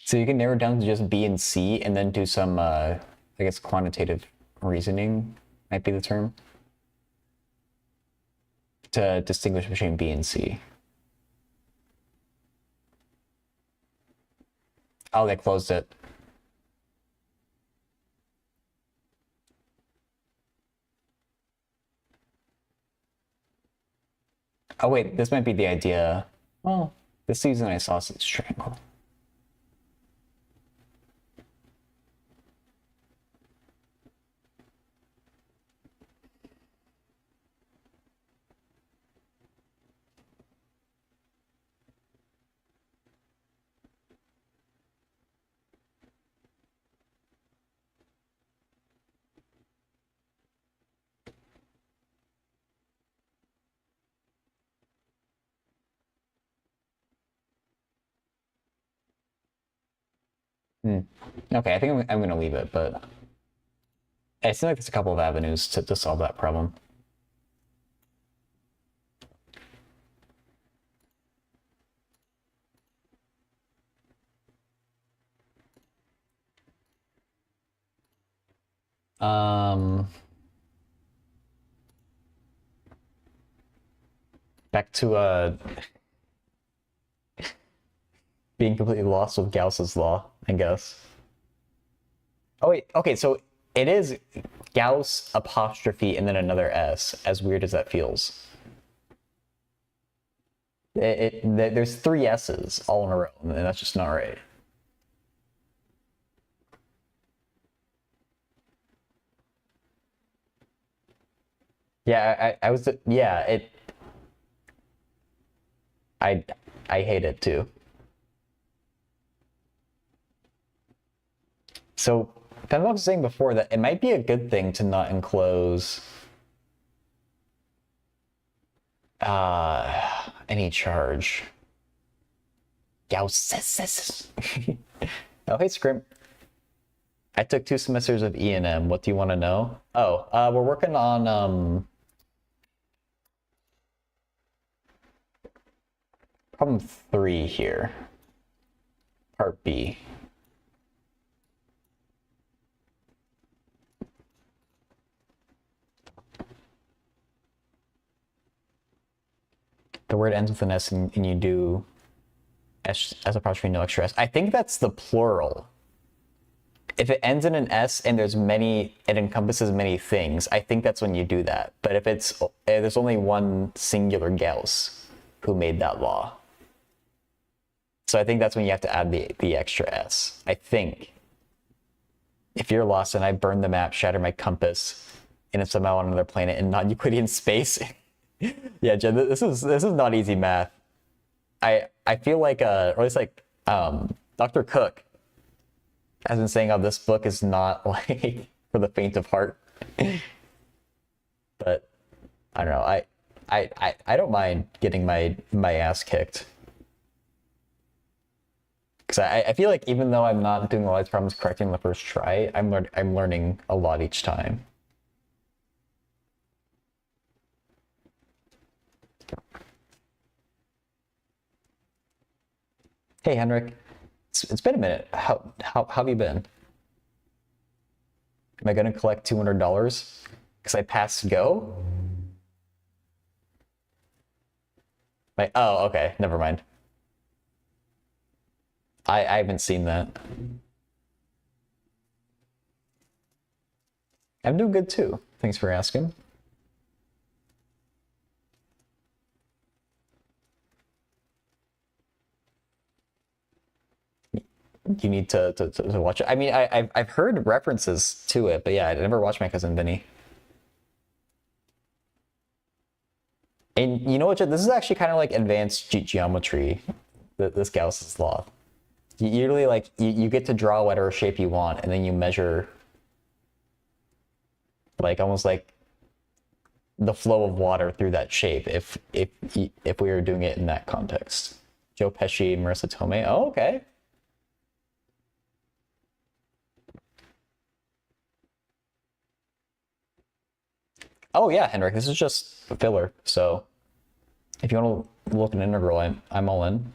So you can narrow it down to just B and C and then do some, I guess, quantitative reasoning might be the term, to distinguish between B and C. Oh, they closed it. Oh wait, this might be the idea. Well, this season I sausage triangle. Okay, I think I'm gonna leave it, but it seems like there's a couple of avenues to solve that problem. Back to being completely lost with Gauss's law, I guess. Oh wait, okay, so it is Gauss apostrophe and then another S, as weird as that feels. There's three S's all in a row, and that's just not right. Yeah, I was, yeah, I hate it too. So, kind of like I was saying before, that it might be a good thing to not enclose any charge. Gauss. Oh, hey, Scrimp. I took 2 semesters of E&M. What do you want to know? Oh, we're working on problem 3 here, part B. The word ends with an S and you do S as apostrophe no extra S. I think that's the plural. If it ends in an S and there's many, it encompasses many things, I think that's when you do that. But if it's, there's only one singular Gauss who made that law. So I think that's when you have to add the extra S, I think. If you're lost and I burn the map, shatter my compass, and it's somehow on another planet in non-Euclidean space. Yeah, Jen, this is not easy math. I feel like, or at least like, Dr. Cook has been saying how this book is not like for the faint of heart. But I don't know. I don't mind getting my ass kicked. Because I feel like even though I'm not doing all these problems correctly on the first try, I'm learning a lot each time. Hey Henrik, it's been a minute. How have you been? Am I gonna collect $200 because I passed Go? Oh, okay, never mind. I haven't seen that. I'm doing good too. Thanks for asking. You need to watch it. I mean, I've heard references to it, but yeah, I never watched My Cousin Vinny. And you know what? This is actually kind of like advanced geometry. This Gauss's law. You literally like you get to draw whatever shape you want, and then you measure like almost like the flow of water through that shape if we were doing it in that context. Joe Pesci, Marissa Tomei. Oh, okay. Oh yeah, Henrik, this is just a filler. So if you want to look at an integral, I'm all in.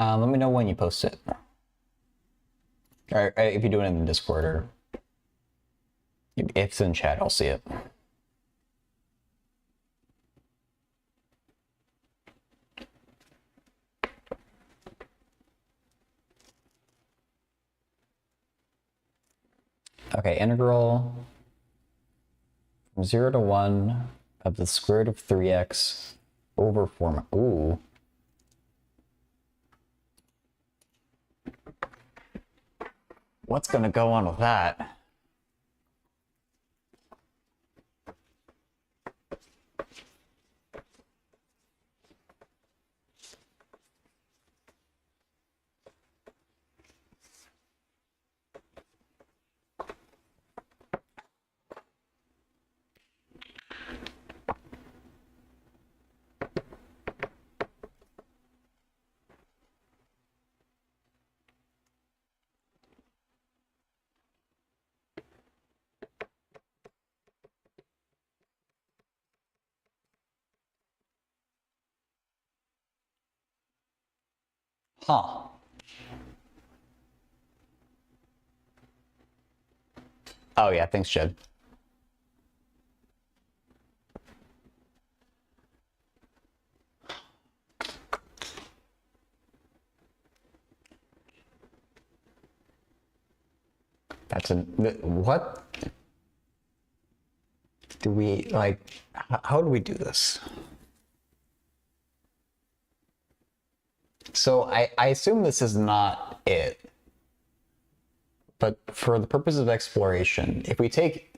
Let me know when you post it. Or if you do it in the Discord, or if it's in chat, I'll see it. Okay, integral from 0 to 1 of the square root of 3x over 4. Ooh. What's gonna go on with that? Huh. Oh yeah, thanks, Jed. That's an what? Do we like? How do we do this? So I assume this is not it. But for the purpose of exploration, if we take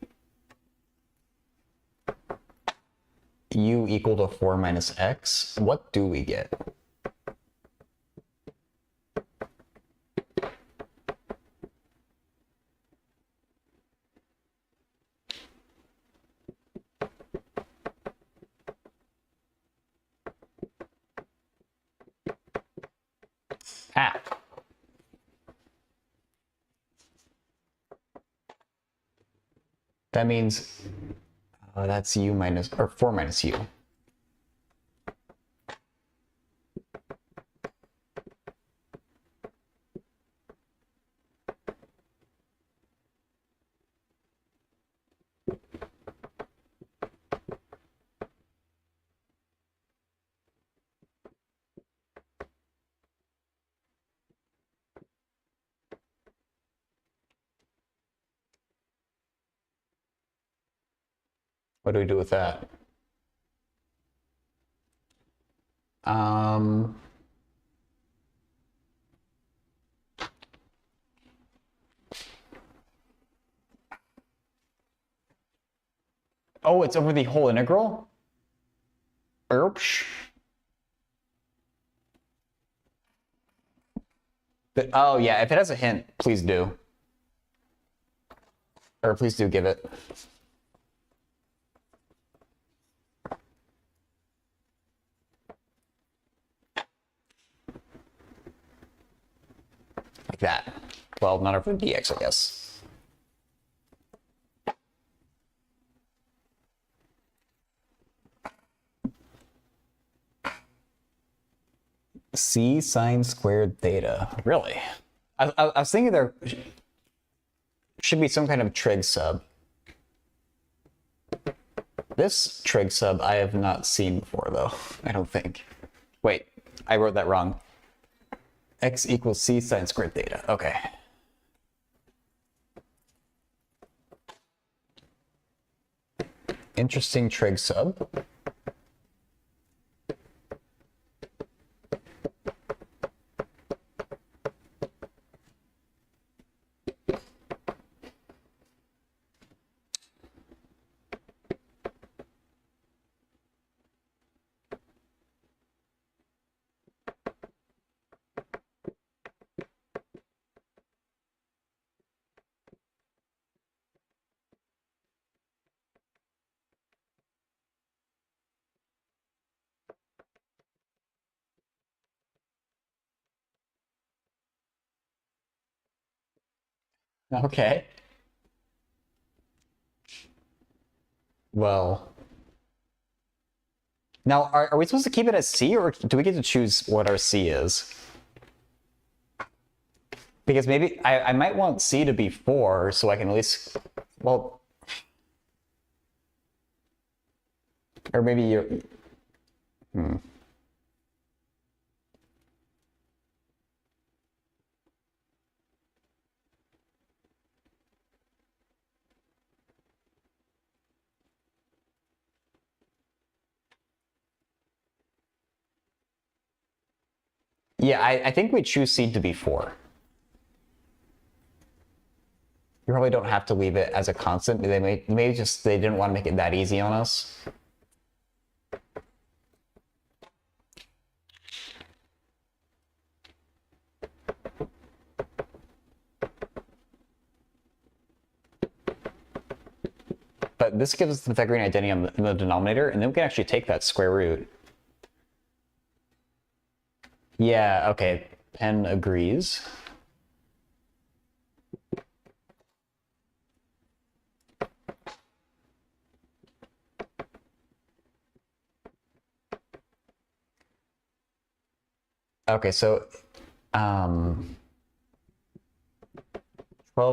u equal to 4 minus x, what do we get? Ah. That means that's u minus, or 4 minus u. What do we do with that? Oh, it's over the whole integral? Erpsh. But, oh yeah, if it has a hint, please do. Or please do give it. Like that. Well, not over the dx, I guess. C sine squared theta. Really? I was thinking there should be some kind of trig sub. This trig sub I have not seen before, though. I don't think. Wait, I wrote that wrong. X equals c sine squared theta. Okay. Interesting trig sub. Okay. Well. Now, are we supposed to keep it as C, or do we get to choose what our C is? Because maybe I might want C to be 4, so I can at least, well, or maybe you're, yeah, I think we choose C to be 4. You probably don't have to leave it as a constant. They maybe just they didn't want to make it that easy on us. But this gives us the Pythagorean identity on the denominator, and then we can actually take that square root. Yeah, okay. Penn agrees. Okay, so 12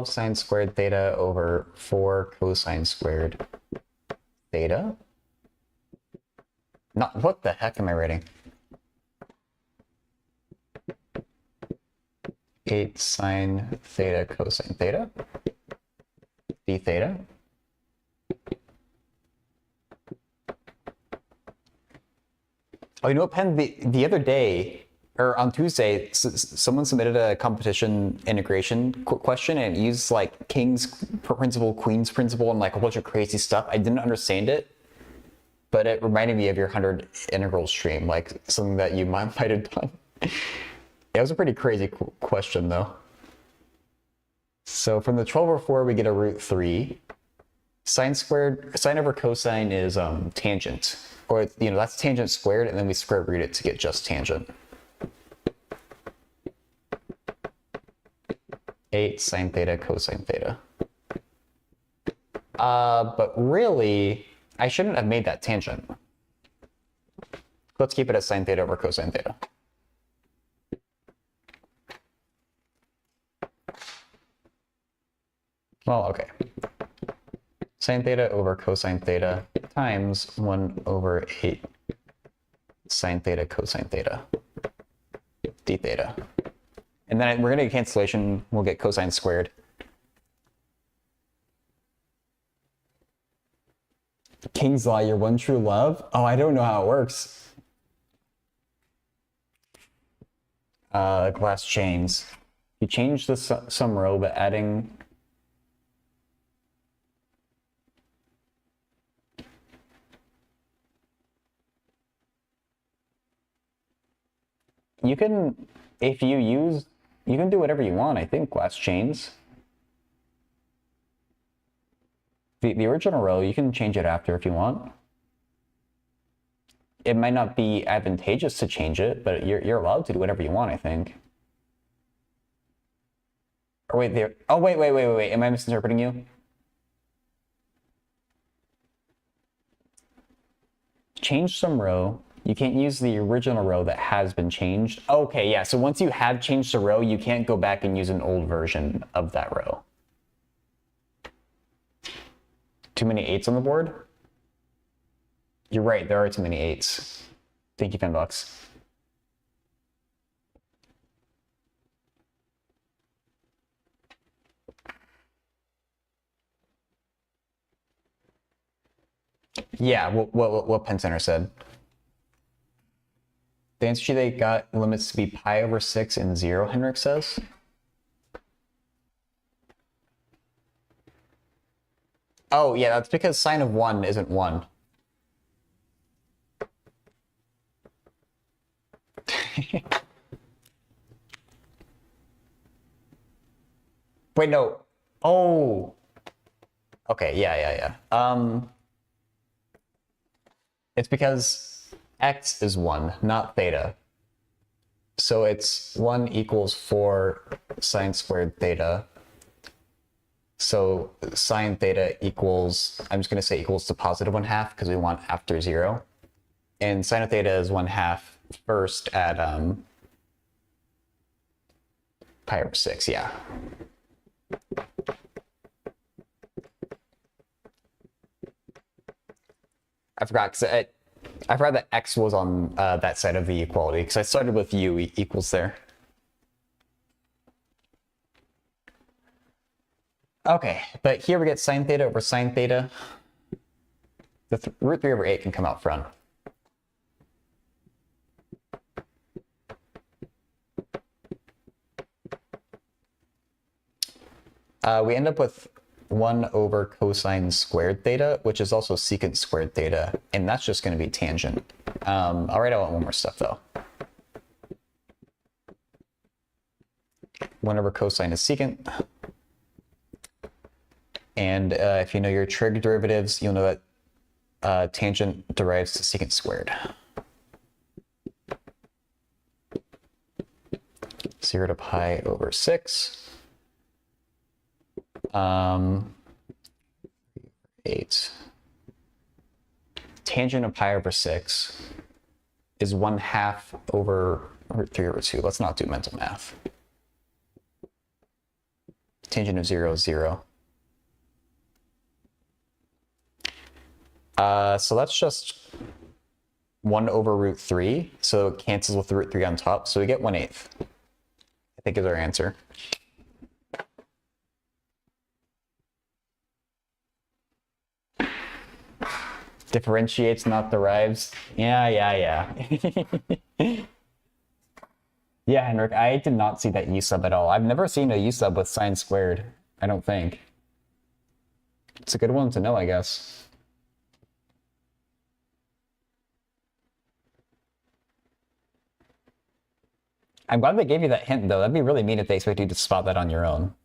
sine squared theta over 4 cosine squared theta. Not, what the heck am I writing? 8 sine theta cosine theta d theta. Oh, you know what, Penn? The other day, or on Tuesday, someone submitted a competition integration question, and it used like King's principle, Queen's principle, and like a bunch of crazy stuff. I didn't understand it, but it reminded me of your 100 integral stream, like something that you might have done. It was a pretty crazy question, though. So from the 12 over 4, we get a root 3. Sine over cosine is tangent. Or, you know, that's tangent squared, and then we square root it to get just tangent. 8 sine theta cosine theta. But really, I shouldn't have made that tangent. Let's keep it as sine theta over cosine theta. Well, okay. Sine theta over cosine theta times 1 over 8 sine theta cosine theta d theta. And then we're going to get cancellation. We'll get cosine squared. King's Law, your one true love? Oh, I don't know how it works. Glass chains. You change the sum row, but adding... You can, if you use, you can do whatever you want, I think, glass chains. The original row, you can change it after if you want. It might not be advantageous to change it, but you're allowed to do whatever you want, I think. Or wait, there. Oh, wait. Am I misinterpreting you? Change some row. You can't use the original row that has been changed. Okay, yeah, so once you have changed the row, you can't go back and use an old version of that row. Too many 8s on the board? You're right, there are too many 8s. Thank you, $10. Yeah, what Penn Center said. The answer sheet they got limits to be pi over 6 and 0, Henrik says. Oh, yeah, that's because sine of 1 isn't 1. Wait, no. Oh. Okay, yeah. It's because x is 1, not theta. So it's 1 equals 4 sine squared theta. So sine theta equals, I'm just going to say equals to positive 1/2 because we want after 0. And sine of theta is 1/2 first at pi over 6, yeah. I forgot because I forgot that x was on that side of the equality because I started with u equals there. Okay, but here we get sine theta over sine theta. The root 3 over 8 can come out front. We end up with 1 over cosine squared theta, which is also secant squared theta, and that's just going to be tangent. I'll write out one more stuff though. 1 over cosine is secant. And if you know your trig derivatives, you'll know that tangent derives to secant squared. 0 to pi over 6. 8. Tangent of pi over 6 is 1/2 over root 3 over 2. Let's not do mental math. Tangent of 0 is 0. So that's just 1 over root 3. So it cancels with the root 3 on top. So we get 1/8. I think is our answer. Differentiates, not derives. Yeah. Yeah, Henrik, I did not see that U sub at all. I've never seen a U sub with sine squared, I don't think. It's a good one to know, I guess. I'm glad they gave you that hint, though. That'd be really mean if they expect you to spot that on your own.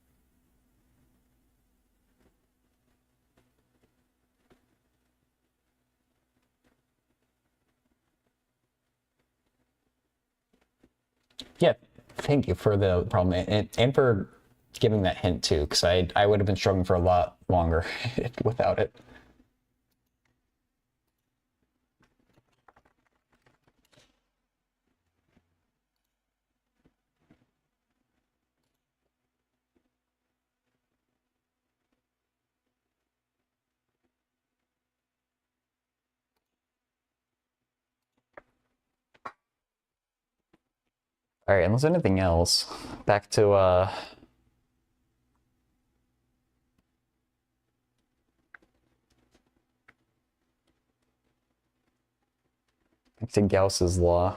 Yeah, thank you for the problem and for giving that hint too, because I would have been struggling for a lot longer without it. All right, unless anything else, back to Gauss's law.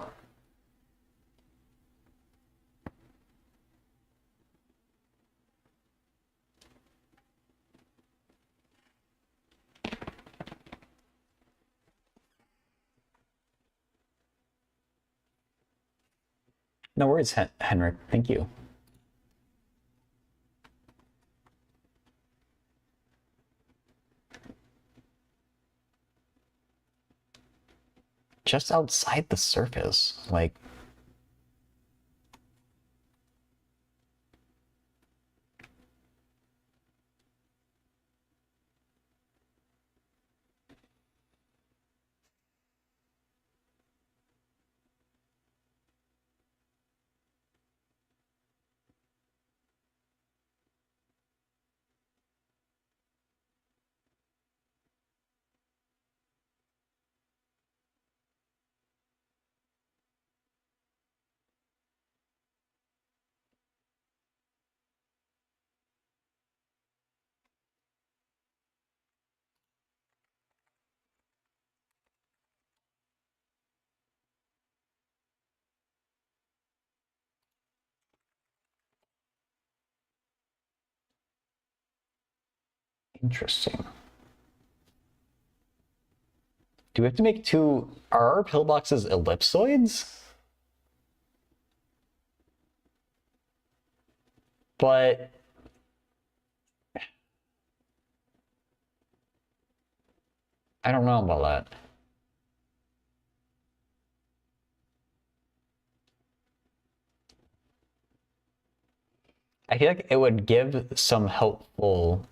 No worries, Henrik. Thank you. Just outside the surface, like. Interesting. Do we have to make two... Are our pillboxes ellipsoids? But... I don't know about that. I feel like it would give some helpful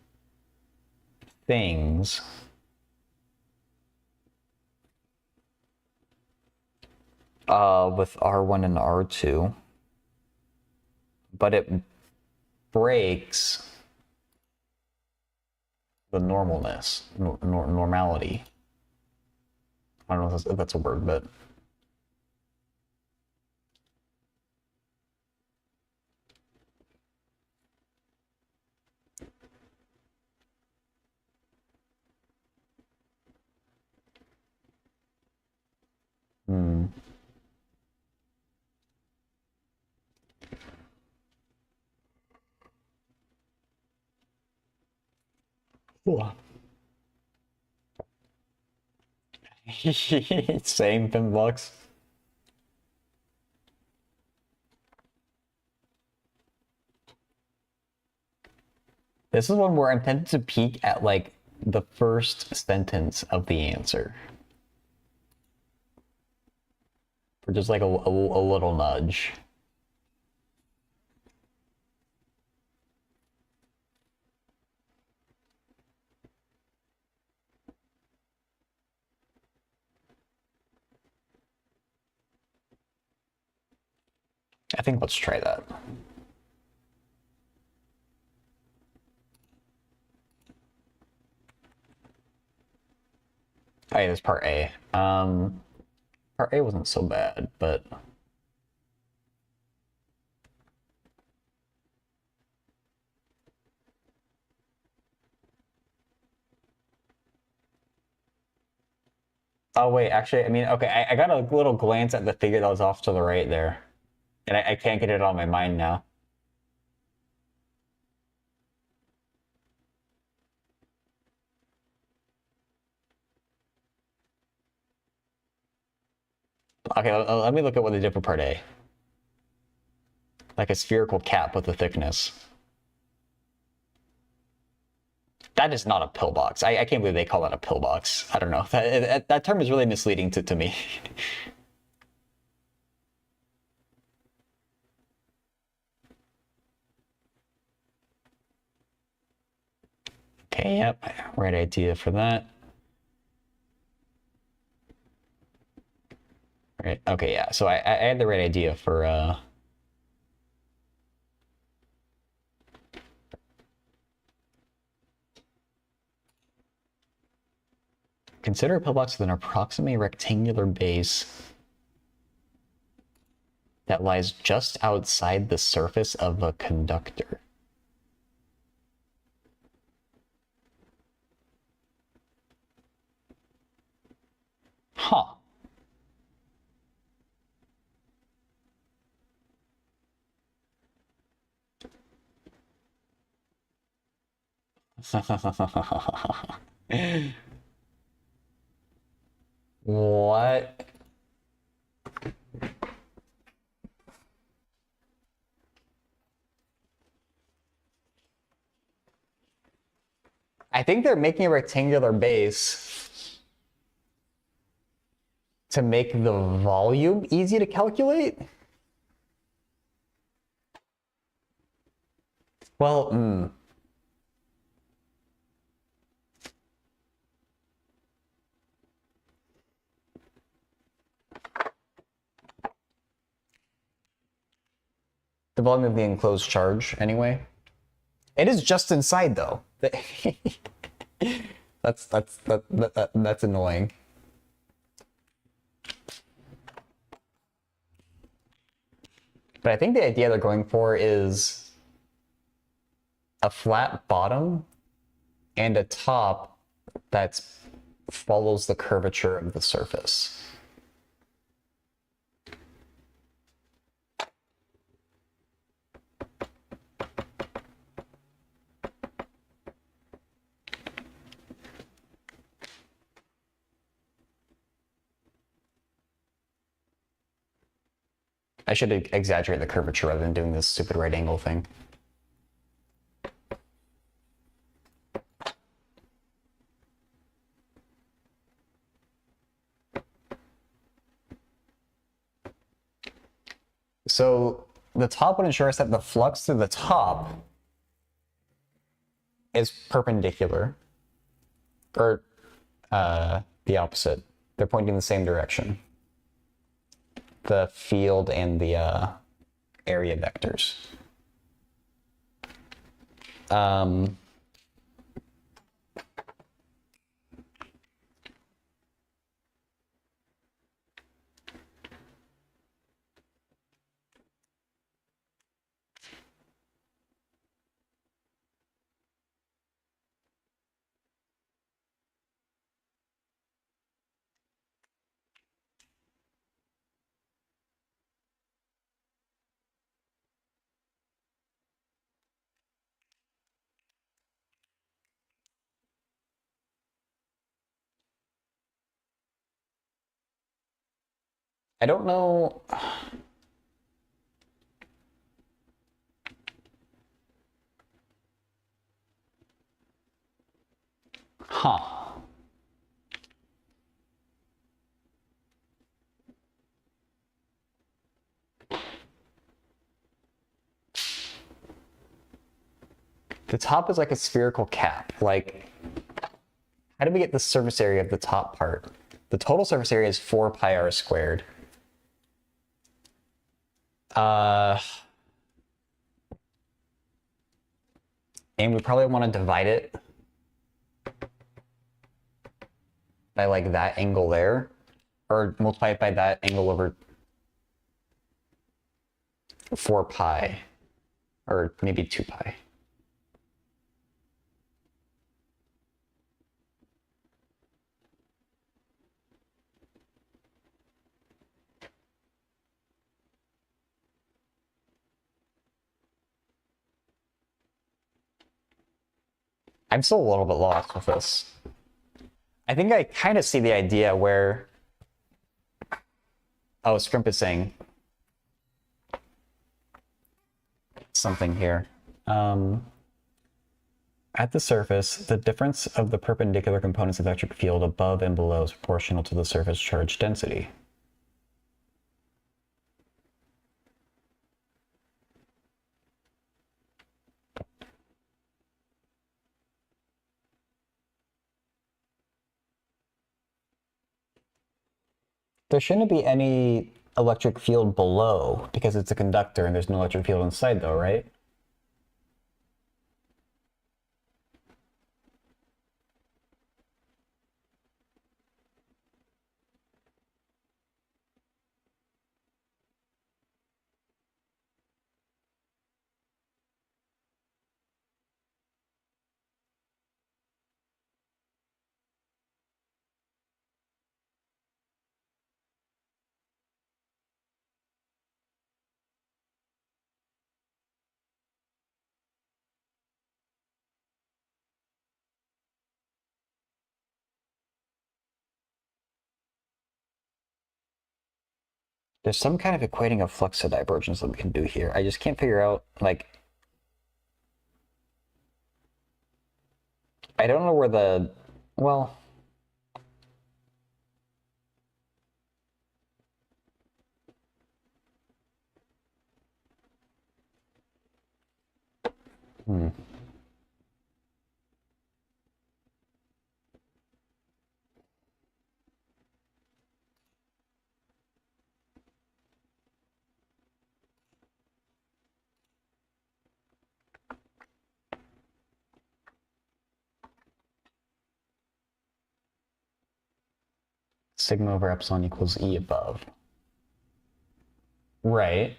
things. With R1 and R2. But it breaks the normalness, normality. I don't know if that's a word, but... Hmm. Same pinbox. This is one where I'm tempted to peek at like the first sentence of the answer. For just like a little nudge. I think let's try that. Oh yeah, there's part A. Part A wasn't so bad, but... Oh wait, actually, I mean, okay, I got a little glance at the figure that was off to the right there. And I can't get it on my mind now. Okay, let me look at what they did for part A. Like a spherical cap with a thickness. That is not a pillbox. I can't believe they call that a pillbox. I don't know. That term is really misleading to me. Okay, yep. Right idea for that. Right. Okay, yeah. So I had the right idea for consider a pillbox with an approximately rectangular base that lies just outside the surface of a conductor. Huh. What? I think they're making a rectangular base to make the volume easy to calculate. Well, the volume of the enclosed charge, anyway. It is just inside, though. That's annoying. But I think the idea they're going for is a flat bottom and a top that follows the curvature of the surface. I should exaggerate the curvature rather than doing this stupid right angle thing. So the top would ensure us that the flux through the top is perpendicular, or the opposite. They're pointing in the same direction. The field and the area vectors. I don't know. Huh. The top is like a spherical cap. Like, how do we get the surface area of the top part? The total surface area is 4 pi r squared. And we probably want to divide it by like that angle there, or multiply it by that angle over 4 pi, or maybe 2 pi. I'm still a little bit lost with this. I think I kind of see the idea where... Oh, Scrimp is saying something here. At the surface, the difference of the perpendicular components of the electric field above and below is proportional to the surface charge density. There shouldn't be any electric field below because it's a conductor and there's no electric field inside though, right? There's some kind of equating of flux to divergence that we can do here. I just can't figure out, like... I don't know where the... Well... Sigma over epsilon equals E above. Right.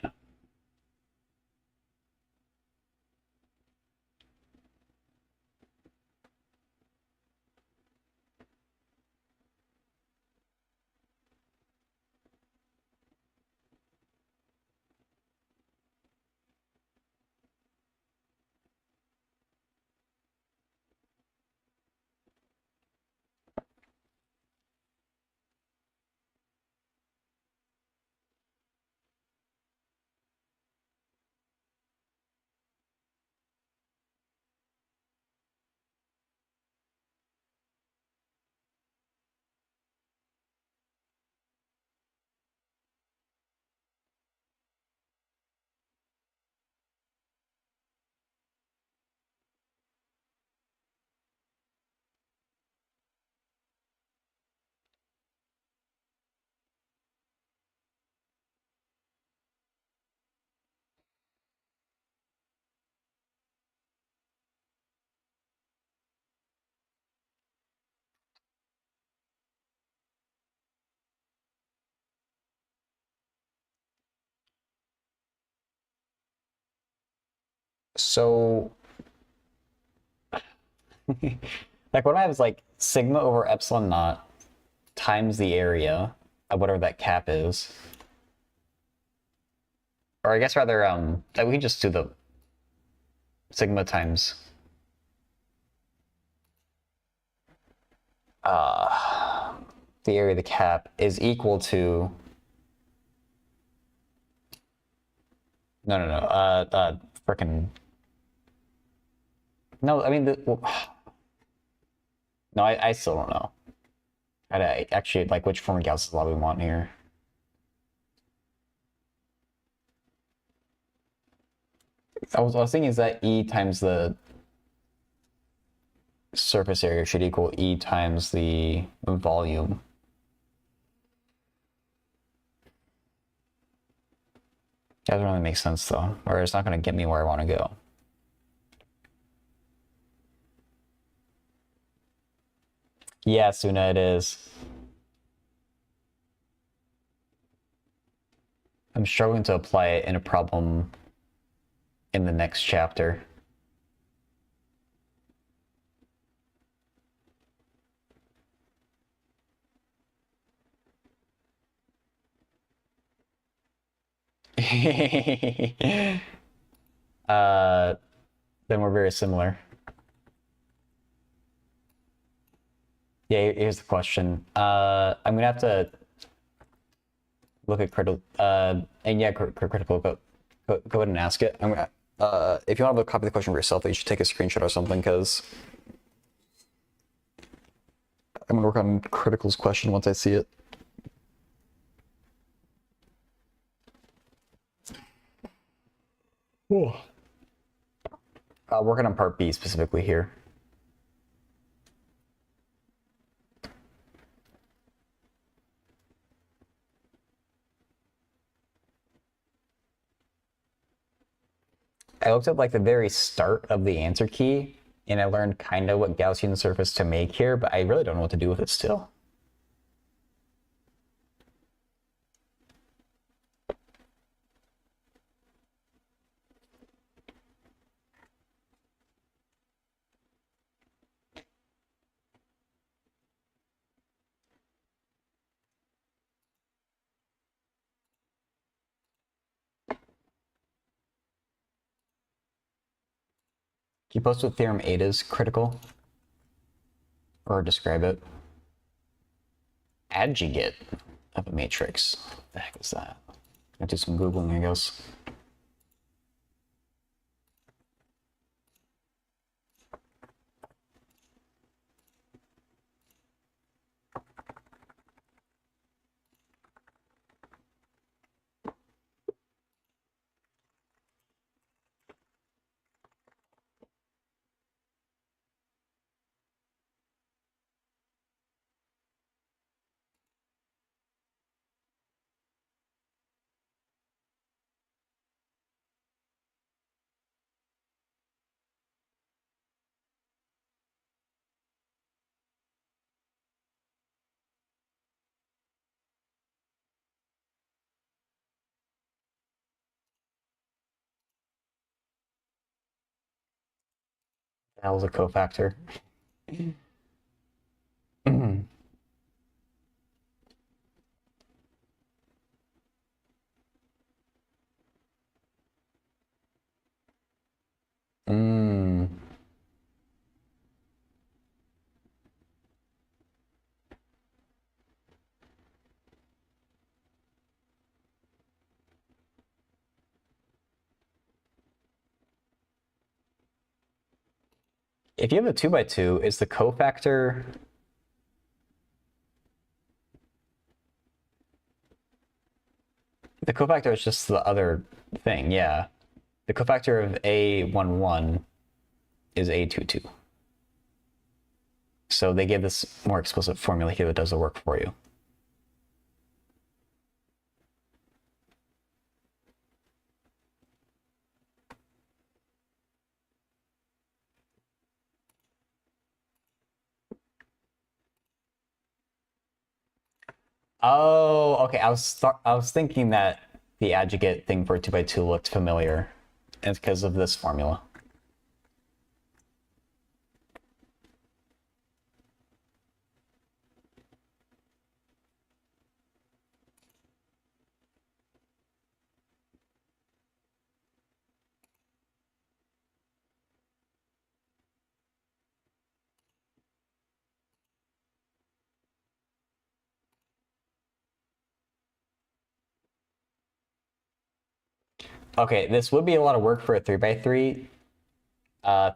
So, like what I have is like sigma over epsilon naught times the area of whatever that cap is. Or I guess rather, we can just do the sigma times the area of the cap is equal to frickin' no, I mean well, no, I still don't know. I actually like which form of Gauss's law we want here. I was thinking is that E times the surface area should equal E times the volume. That doesn't really make sense though, or it's not going to get me where I want to go. Yeah, Suna, it is. I'm struggling to apply it in a problem in the next chapter. Then we're very similar. Yeah, here's the question. I'm gonna have to look at critical. And yeah, critical. Go ahead and ask it. I'm gonna. If you want to copy the question for yourself, you should take a screenshot or something, because I'm gonna work on critical's question once I see it. Working on part B specifically here. I looked at like the very start of the answer key, and I learned kind of what Gaussian surface to make here, but I really don't know what to do with it still. Can you post what theorem 8 is critical? Or describe it? Adjugate of a matrix. What the heck is that? I'll do some Googling, I guess. That was a cofactor. Mm. If you have a 2x2, is the cofactor... The cofactor is just the other thing, yeah. The cofactor of A11 is A22. So they gave this more explicit formula here that does the work for you. Oh, okay. I was thinking that the adjugate thing for 2x2 looked familiar, it's because of this formula. Okay, this would be a lot of work for a 3x3.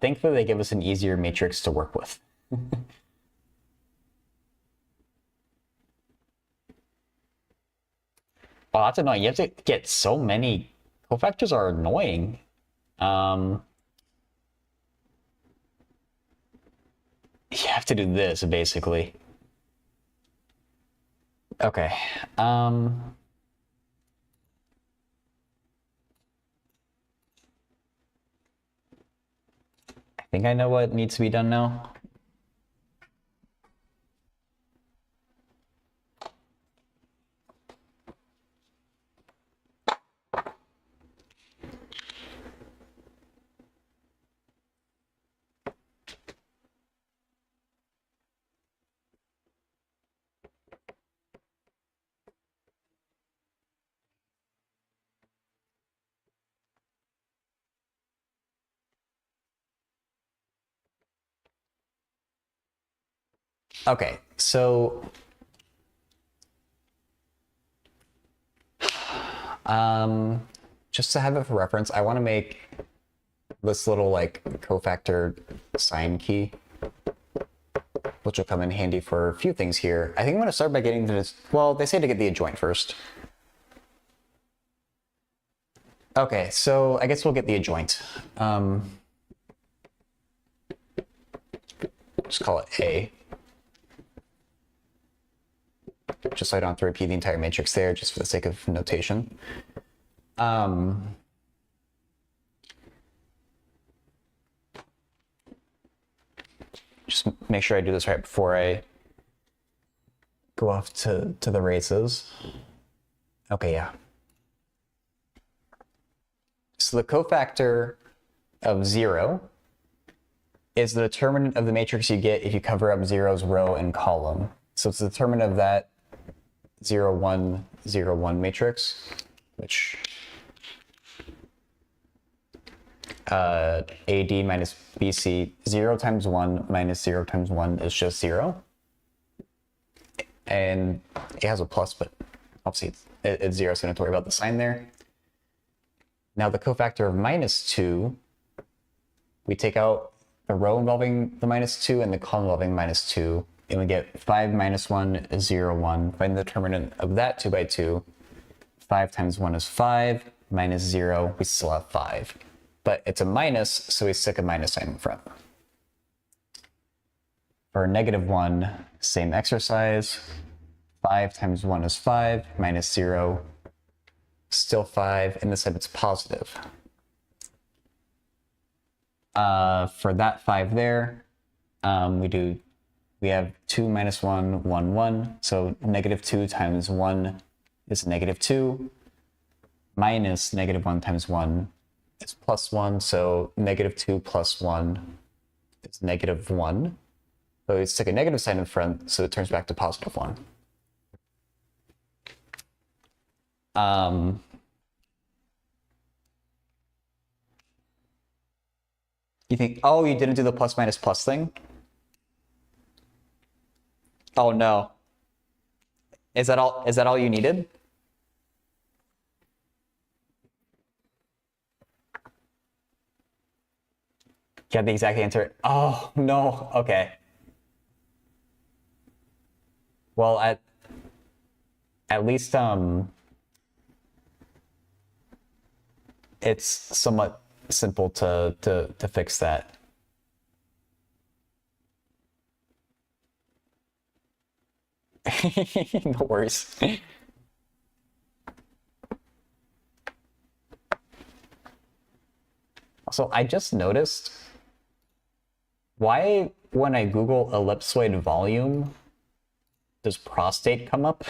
Thankfully, they give us an easier matrix to work with. Oh, that's annoying. You have to get so many. Cofactors are annoying. You have to do this, basically. Okay. I think I know what needs to be done now. Okay, so just to have it for reference, I want to make this little like cofactor sign key, which will come in handy for a few things here. I think I'm going to start by getting this. Well, they say to get the adjoint first. Okay, so I guess we'll get the adjoint. Just call it A. Just so I don't have to repeat the entire matrix there, just for the sake of notation. Just make sure I do this right before I go off to the races. Okay, yeah. So the cofactor of 0 is the determinant of the matrix you get if you cover up 0's row and column. So it's the determinant of that 0, 1, 0, 1 matrix, which AD minus BC, 0 times 1 minus 0 times 1 is just 0. And it has a plus, but obviously it's 0, so I don't have to worry about the sign there. Now the cofactor of minus 2, we take out the row involving the minus 2 and the column involving minus 2, and we get 5 minus 1 is 0, 1. Find the determinant of that 2 by 2. 5 times 1 is 5, minus 0, we still have 5. But it's a minus, so we stick a minus sign in front. For negative 1, same exercise. 5 times 1 is 5, minus 0, still 5, and this time it's positive. For that 5 there, we have 2 minus 1, 1, 1. So negative 2 times 1 is negative 2. Minus negative 1 times 1 is plus 1. So negative 2 plus 1 is negative 1. So we stick a negative sign in front, so it turns back to positive 1. You think, oh, you didn't do the plus minus plus thing? Oh no. Is that all you needed? Get the exact answer. Oh no. Okay. Well, at least it's somewhat simple to fix that. No worries. Also, I just noticed why when I Google ellipsoid volume does prostate come up?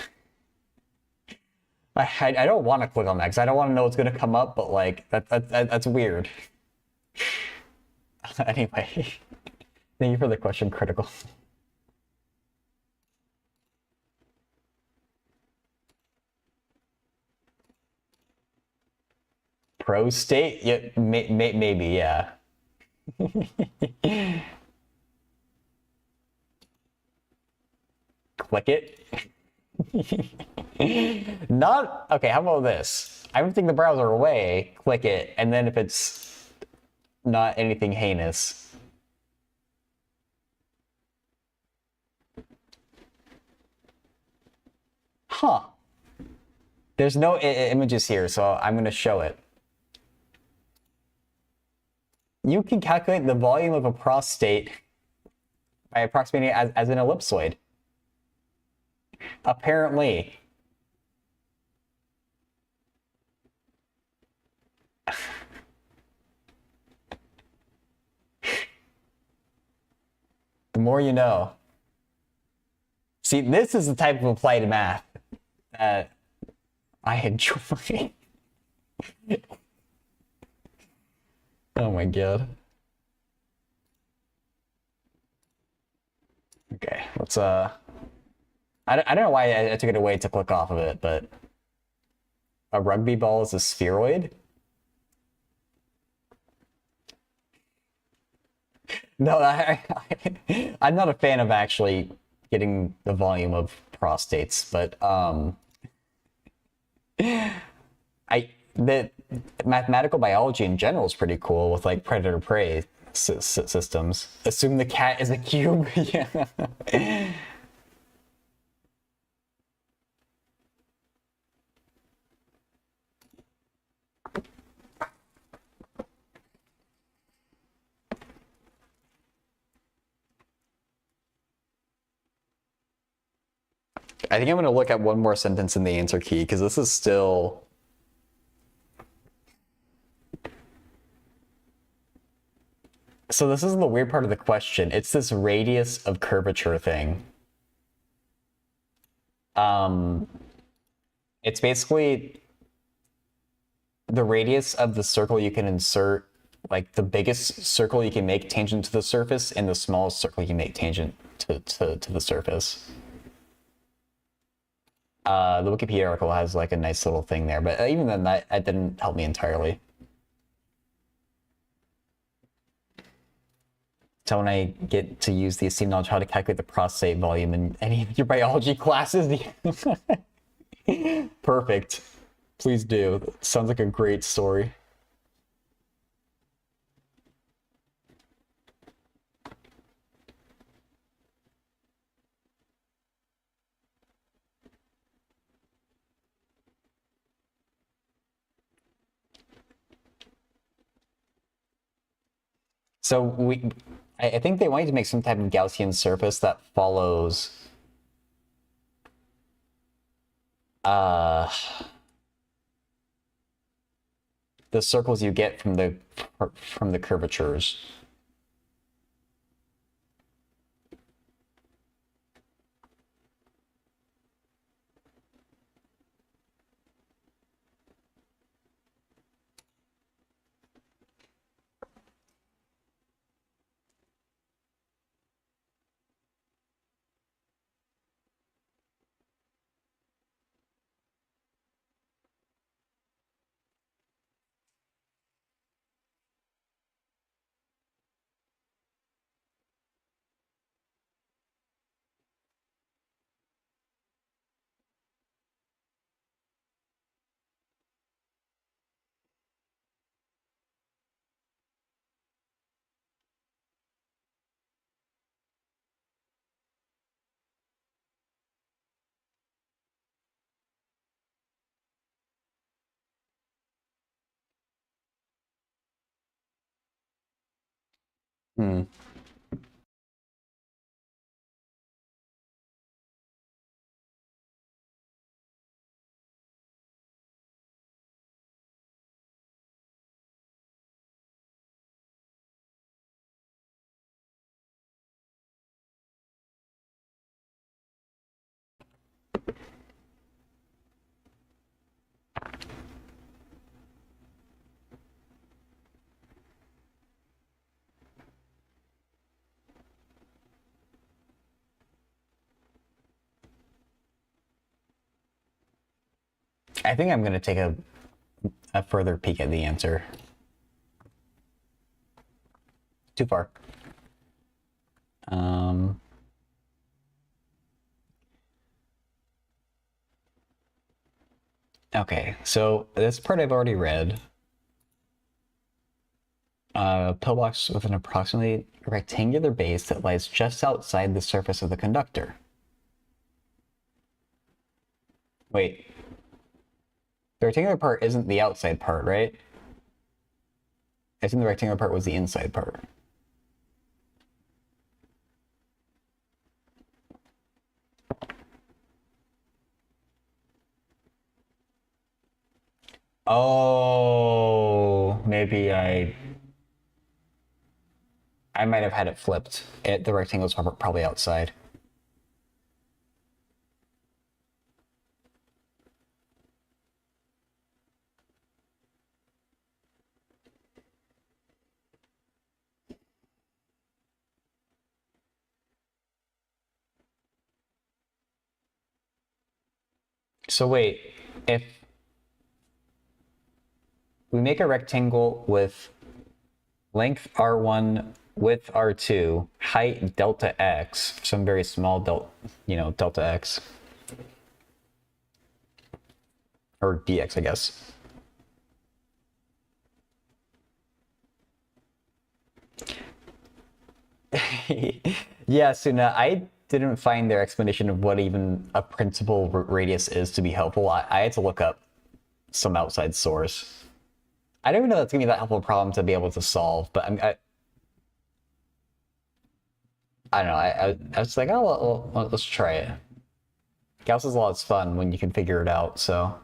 I don't want to click on that because I don't want to know what's going to come up, but like that's weird. Anyway, thank you for the question, Critical. Pro state? Yeah, maybe, yeah. Click it. Not okay. How about this? I would think the browser away, click it, and then if it's not anything heinous. Huh. There's no images here, so I'm going to show it. You can calculate the volume of a prostate by approximating it as an ellipsoid. Apparently. The more you know. See, this is the type of applied math that I enjoy. Oh my god. Okay, let's I don't know why I took it away to click off of it, but a rugby ball is a spheroid? No, I'm not a fan of actually getting the volume of prostates, but the mathematical biology in general is pretty cool with like predator-prey systems. Assume the cat is a cube. Yeah. I think I'm going to look at one more sentence in the answer key because this is still... So this is the weird part of the question. It's this radius of curvature thing. It's basically the radius of the circle you can insert, like the biggest circle you can make tangent to the surface and the smallest circle you can make tangent to the surface. The Wikipedia article has like a nice little thing there, but even then that didn't help me entirely. So when I get to use the esteemed knowledge how to calculate the prostate volume in any of your biology classes, perfect. Please do. Sounds like a great story. So I think they want you to make some type of Gaussian surface that follows the circles you get from the curvatures. Hmm. I think I'm going to take a further peek at the answer. Too far. Okay, so this part I've already read. Pillbox with an approximately rectangular base that lies just outside the surface of the conductor. Wait. The rectangular part isn't the outside part, right? I think the rectangular part was the inside part. Oh, maybe I might have had it flipped. The rectangle's probably outside. So wait, if we make a rectangle with length R1, width R2, height delta X, some very small delta X. Or dx, I guess. Yeah, Suna, I didn't find their explanation of what even a principal radius is to be helpful. I had to look up some outside source. I don't even know that's gonna be that helpful problem to be able to solve, but I don't know. I was like, oh, well, let's try it. Gauss's law is fun when you can figure it out. So,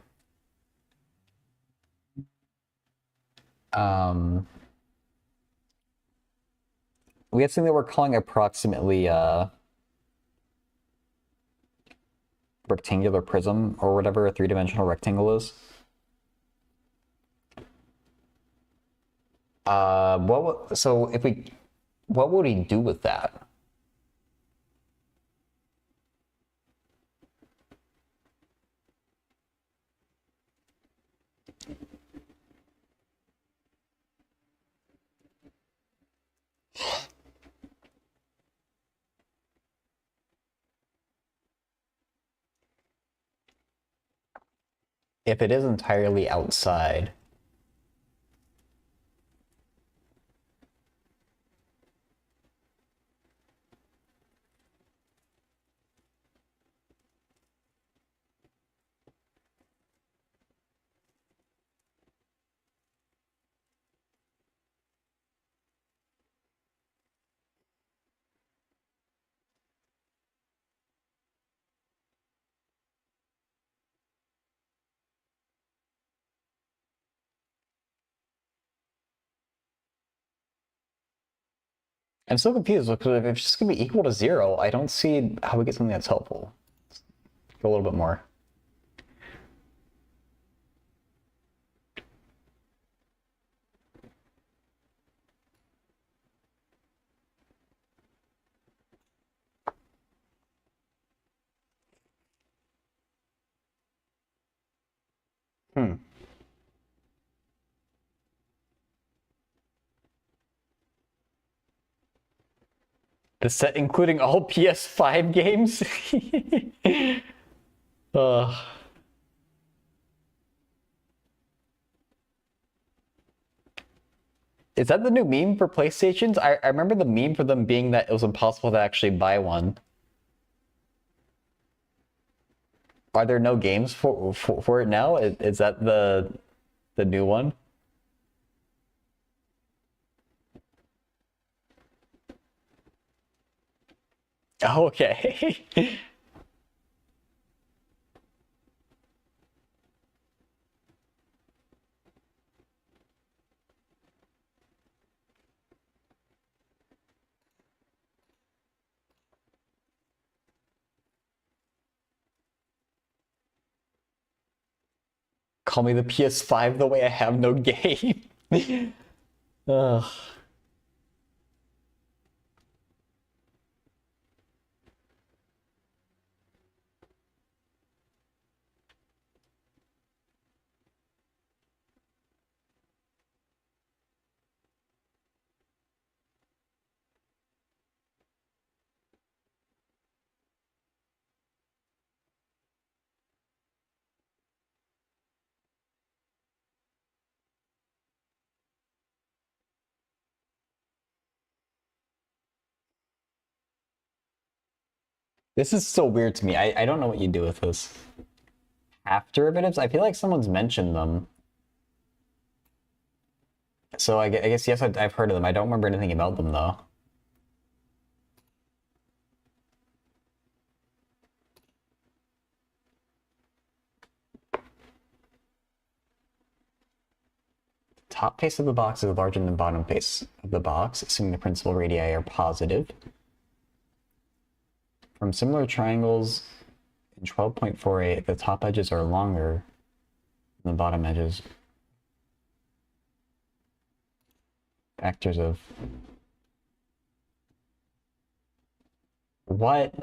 we have something that we're calling approximately rectangular prism or whatever a three-dimensional rectangle is. So if what would he do with that? If it is entirely outside. I'm so confused because if it's just gonna be equal to 0, I don't see how we get something that's helpful. Let's go a little bit more. The set including all PS5 games? Is that the new meme for PlayStations? I remember the meme for them being that it was impossible to actually buy one. Are there no games for it now? Is that the new one? Oh, okay. Call me the PS5 the way I have no game. Ugh. This is so weird to me. I don't know what you do with this. Half derivatives? I feel like someone's mentioned them. So I guess, yes, I've heard of them. I don't remember anything about them, though. Top face of the box is larger than the bottom face of the box, assuming the principal radii are positive. From similar triangles in 12.48, the top edges are longer than the bottom edges. Factors of... What?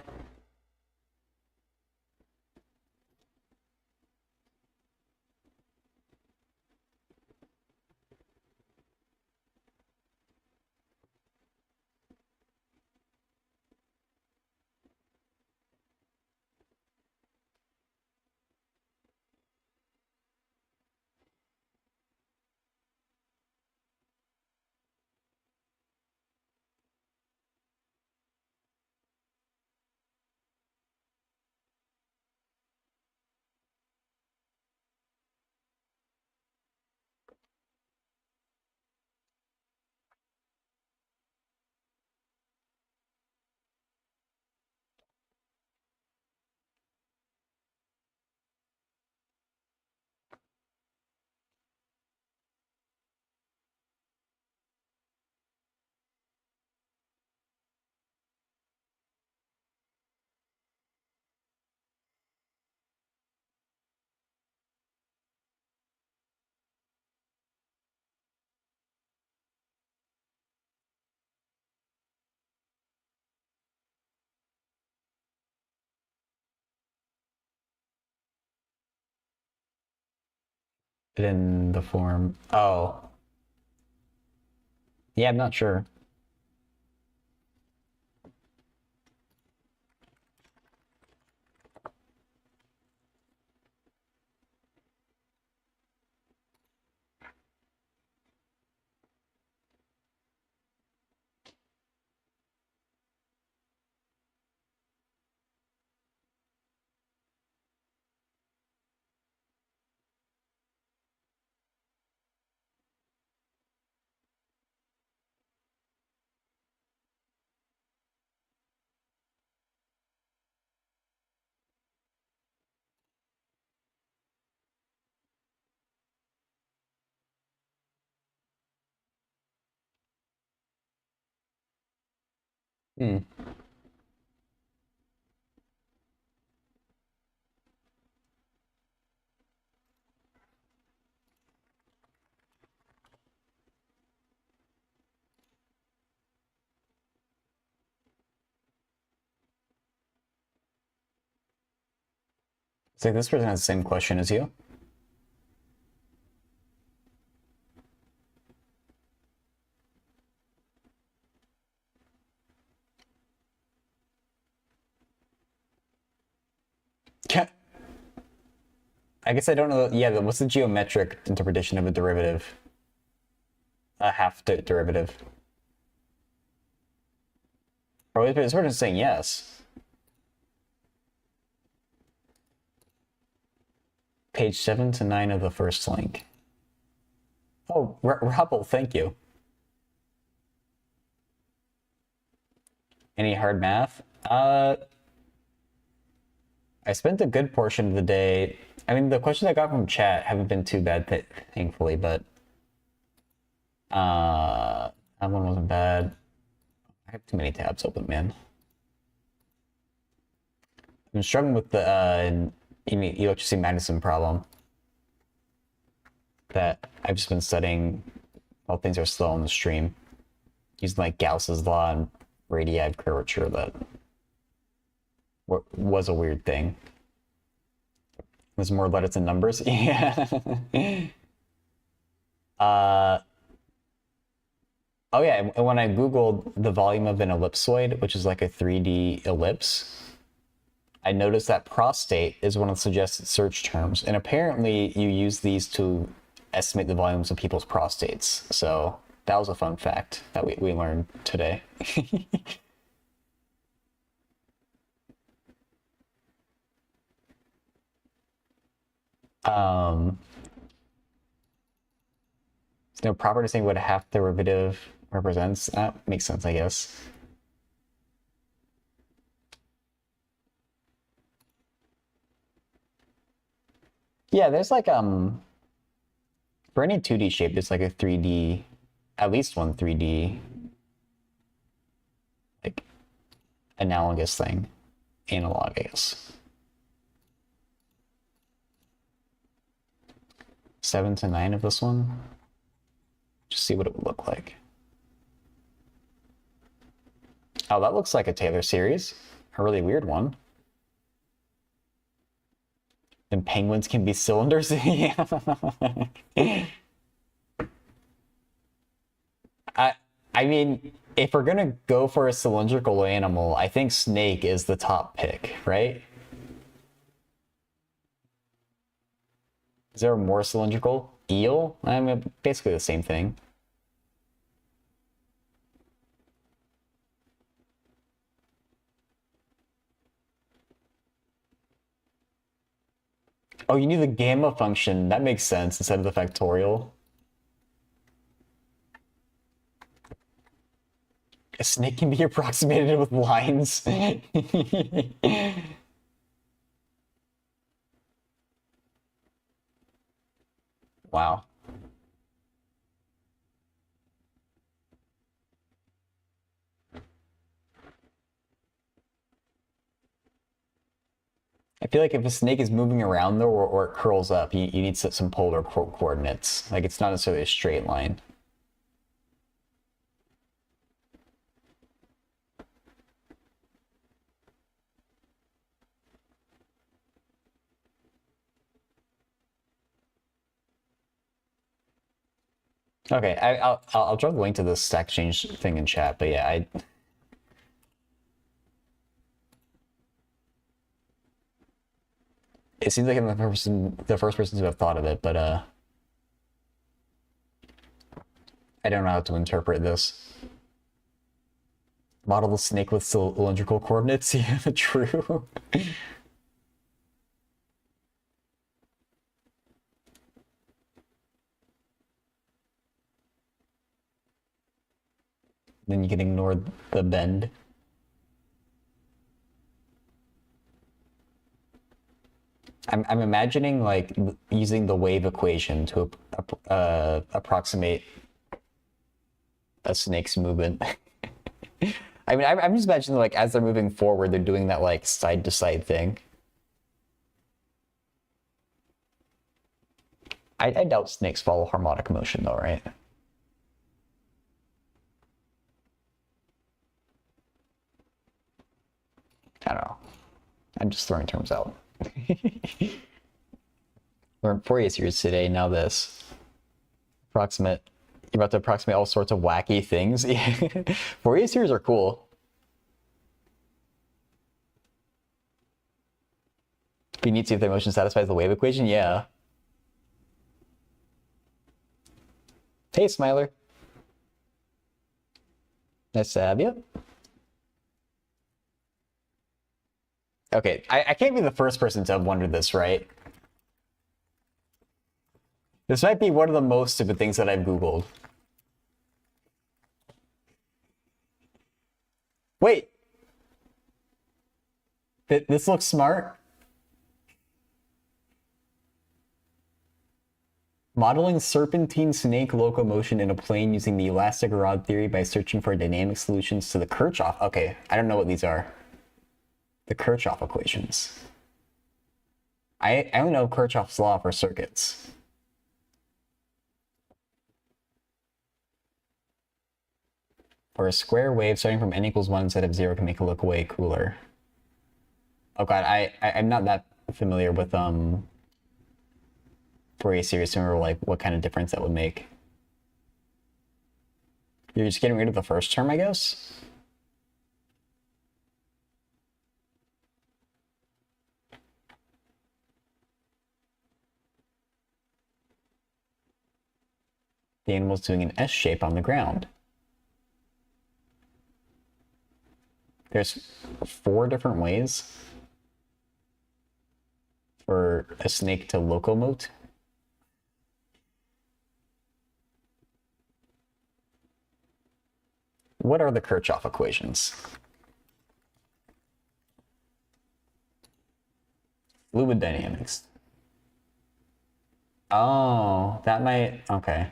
In the form... Oh. Yeah, I'm not sure. Hmm. It's like this person has the same question as you. Yeah. I guess I don't know. Yeah, what's the geometric interpretation of a derivative? A half derivative. Probably this person's saying yes. Page 7 to 9 of the first link. Oh, Rubble, thank you. Any hard math? I spent a good portion of the day. I mean, the questions I got from chat haven't been too bad, thankfully, but that one wasn't bad. I have too many tabs open, man. I've been struggling with the electricity magnetism problem that I've just been studying while things are slow on the stream, using like Gauss's law and radii of curvature that was a weird thing. There's more letters than numbers. Yeah. Oh yeah, and when I googled the volume of an ellipsoid, which is like a 3D ellipse, I noticed that prostate is one of the suggested search terms, and apparently you use these to estimate the volumes of people's prostates. So that was a fun fact that we learned today. There's no property saying what a half derivative represents. That makes sense, I guess. Yeah, there's like for any 2D shape, there's like a 3D, at least one 3D like analogous thing. Analog, I guess. 7 to 9 of this one. Just see what it would look like. Oh, that looks like a Taylor series. A really weird one. And penguins can be cylinders? Yeah. I mean, if we're gonna go for a cylindrical animal, I think snake is the top pick, right? Is there a more cylindrical? Eel? I mean, basically the same thing. Oh, you need the gamma function. That makes sense instead of the factorial. A snake can be approximated with lines. Wow. I feel like if a snake is moving around though, or it curls up, you need some polar coordinates. Like it's not necessarily a straight line. Okay, I'll drop the link to the stack change thing in chat, but yeah, it seems like I'm the first person to have thought of it, but I don't know how to interpret this. Model the snake with cylindrical coordinates? Yeah, true. Then you can ignore the bend. I'm imagining like using the wave equation to approximate a snake's movement. I mean, I'm just imagining like as they're moving forward, they're doing that like side to side thing. I doubt snakes follow harmonic motion though, right? I don't know. I'm just throwing terms out. Learned Fourier series today, now this. You're about to approximate all sorts of wacky things. Fourier series are cool. You need to see if the motion satisfies the wave equation? Yeah. Hey, Smiler. Nice to have you. Okay, I can't be the first person to have wondered this, right? This might be one of the most stupid things that I've Googled. Wait. This looks smart. Modeling serpentine snake locomotion in a plane using the elastic rod theory by searching for dynamic solutions to the Kirchhoff. Okay, I don't know what these are. The Kirchhoff equations. I only know Kirchhoff's law for circuits. For a square wave starting from n equals 1 instead of 0 can make it look way cooler. Oh god, I'm not that familiar with Fourier series to remember like what kind of difference that would make. You're just getting rid of the first term, I guess? The animal's doing an S shape on the ground. There's 4 different ways. for a snake to locomote. What are the Kirchhoff equations? Fluid dynamics. Oh, that might... Okay.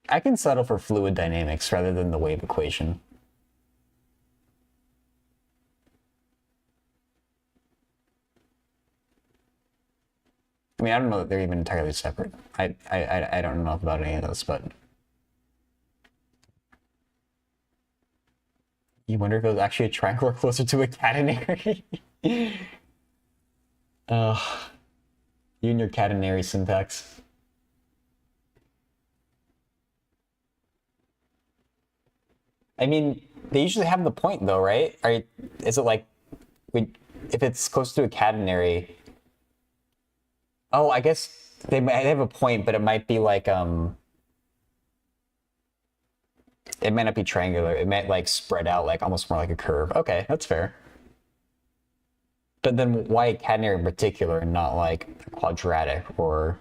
I can settle for fluid dynamics rather than the wave equation. I mean, I don't know that they're even entirely separate. I don't know about any of those, but... You wonder if it was actually a triangle or closer to a catenary? Ugh. You and your catenary syntax. I mean, they usually have the point though, right? Is it like, if it's close to a catenary? Oh, I guess they might have a point, but it might be like it might not be triangular. It might like spread out like almost more like a curve. Okay, that's fair. But then why a catenary in particular and not like a quadratic or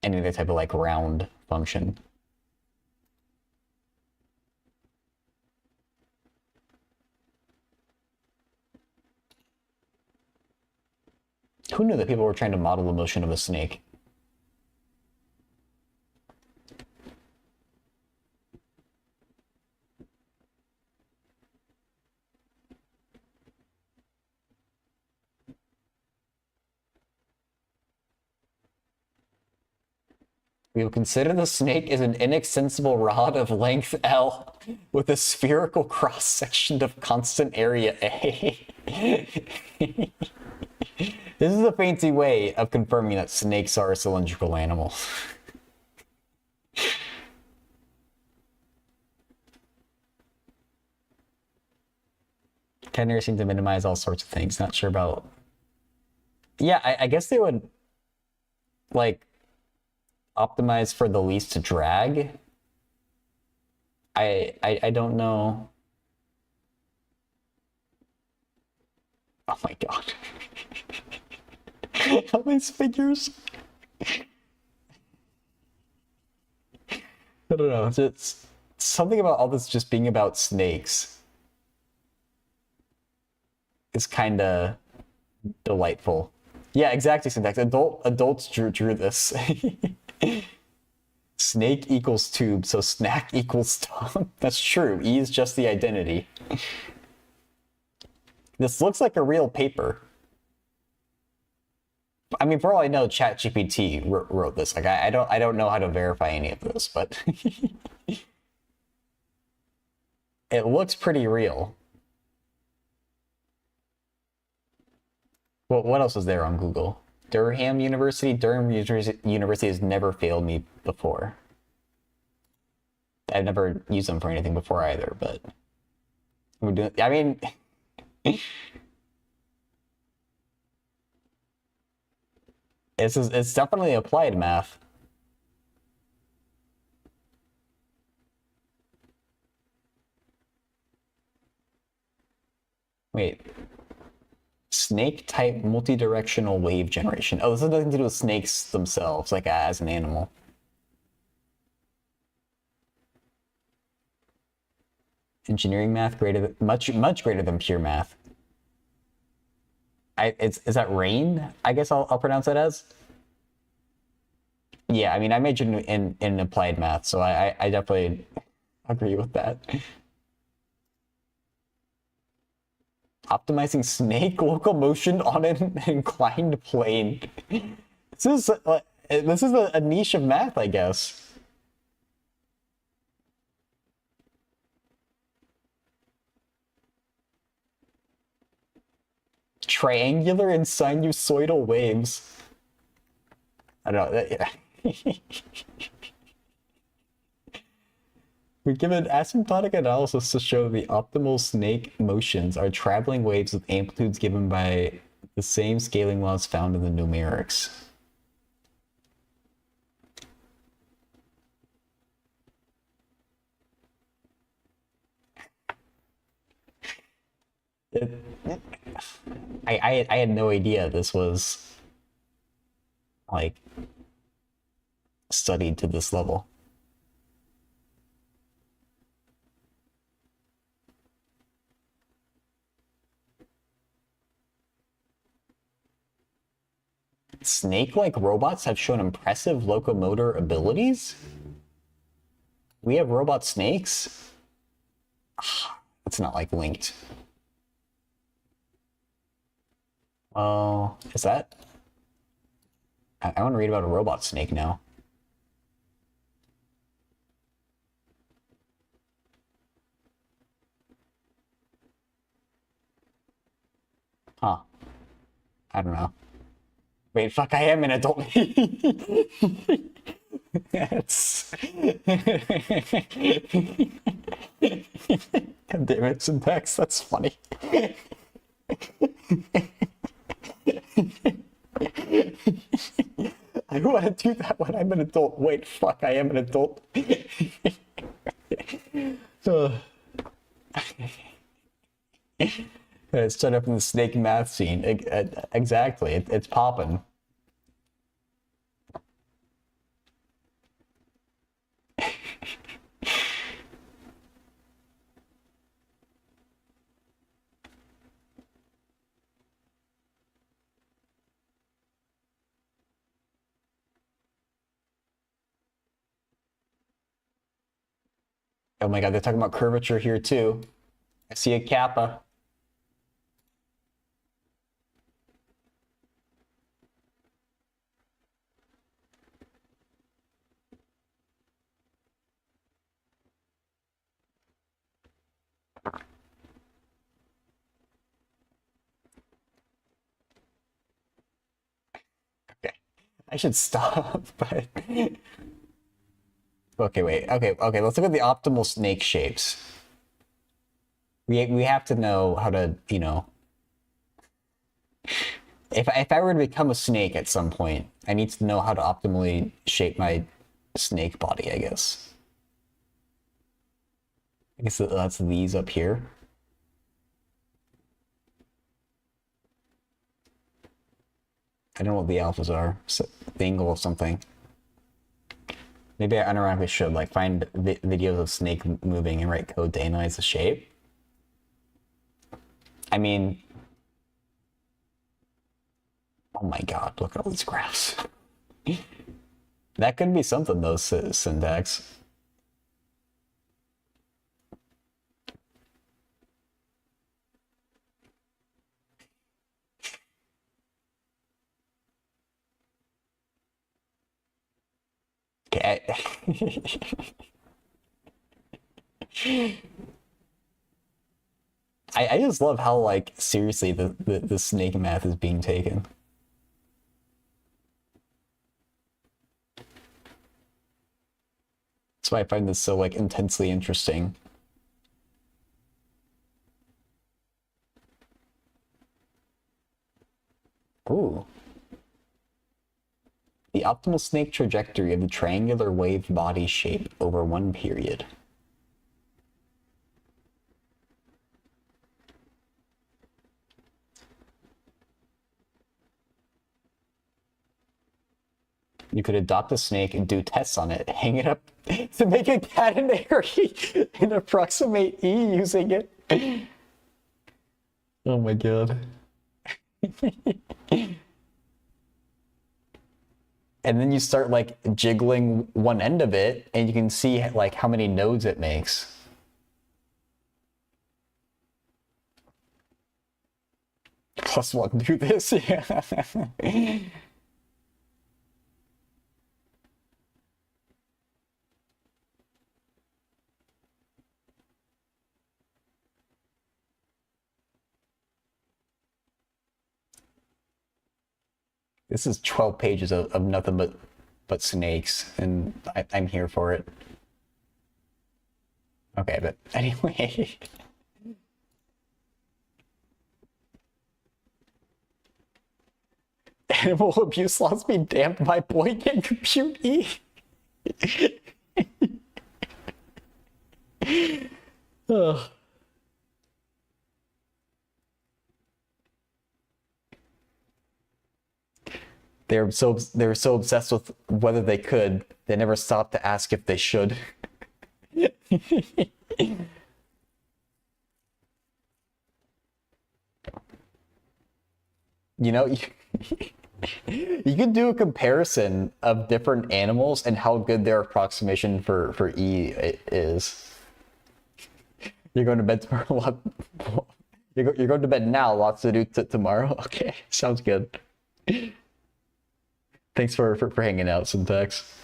any other type of like round function? Who knew that people were trying to model the motion of a snake? We will consider the snake as an inextensible rod of length L with a spherical cross-section of constant area A. This is a fancy way of confirming that snakes are a cylindrical animal. Catenary seem to minimize all sorts of things. Not sure about... Yeah, I guess they would, like, optimize for the least drag. I don't know. Oh my god. All these figures. I don't know. It's something about all this just being about snakes is kind of delightful. Yeah, exactly, syntax. Adults drew this. Snake equals tube, so snack equals tongue. That's true. E is just the identity. This looks like a real paper. I mean, for all I know, ChatGPT wrote this. Like, I don't know how to verify any of this, but it looks pretty real. Well, what else is there on Google? Durham University? Durham University has never failed me before. I've never used them for anything before either, but we're doing, I mean, it's definitely applied math. Wait. Snake type multi-directional wave generation. Oh, this has nothing to do with snakes themselves, like as an animal. Engineering math greater than, much greater than pure math. Is that rain? I guess I'll pronounce that as. Yeah, I mean I majored in applied math, so I definitely agree with that. Optimizing snake locomotion on an inclined plane. This is a niche of math, I guess. Triangular and sinusoidal waves. I don't know. Yeah. We give an asymptotic analysis to show the optimal snake motions are traveling waves with amplitudes given by the same scaling laws found in the numerics. It, I had no idea this was like studied to this level. Snake-like robots have shown impressive locomotor abilities? We have robot snakes? It's not like linked. Oh, is that? I want to read about a robot snake now. Huh. I don't know. Wait, fuck, I am an adult. That's... God damn it, syntax, that's funny. I want to do that when I'm an adult. Wait, fuck, I am an adult. It's set up in the snake math scene. Exactly, it's popping. Oh my god, they're talking about curvature here too. I see a kappa. Okay, I should stop, but... Okay, wait. Okay, let's look at the optimal snake shapes. We have to know how to, you know... If I were to become a snake at some point, I need to know how to optimally shape my snake body, I guess. I guess that's these up here. I don't know what the alphas are. So, the angle of something. Maybe I unironically should, like, find videos of snake moving and write code to analyze the shape. I mean... Oh my god, look at all these graphs. That could be something, though, syntax. Okay. I just love how, like, seriously the snake math is being taken. That's why I find this so, like, intensely interesting. Ooh. The optimal snake trajectory of the triangular wave body shape over one period. You could adopt a snake and do tests on it, hang it up to make a catenary and approximate E using it. Oh my god. And then you start like jiggling one end of it and you can see like how many nodes it makes. +1 do this, yeah. This is 12 pages of nothing but snakes, and I'm here for it. Okay, but anyway. Animal abuse laws be damned, my boy can compute E. Ugh. They were so obsessed with whether they could, they never stopped to ask if they should. You know, you could do a comparison of different animals and how good their approximation for is. You're going to bed tomorrow. You're going to bed now. Lots to do tomorrow. Okay, sounds good. Thanks for hanging out, Syntax.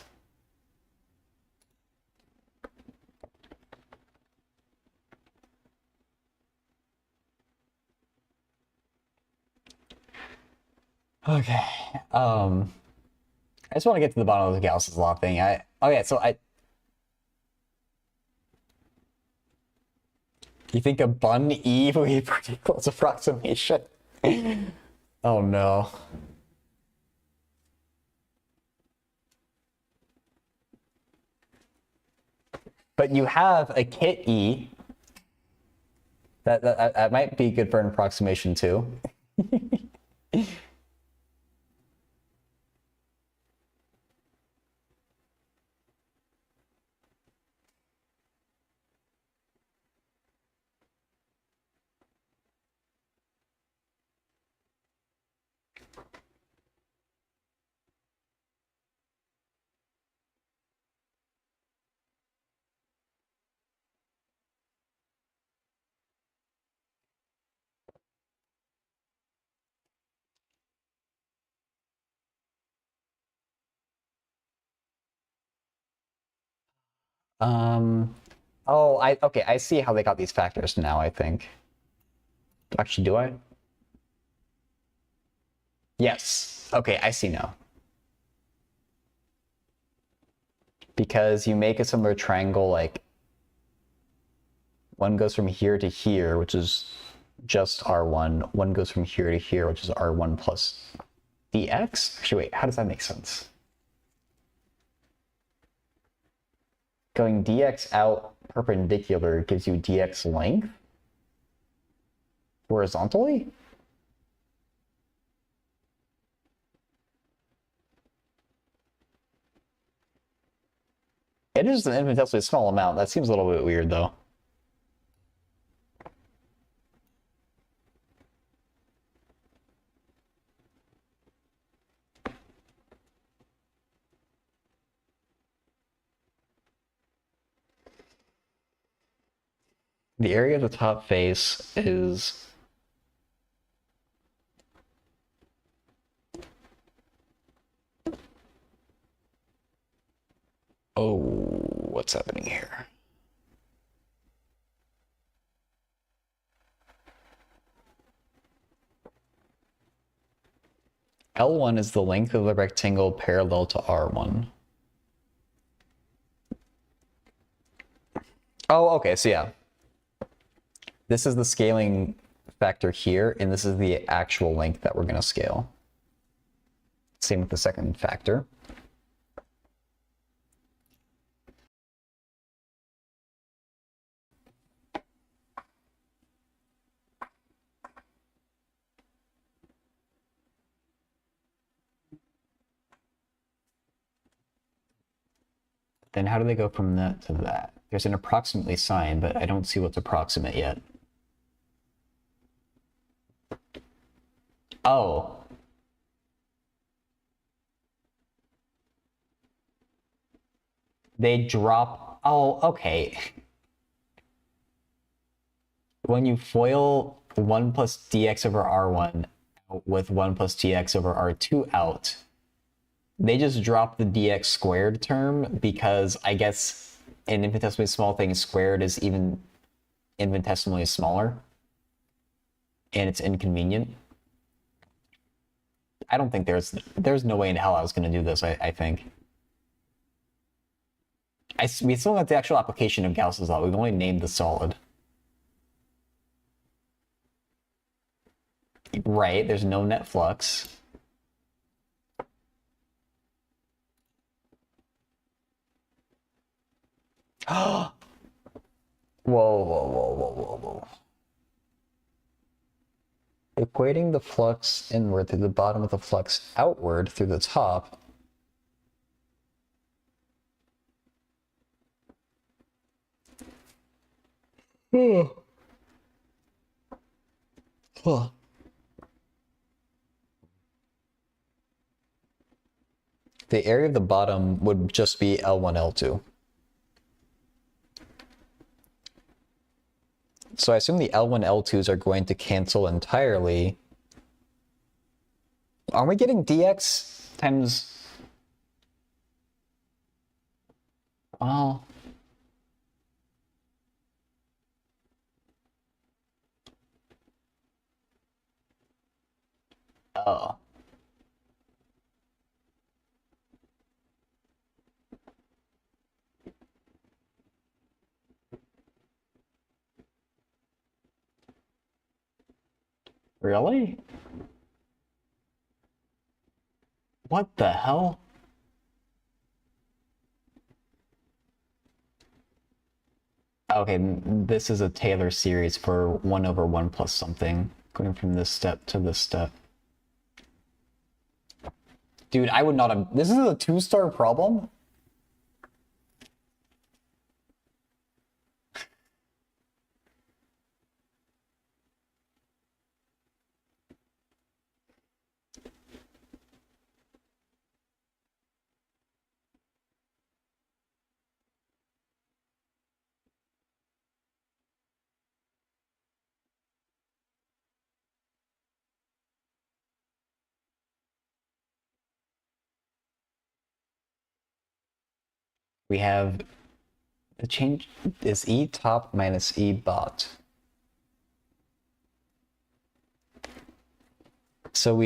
Okay. I just want to get to the bottom of the Gauss's law thing. You think a bun E would be a pretty close approximation? Oh no. But you have a kit E. That might be good for an approximation too. Oh, okay, I see how they got these factors now, I think. Actually, do I? Yes. Okay, I see now. Because you make a similar triangle, like one goes from here to here, which is just R1. One goes from here to here, which is R1 plus dx. Actually, wait, how does that make sense? Going dx out perpendicular gives you dx length horizontally? It is an infinitesimally small amount. That seems a little bit weird, though. The area of the top face is... Oh, what's happening here? L1 is the length of the rectangle parallel to R1. Oh, okay, so yeah. This is the scaling factor here, and this is the actual length that we're going to scale. Same with the second factor. Then how do they go from that to that? There's an approximately sign, but I don't see what's approximate yet. Oh. They drop... Oh, okay. When you FOIL 1 plus dx over R1 with 1 plus dx over R2 out, they just drop the dx squared term because I guess an infinitesimally small thing squared is even infinitesimally smaller, and it's inconvenient. I don't think there's no way in hell I was going to do this, I think. We still have the actual application of Gauss's law. We've only named the solid. Right, there's no net flux. Whoa, whoa, whoa, whoa, whoa, whoa. equating the flux inward through the bottom with the flux outward through the top. Huh. The area of the bottom would just be L1, L2. So I assume the L1, L2s are going to cancel entirely. Aren't we getting dx times... Well... Oh. Really? What the hell? Okay, this is a Taylor series for 1 over 1 plus something, going from this step to this step. Dude, I would not have... This is a 2-star problem? We have... The change is E top minus E bot. So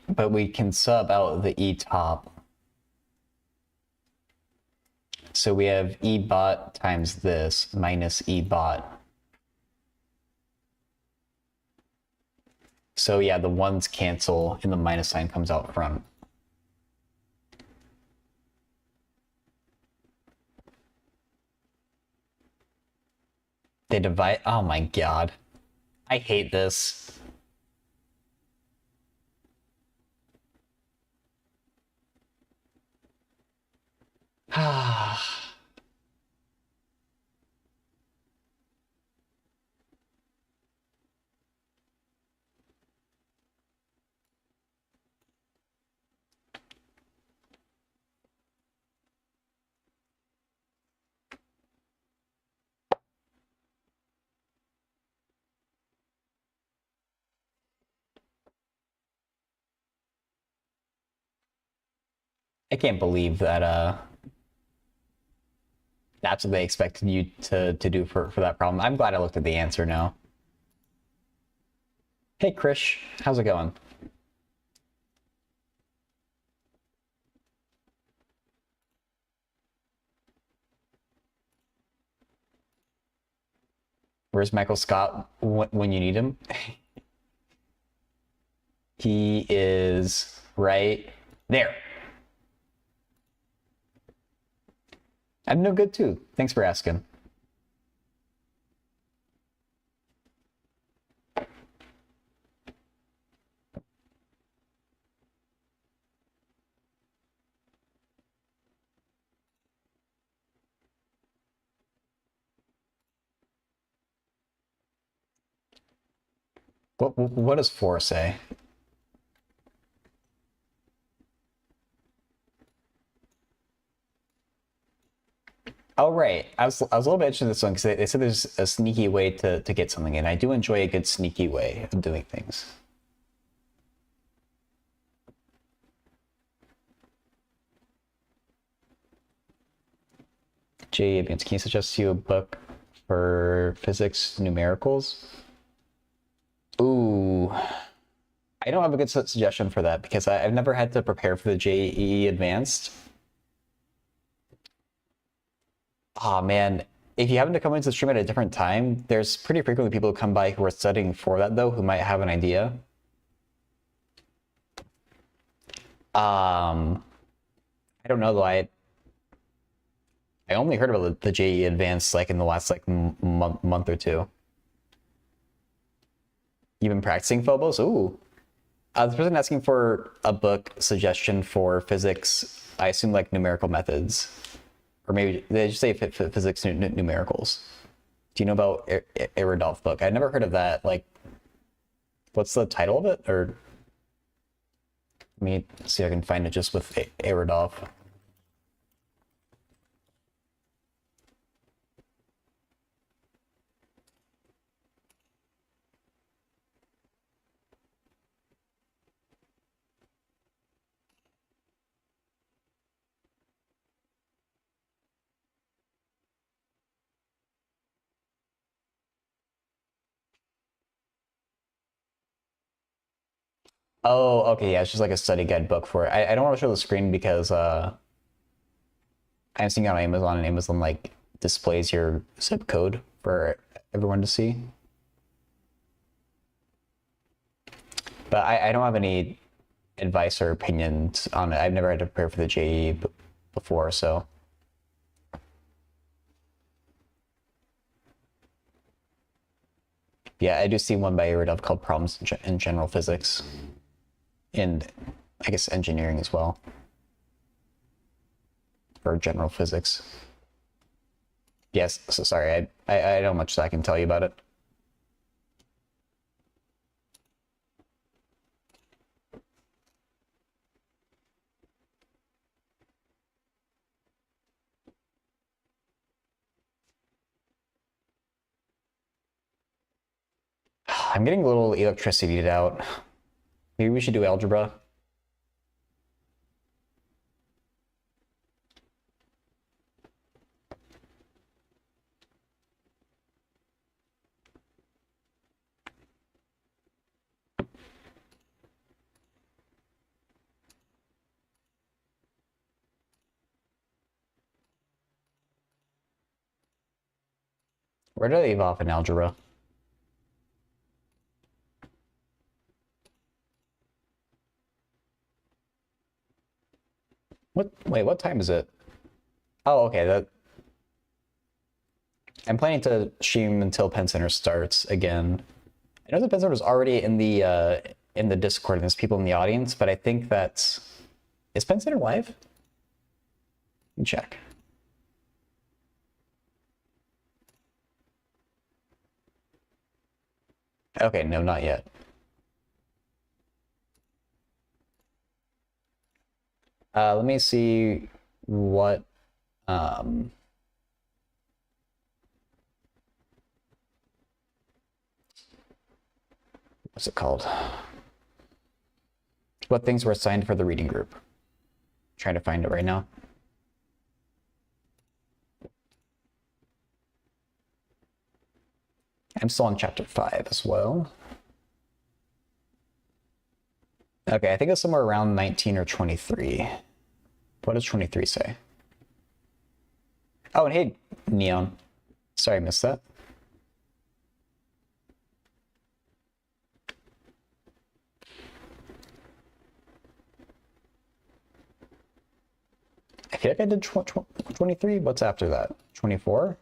but we can sub out the E top. So we have E bot times this minus E bot. So yeah, the ones cancel and the minus sign comes out front. They divide... Oh my god. I hate this. Ah. I can't believe that that's what they expected you to do for that problem. I'm glad I looked at the answer now. Hey Krish, how's it going? Where's Michael Scott when you need him? He is right there. I'm no good too. Thanks for asking. What does 4 say? Oh, right. I was a little bit interested in this one because they said there's a sneaky way to get something in. I do enjoy a good sneaky way of doing things. Jay, can you suggest you a book for physics numericals? Ooh. I don't have a good suggestion for that because I've never had to prepare for the JEE Advanced. Oh man, if you happen to come into the stream at a different time, there's pretty frequently people who come by who are studying for that though, who might have an idea. I don't know though. I only heard about the JEE Advanced like in the last like month or two. You've been practicing Phobos? Ooh. This person asking for a book suggestion for physics, I assume like numerical methods. Or maybe they just say physics numericals. Do you know about Eridolf book? I never heard of that. Like, what's the title of it? Or let me see if I can find it just with Eridolf. Oh, okay, yeah, it's just like a study guide book for it. I don't want to show the screen because I'm seeing it on Amazon, and Amazon like displays your zip code for everyone to see. But I don't have any advice or opinions on it. I've never had to prepare for the JE before, so. Yeah, I do see one by Iridov called Problems in General Physics. And I guess engineering as well. For general physics. Yes, so sorry, I don't much that I can tell you about it. I'm getting a little electricity out. Maybe we should do algebra. Where do they leave off in algebra? What? Wait, what time is it? Oh, okay. I'm planning to stream until Penn Center starts again. I know the Penn Center was already in the Discord and there's people in the audience, but I think is Penn Center live? Let me check. Okay, no, not yet. Let me see what what's it called? What things were assigned for the reading group? Trying to find it right now. I'm still on chapter 5 as well. Okay, I think it's somewhere around 19 or 23. What does 23 say? Oh, and hey, Neon. Sorry, I missed that. I feel like I did 23. What's after that? 24?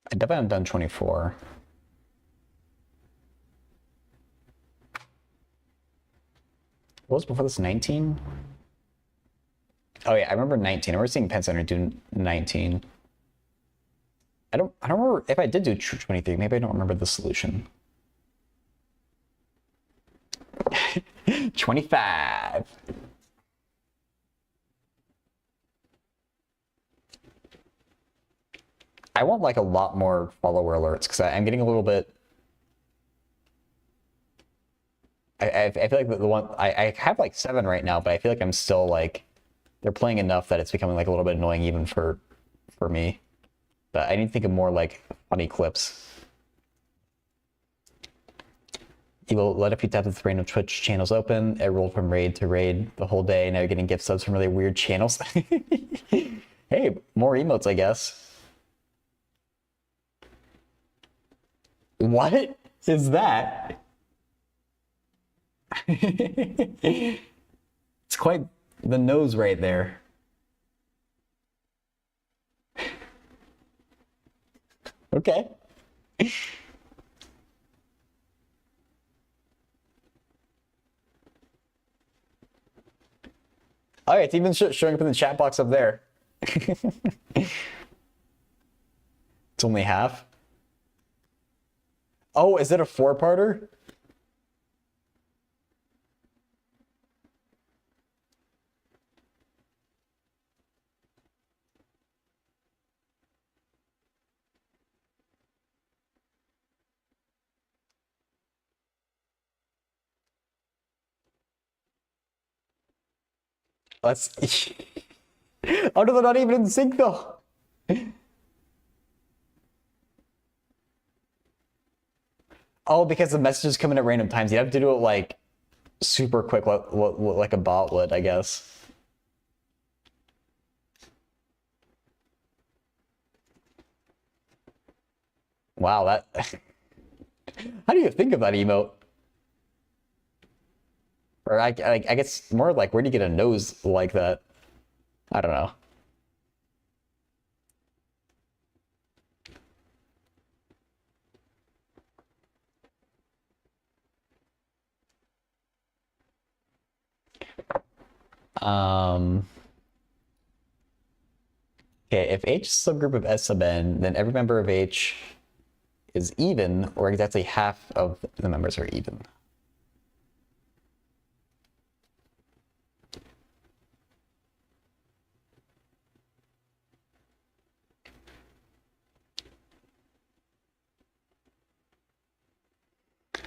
I definitely haven't done 24. What was before this, 19? Oh yeah, I remember 19. I remember seeing Penn Center do 19. I don't remember if I did do 23. Maybe I don't remember the solution. 25. I want like a lot more follower alerts because I'm getting a little bit. I feel like the one I have like 7 right now, but I feel like I'm still like they're playing enough that it's becoming like a little bit annoying even for me. But I need to think of more like funny clips. You will let a few taps with the random Twitch channels open. It rolled from raid to raid the whole day. Now you're getting gift subs from really weird channels. Hey, more emotes, I guess. What is that? It's quite the nose right there. Okay. Oh, yeah, it's even showing up in the chat box up there. It's only half. Oh, is it a four-parter? Let's. How do they not even in sync though? Oh, because the messages come in at random times. You have to do it like super quick, like a bot would, I guess. Wow, that. How do you think of that emote? Or I guess more like, where do you get a nose like that? I don't know. Okay, if H is a subgroup of S sub n, then every member of H is even, or exactly half of the members are even.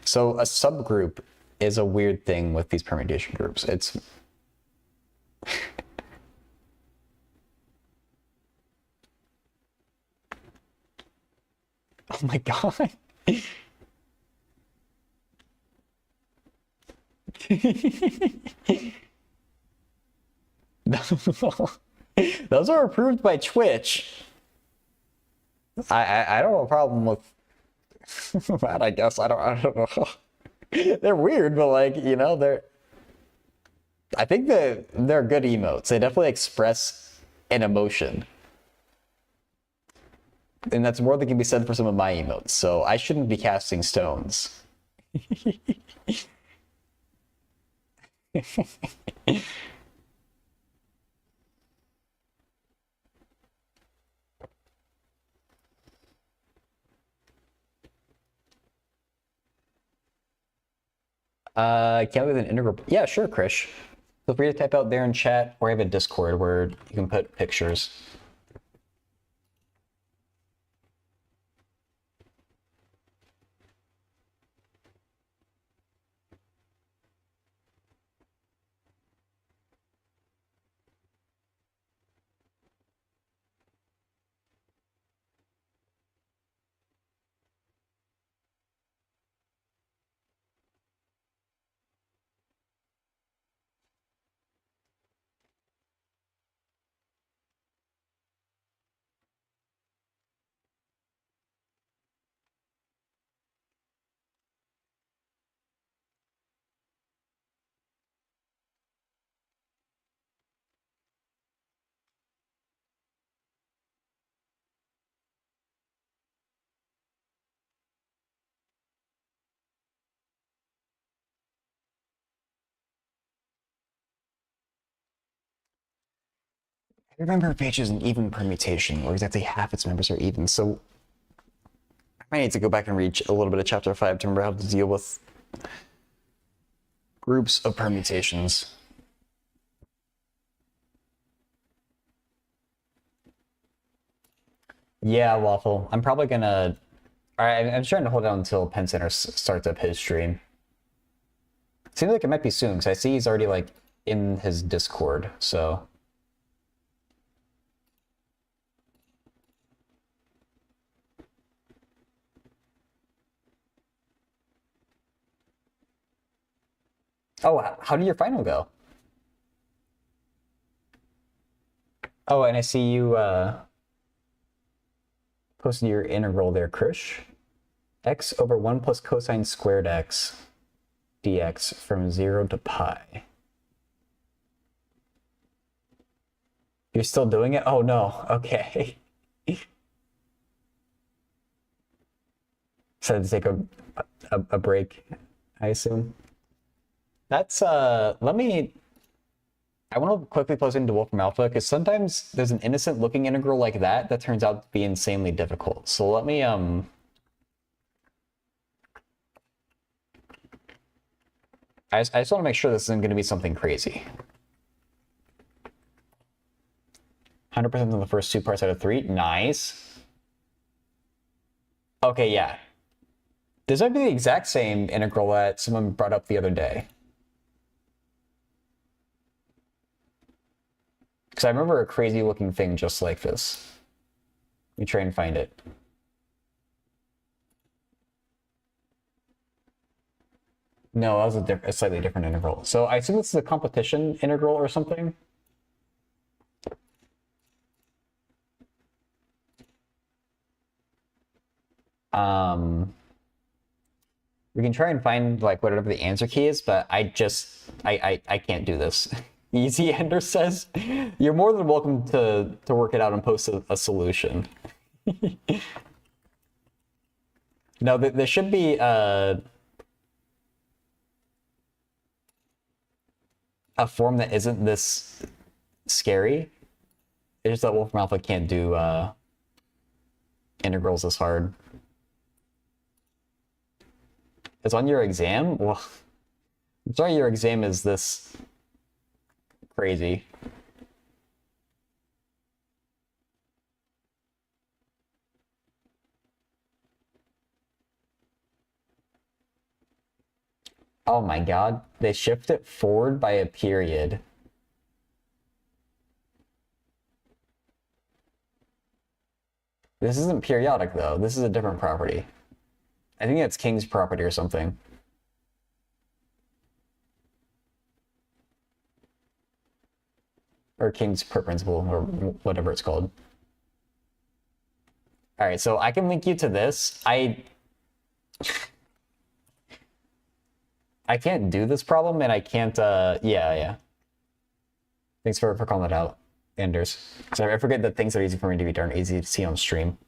So a subgroup is a weird thing with these permutation groups. It's oh my god. Those are approved by Twitch. I don't have a problem with that, I guess. I don't know. They're weird, but like, you know, I think they're good emotes. They definitely express an emotion. And that's more than can be said for some of my emotes, so I shouldn't be casting stones. Can't with an integral. Yeah, sure, Krish. Feel free to type out there in chat, or I have a Discord where you can put pictures. I remember if H is an even permutation, or exactly half its members are even, so I might need to go back and read a little bit of chapter 5 to remember how to deal with groups of permutations. Yeah, Waffle. I'm probably gonna. Alright, I'm trying to hold out until Pen Center starts up his stream. Seems like it might be soon, because I see he's already like in his Discord, so. Oh, how did your final go? Oh, and I see you posted your integral there, Krish. X over 1 plus cosine squared x dx from 0 to pi. You're still doing it? Oh no. Okay. So to take a break, I assume. That's let me I want to quickly close into Wolfram Alpha because sometimes there's an innocent looking integral like that turns out to be insanely difficult. So let me I just want to make sure this isn't going to be something crazy. 100% of the first two parts out of 3. Nice. Okay, yeah. This might be the exact same integral that someone brought up the other day. Because I remember a crazy looking thing just like this. Let me try and find it. No, that was a slightly different integral. So I assume this is a competition integral or something. We can try and find like whatever the answer key is, but I can't do this. Easy Ender says, you're more than welcome to work it out and post a solution. No, there should be a form that isn't this scary. It's just that Wolfram Alpha can't do integrals this hard. It's on your exam? Well, I'm sorry your exam is this crazy. Oh my god, they shift it forward by a period. This isn't periodic though, this is a different property. I think it's King's property or something. Or King's principle, or whatever it's called. Alright, so I can link you to this. I can't do this problem, and I can't, yeah. Thanks for calling that out, Anders. So I forget that things that are easy for me to read aren't easy to see on stream.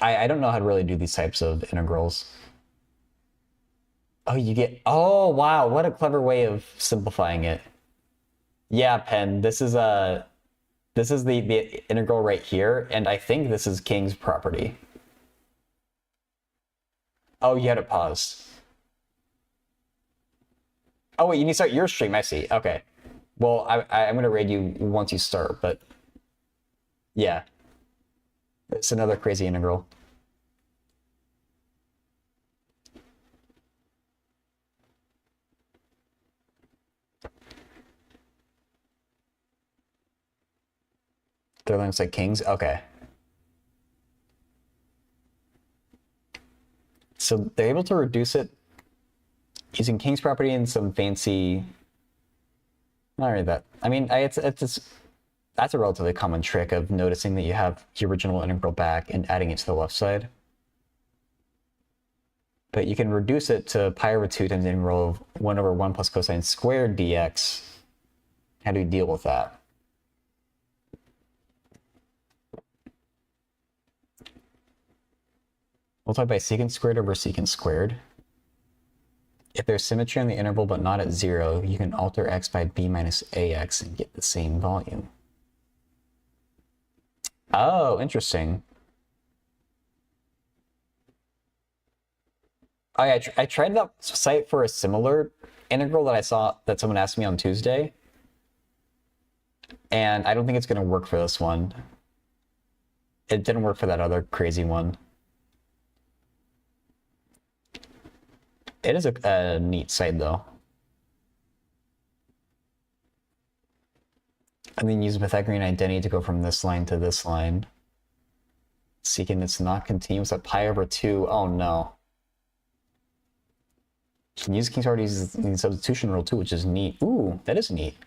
I don't know how to really do these types of integrals. Oh, you get, oh, wow, what a clever way of simplifying it. Yeah, Pen, this is the integral right here, and I think this is King's property. Oh, you had it paused. Oh, wait, you need to start your stream, I see. Okay. Well, I'm going to raid you once you start, but yeah. It's another crazy integral. Third line looks like King's? Okay. So they're able to reduce it using King's property and some fancy... Not really that. I mean, that's a relatively common trick of noticing that you have the original integral back and adding it to the left side. But you can reduce it to pi over 2 times the integral of 1 over 1 plus cosine squared dx. How do you deal with that? Multiply by secant squared over secant squared. If there's symmetry on the interval but not at 0, you can alter x by b minus ax and get the same volume. Oh, interesting. I tried that site for a similar integral that I saw that someone asked me on Tuesday, and I don't think it's going to work for this one. It didn't work for that other crazy one. It is a neat site, though. And then use Pythagorean identity to go from this line to this line. Secant it's not continuous at pi over 2. Oh no. You can use King's already uses the substitution rule too, which is neat. Ooh, that is neat.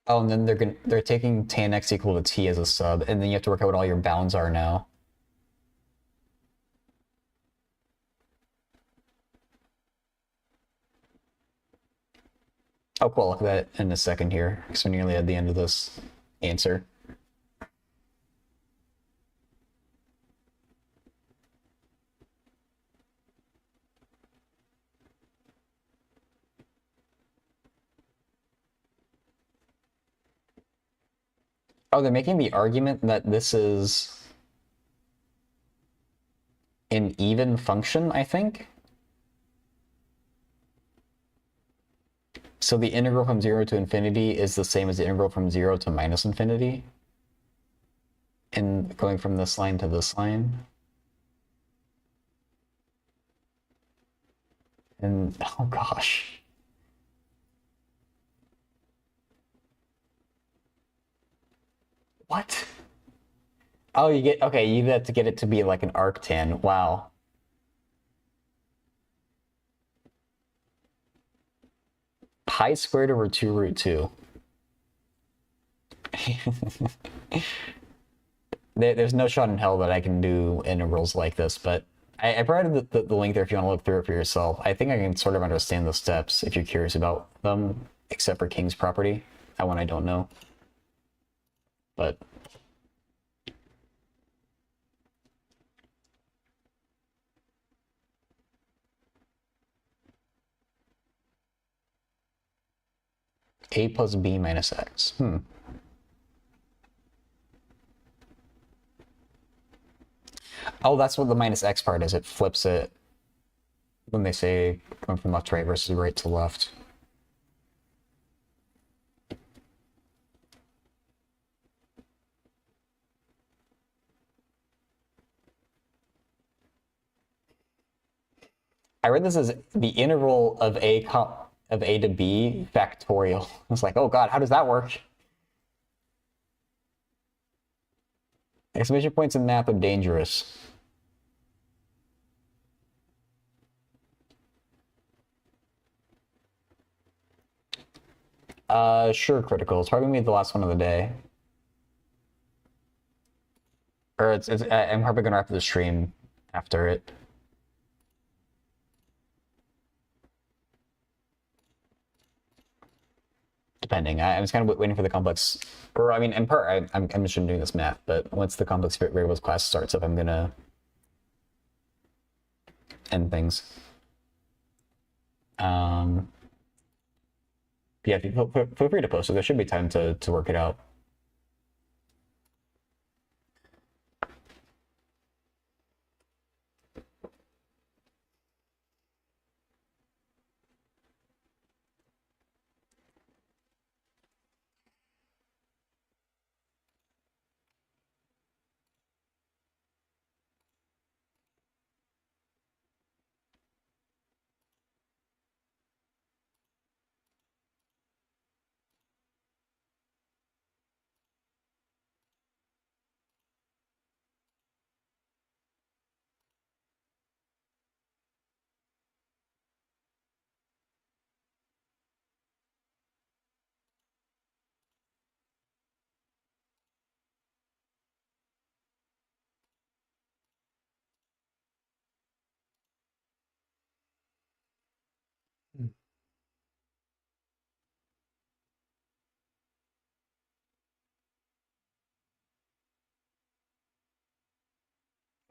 Oh, and then they're taking tan x equal to t as a sub, and then you have to work out what all your bounds are now. Oh, cool. Look at that in a second here, because we're nearly at the end of this answer. Oh, they're making the argument that this is an even function, I think. So the integral from 0 to infinity is the same as the integral from 0 to minus infinity. And going from this line to this line. And, oh gosh. What? Oh, you get, okay, you have to get it to be like an arctan. Wow. Pi squared over 2 root 2. There's no shot in hell that I can do integrals like this, but I provided the link there if you want to look through it for yourself. I think I can sort of understand the steps if you're curious about them, except for King's property. That one I don't know. But a plus b minus x. Oh, that's what the minus x part is. It flips it when they say going from left to right versus right to left. I read this as the integral of a to b factorial. It's like, oh god, how does that work? Exclamation points in math are dangerous. Sure, critical. It's probably gonna be the last one of the day. Or I'm probably gonna wrap the stream after it. Depending. I was kind of waiting for the complex, or I mean, in part, I'm just doing this math, but once the complex variables class starts up, I'm gonna end things. Yeah, feel free to post it. There should be time to work it out.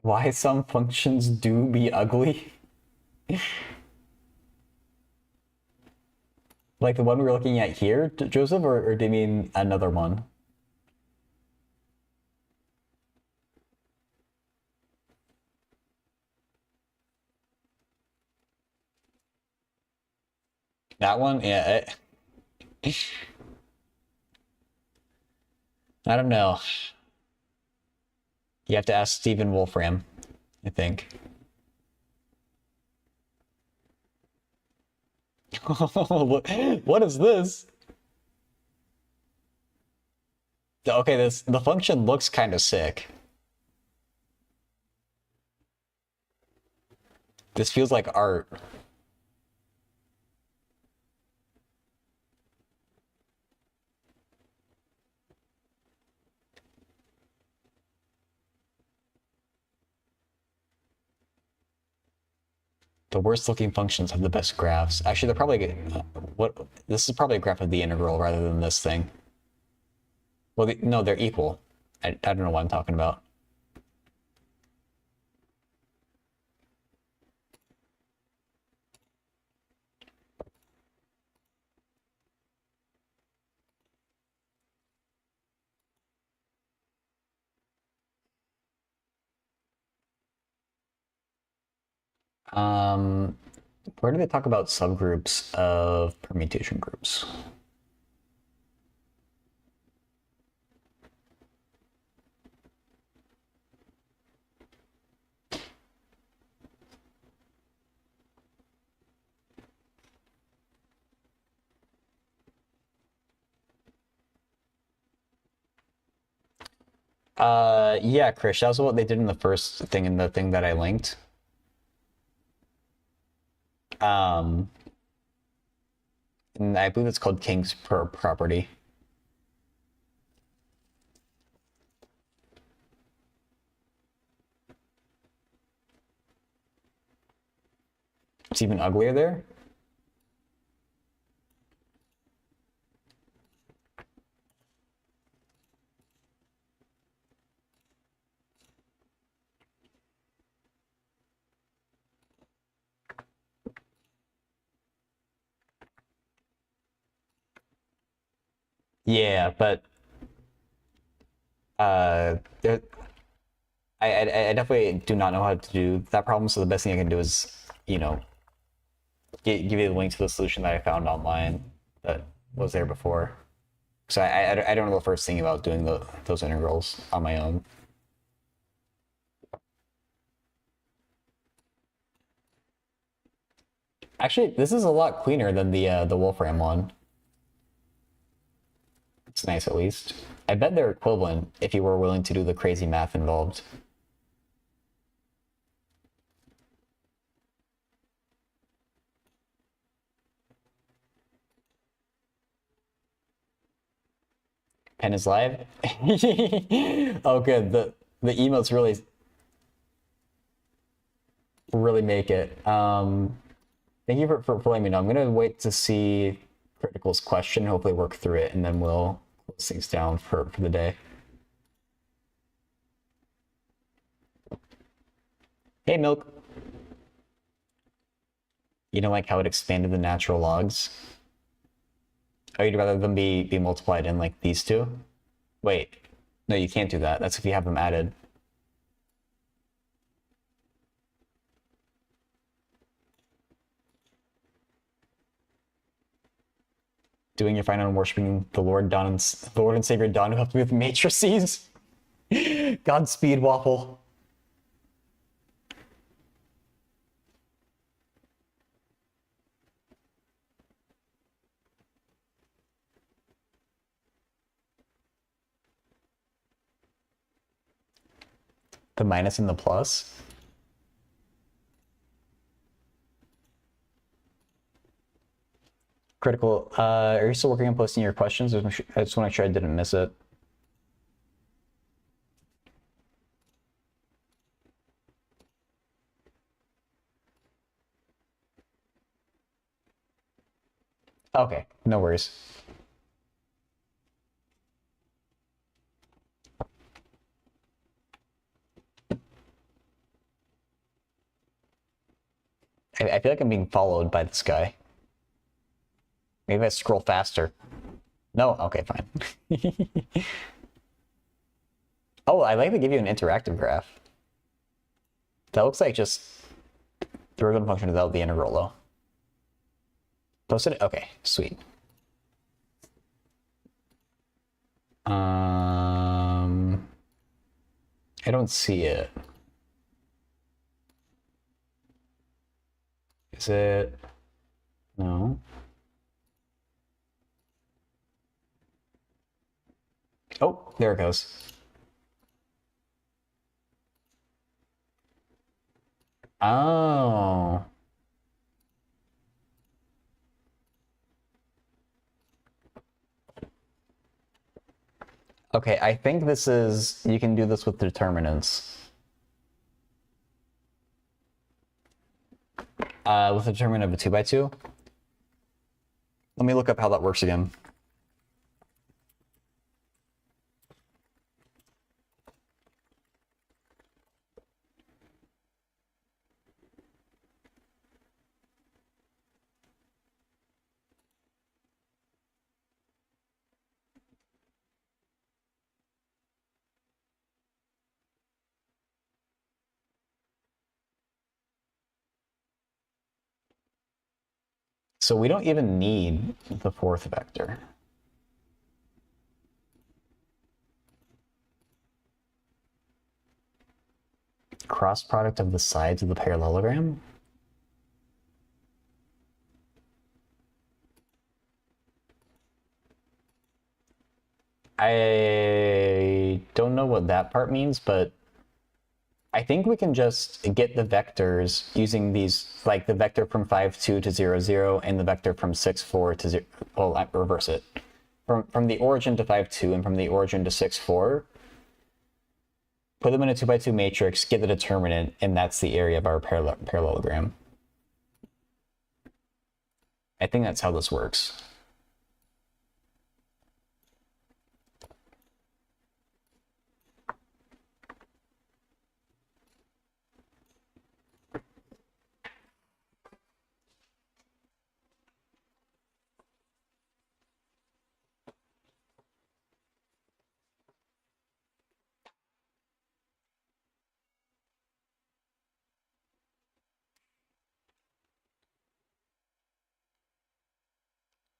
Why some functions do be ugly? Like the one we were looking at here, Joseph, or do you mean another one? That one? Yeah. I don't know. You have to ask Stephen Wolfram, I think. What is this? Okay, the function looks kind of sick. This feels like art. The worst looking functions have the best graphs. Actually, they're probably what. This is probably a graph of the integral rather than this thing. Well, no, they're equal. I don't know what I'm talking about. Where do they talk about subgroups of permutation groups? Yeah, Krish, that was what they did in the first thing in the thing that I linked. And I believe it's called King's property. It's even uglier there. Yeah, but there, I definitely do not know how to do that problem. So the best thing I can do is, you know, give you the link to the solution that I found online that was there before. So I don't know the first thing about doing those integrals on my own. Actually, this is a lot cleaner than the Wolfram one. It's nice at least. I bet they're equivalent if you were willing to do the crazy math involved. Pen is live. Oh, good. The emotes really make it. Thank you for letting me know. I'm gonna wait to see Critical's question, hopefully work through it, and then we'll close things down for the day. Hey, Milk. You don't like how it expanded the natural logs? Oh, you'd rather them be multiplied in like these two? Wait, no, you can't do that. That's if you have them added. Doing your final and worshiping the Lord and Savior Don who helped me with matrices. Godspeed, Waffle. The minus and the plus. Critical, are you still working on posting your questions? I just want to make sure I didn't miss it. Okay, no worries. I feel like I'm being followed by this guy. Maybe I scroll faster. No? Okay, fine. Oh, I like to give you an interactive graph. That looks like just the original function without the integral, though. Posted it? Okay, sweet. I don't see it. Is it? No. Oh, there it goes. Oh. Okay, I think this is, you can do this with determinants. with a determinant of a 2 by 2. Let me look up how that works again. So we don't even need the fourth vector. Cross product of the sides of the parallelogram? I don't know what that part means, but I think we can just get the vectors using these, like the vector from 5, 2 to 0, 0, and the vector from 6, 4 to 0, well, I reverse it. From the origin to 5, 2 and from the origin to 6, 4, put them in a 2 by 2 matrix, get the determinant, and that's the area of our parallelogram. I think that's how this works.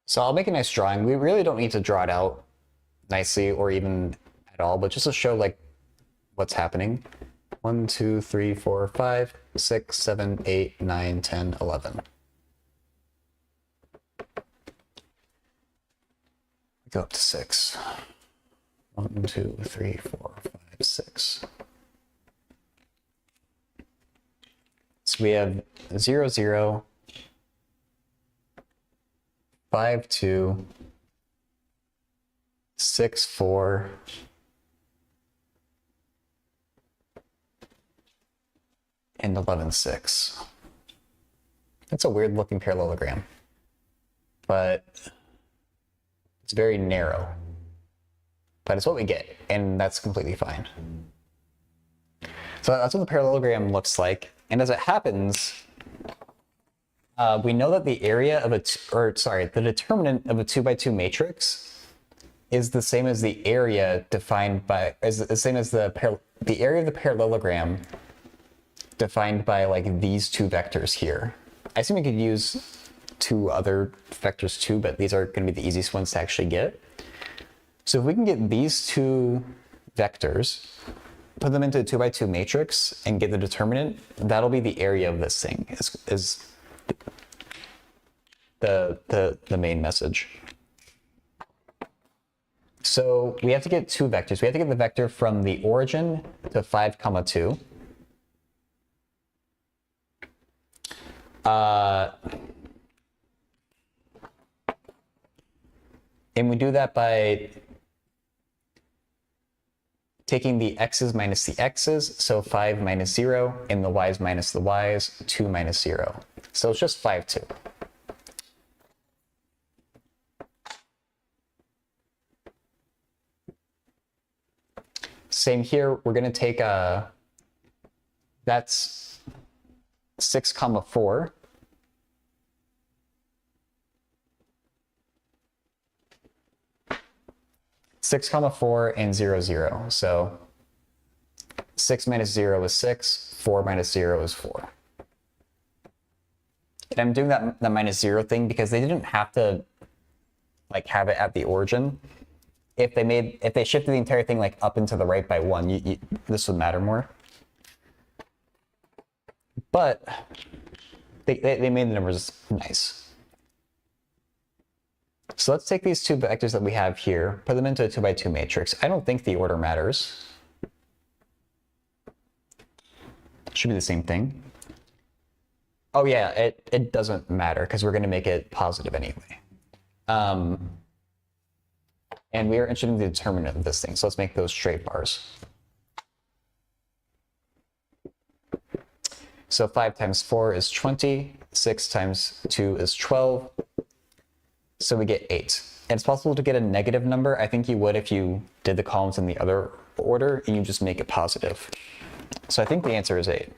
So I'll make a nice drawing. We really don't need to draw it out nicely or even at all, but just to show like what's happening. 1, 2, 3, 4, 5, 6, 7, 8, 9, 10, 11. Go up to 6. 1, 2, 3, 4, 5, 6. So we have 0, 0, 5, 2, 6, 4, and 11, 6. That's a weird looking parallelogram, but it's very narrow. But it's what we get, and that's completely fine. So that's what the parallelogram looks like. And as it happens, we know that the area of the determinant of a 2 by 2 matrix is the same as the area defined by, is the same as the area of the parallelogram defined by like these two vectors here. I assume we could use two other vectors too, but these are going to be the easiest ones to actually get. So if we can get these two vectors, put them into a 2 by 2 matrix and get the determinant, that'll be the area of this thing, is the main message. So we have to get two vectors. We have to get the vector from the origin to 5, 2. And we do that by taking the x's minus the x's, so 5 minus 0, and the y's minus the y's, 2 minus 0. So it's just 5, 2. Same here, we're going to take that's 6, 4. Six, 4, and 0, 0. So 6 minus 0 is 6, 4 minus 0 is 4. And I'm doing that the minus 0 thing because they didn't have to like have it at the origin. If they shifted the entire thing like up and to the right by 1, this would matter more. But they made the numbers nice. So let's take these two vectors that we have here, put them into a 2 by 2 matrix. I don't think the order matters. Should be the same thing. Oh yeah, it doesn't matter because we're going to make it positive anyway. And we are interested in the determinant of this thing, so let's make those straight bars. So 5 times 4 is 20, 6 times 2 is 12, so we get 8. And it's possible to get a negative number. I think you would if you did the columns in the other order and you just make it positive. So I think the answer is 8.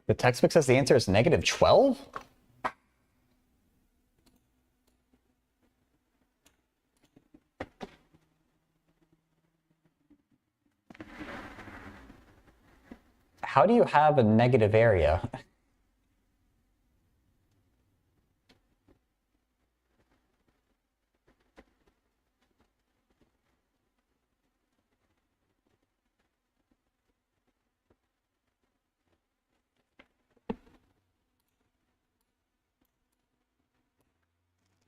The textbook says the answer is negative 12? How do you have a negative area?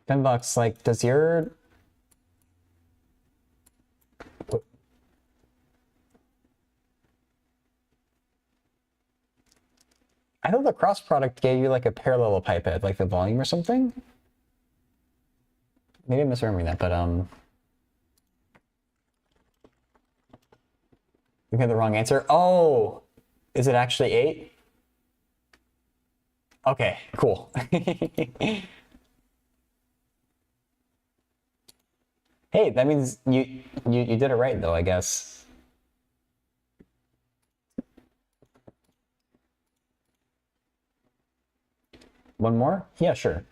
$10, like, does your... I thought the cross product gave you like a parallelepiped, like the volume or something? Maybe I'm misremembering that, but we had the wrong answer. Oh, is it actually 8? Okay, cool. Hey, that means you did it right though, I guess. One more? Yeah, sure.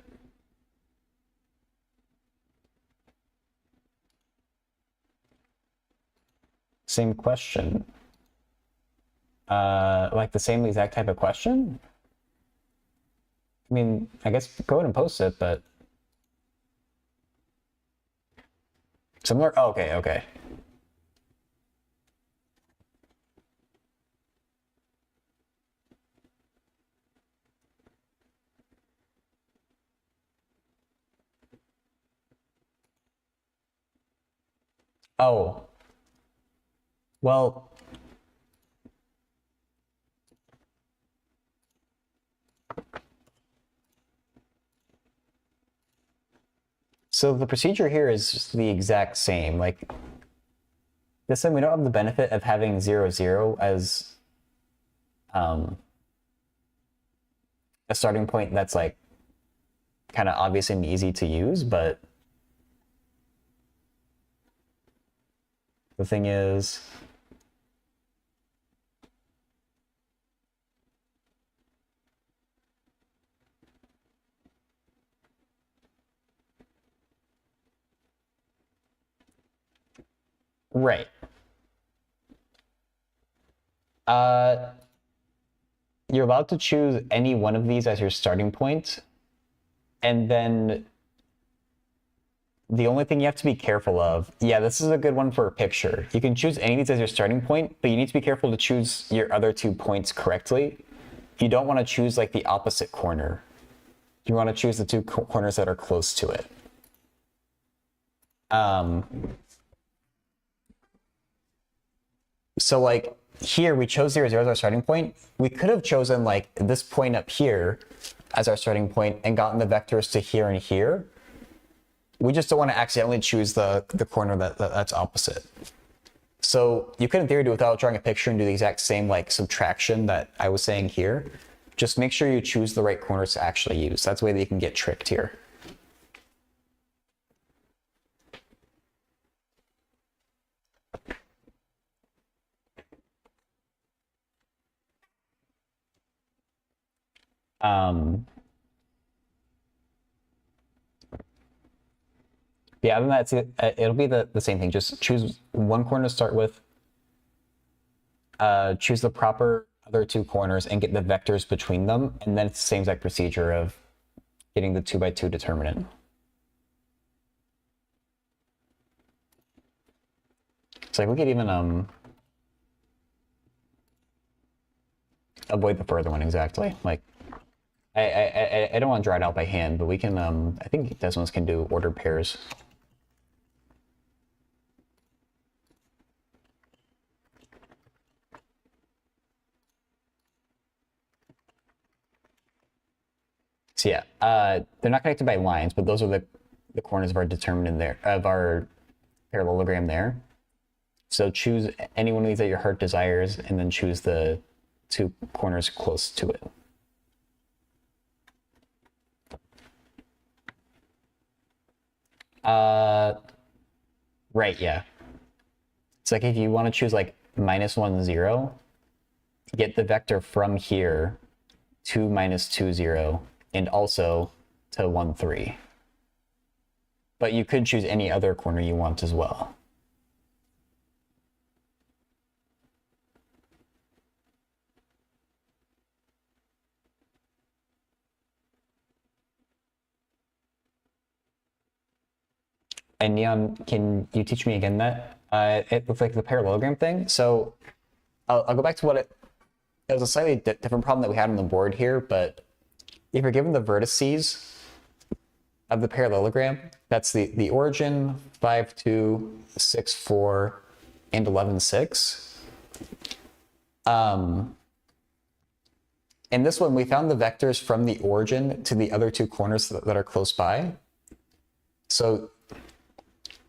Same question. Like the same exact type of question? I mean, I guess go ahead and post it, but... Similar? Oh, okay, okay. Oh. Well... So the procedure here is just the exact same. Like, this time we don't have the benefit of having 0, 0 as a starting point that's like kind of obvious and easy to use, but the thing is, right. You're allowed to choose any one of these as your starting point, and then the only thing you have to be careful of, yeah, this is a good one for a picture. You can choose any of these as your starting point, but you need to be careful to choose your other 2 points correctly. You don't want to choose like the opposite corner. You want to choose the 2 corners that are close to it. So like here we chose 0, 0 as our starting point. We could have chosen like this point up here as our starting point and gotten the vectors to here and here. We just don't want to accidentally choose the corner that's opposite. So you could in theory do it without drawing a picture and do the exact same like subtraction that I was saying here. Just make sure you choose the right corners to actually use. That's the way that you can get tricked here. Yeah, other than that, it'll be the same thing. Just choose one corner to start with, choose the proper other 2 corners and get the vectors between them, and then it's the same exact procedure of getting the 2 by 2 determinant. So like we could even avoid the further one exactly. Like I don't want to draw it out by hand, but we can I think Desmos can do ordered pairs. So yeah, they're not connected by lines, but those are the corners of our determinant there, of our parallelogram there. So choose any one of these that your heart desires, and then choose the 2 corners close to it. Right, yeah. It's like if you want to choose like -1, 0, get the vector from here to -2, 0, and also to 1, 3. But you could choose any other corner you want as well. And Neon, can you teach me again that? It looks like the parallelogram thing. So I'll go back to what it was a slightly different problem that we had on the board here, but if you're given the vertices of the parallelogram, that's the origin, 5, 2, 6, 4, and 11, 6. In this one, we found the vectors from the origin to the other 2 corners that are close by. So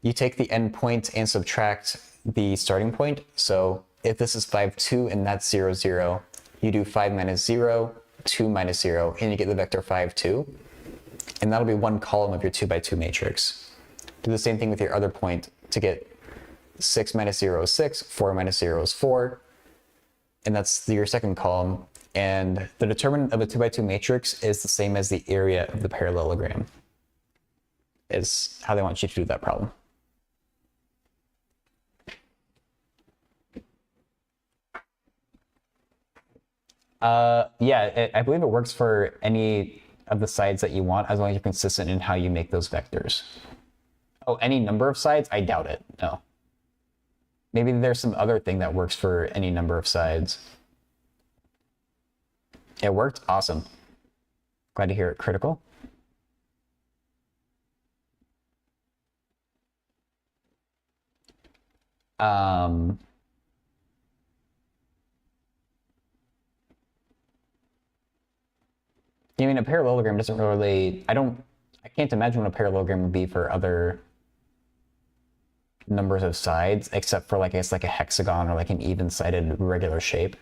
you take the endpoint and subtract the starting point. So if this is 5, 2, and that's 0, 0, you do 5 minus 0, 2 minus 0, and you get the vector 5, 2. And that'll be one column of your 2 by 2 matrix. Do the same thing with your other point to get 6 minus 0 is 6, 4 minus 0 is 4, and that's your second column. And the determinant of a 2 by 2 matrix is the same as the area of the parallelogram, is how they want you to do that problem. Yeah, I believe it works for any of the sides that you want, as long as you're consistent in how you make those vectors. Oh, any number of sides? I doubt it, no. Maybe there's some other thing that works for any number of sides. It worked? Awesome. Glad to hear it. Critical. I mean, a parallelogram doesn't really, I can't imagine what a parallelogram would be for other numbers of sides, except for like, I guess like a hexagon or like an even-sided regular shape.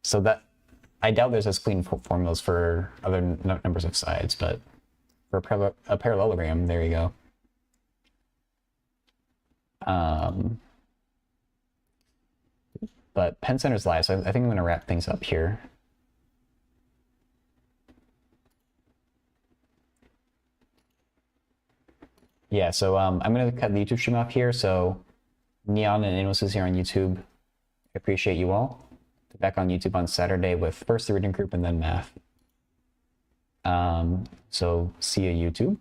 So that, I doubt there's as clean formulas for other numbers of sides, but for a parallelogram, there you go. But Penn Center's live, so I think I'm going to wrap things up here. Yeah, so I'm going to cut the YouTube stream off here. So Neon and Amos is here on YouTube. I appreciate you all. Back on YouTube on Saturday with first the reading group and then math. So see you, YouTube.